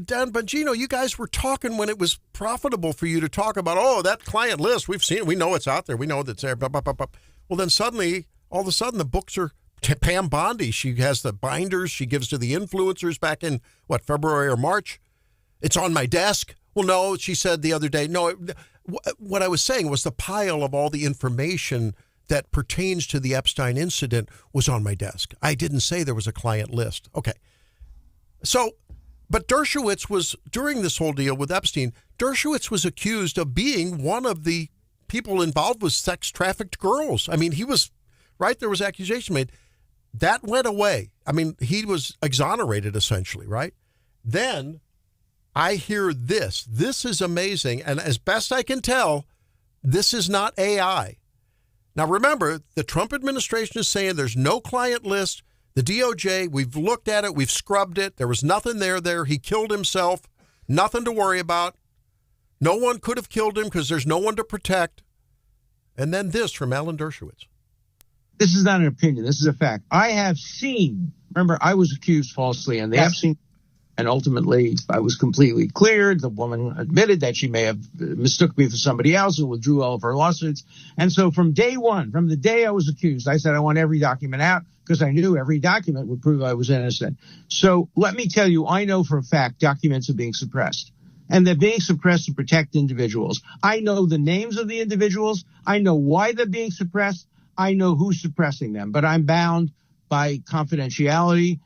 Dan Bongino, you guys were talking when it was profitable for you to talk about, that client list, we've seen it, we know it's out there, we know that's there, blah, blah, blah, blah. Well, then suddenly, all of a sudden, the books are Pam Bondi. She has the binders she gives to the influencers back in, February or March. It's on my desk. Well, no, she said the other day. No, what I was saying was the pile of all the information that pertains to the Epstein incident was on my desk. I didn't say there was a client list. Okay. So, but Dershowitz was, during this whole deal with Epstein, Dershowitz was accused of being one of the people involved with sex trafficked girls. I mean, he was, right? There was accusation made. That went away. I mean, he was exonerated essentially, right? Then I hear this. This is amazing. And as best I can tell, this is not AI. Now, remember, the Trump administration is saying there's no client list. The DOJ, we've looked at it. We've scrubbed it. There was nothing there. He killed himself. Nothing to worry about. No one could have killed him because there's no one to protect. And then this from Alan Dershowitz. This is not an opinion. This is a fact. I have seen, remember, I was accused falsely, and they have seen. And ultimately, I was completely cleared. The woman admitted that she may have mistook me for somebody else and withdrew all of her lawsuits. And so from day one, from the day I was accused, I said I want every document out because I knew every document would prove I was innocent. So let me tell you, I know for a fact documents are being suppressed. And they're being suppressed to protect individuals. I know the names of the individuals. I know why they're being suppressed. I know who's suppressing them. But I'm bound by confidentiality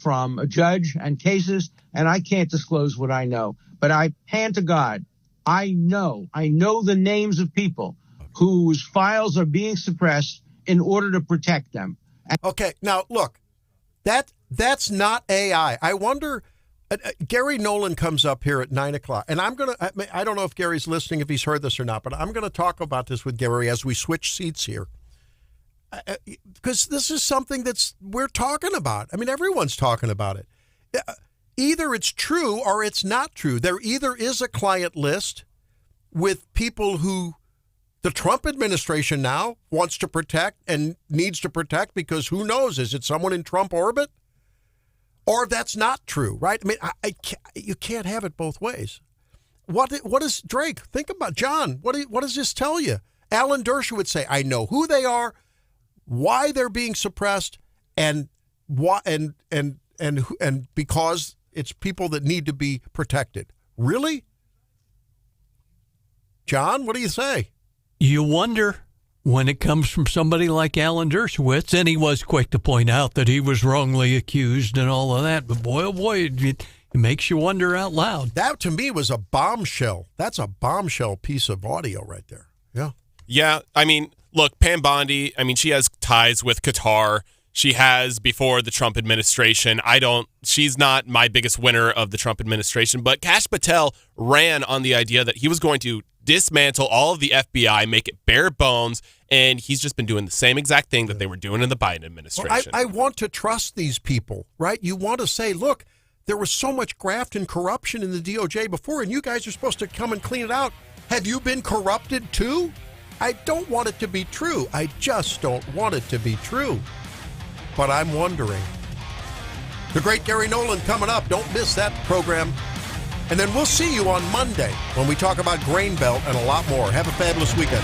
from a judge and cases, and I can't disclose what I know. But I hand to God, I know the names of people whose files are being suppressed in order to protect them. Okay, now look, that's not AI. I wonder, Gary Nolan comes up here at 9 o'clock, and I don't know if Gary's listening, if he's heard this or not, but I'm going to talk about this with Gary as we switch seats here. Because this is something we're talking about. I mean, everyone's talking about it. Either it's true or it's not true. There either is a client list with people who the Trump administration now wants to protect and needs to protect because who knows, is it someone in Trump orbit? Or that's not true, right? I mean, you can't have it both ways. What is Drake? Think about John. What does this tell you? Alan Dershowitz say, I know who they are, why they're being suppressed, and why, and because it's people that need to be protected. Really? John, what do you say? You wonder when it comes from somebody like Alan Dershowitz, and he was quick to point out that he was wrongly accused and all of that, but boy, oh boy, it makes you wonder out loud. That, to me, was a bombshell. That's a bombshell piece of audio right there. Yeah. Yeah, I mean, look, Pam Bondi, I mean, she has ties with Qatar. She has before the Trump administration. She's not my biggest winner of the Trump administration, but Kash Patel ran on the idea that he was going to dismantle all of the FBI, make it bare bones, and he's just been doing the same exact thing that they were doing in the Biden administration. Well, I want to trust these people, right? You want to say, look, there was so much graft and corruption in the DOJ before, and you guys are supposed to come and clean it out. Have you been corrupted too? I don't want it to be true. I just don't want it to be true. But I'm wondering. The great Gary Nolan coming up. Don't miss that program. And then we'll see you on Monday when we talk about Grain Belt and a lot more. Have a fabulous weekend.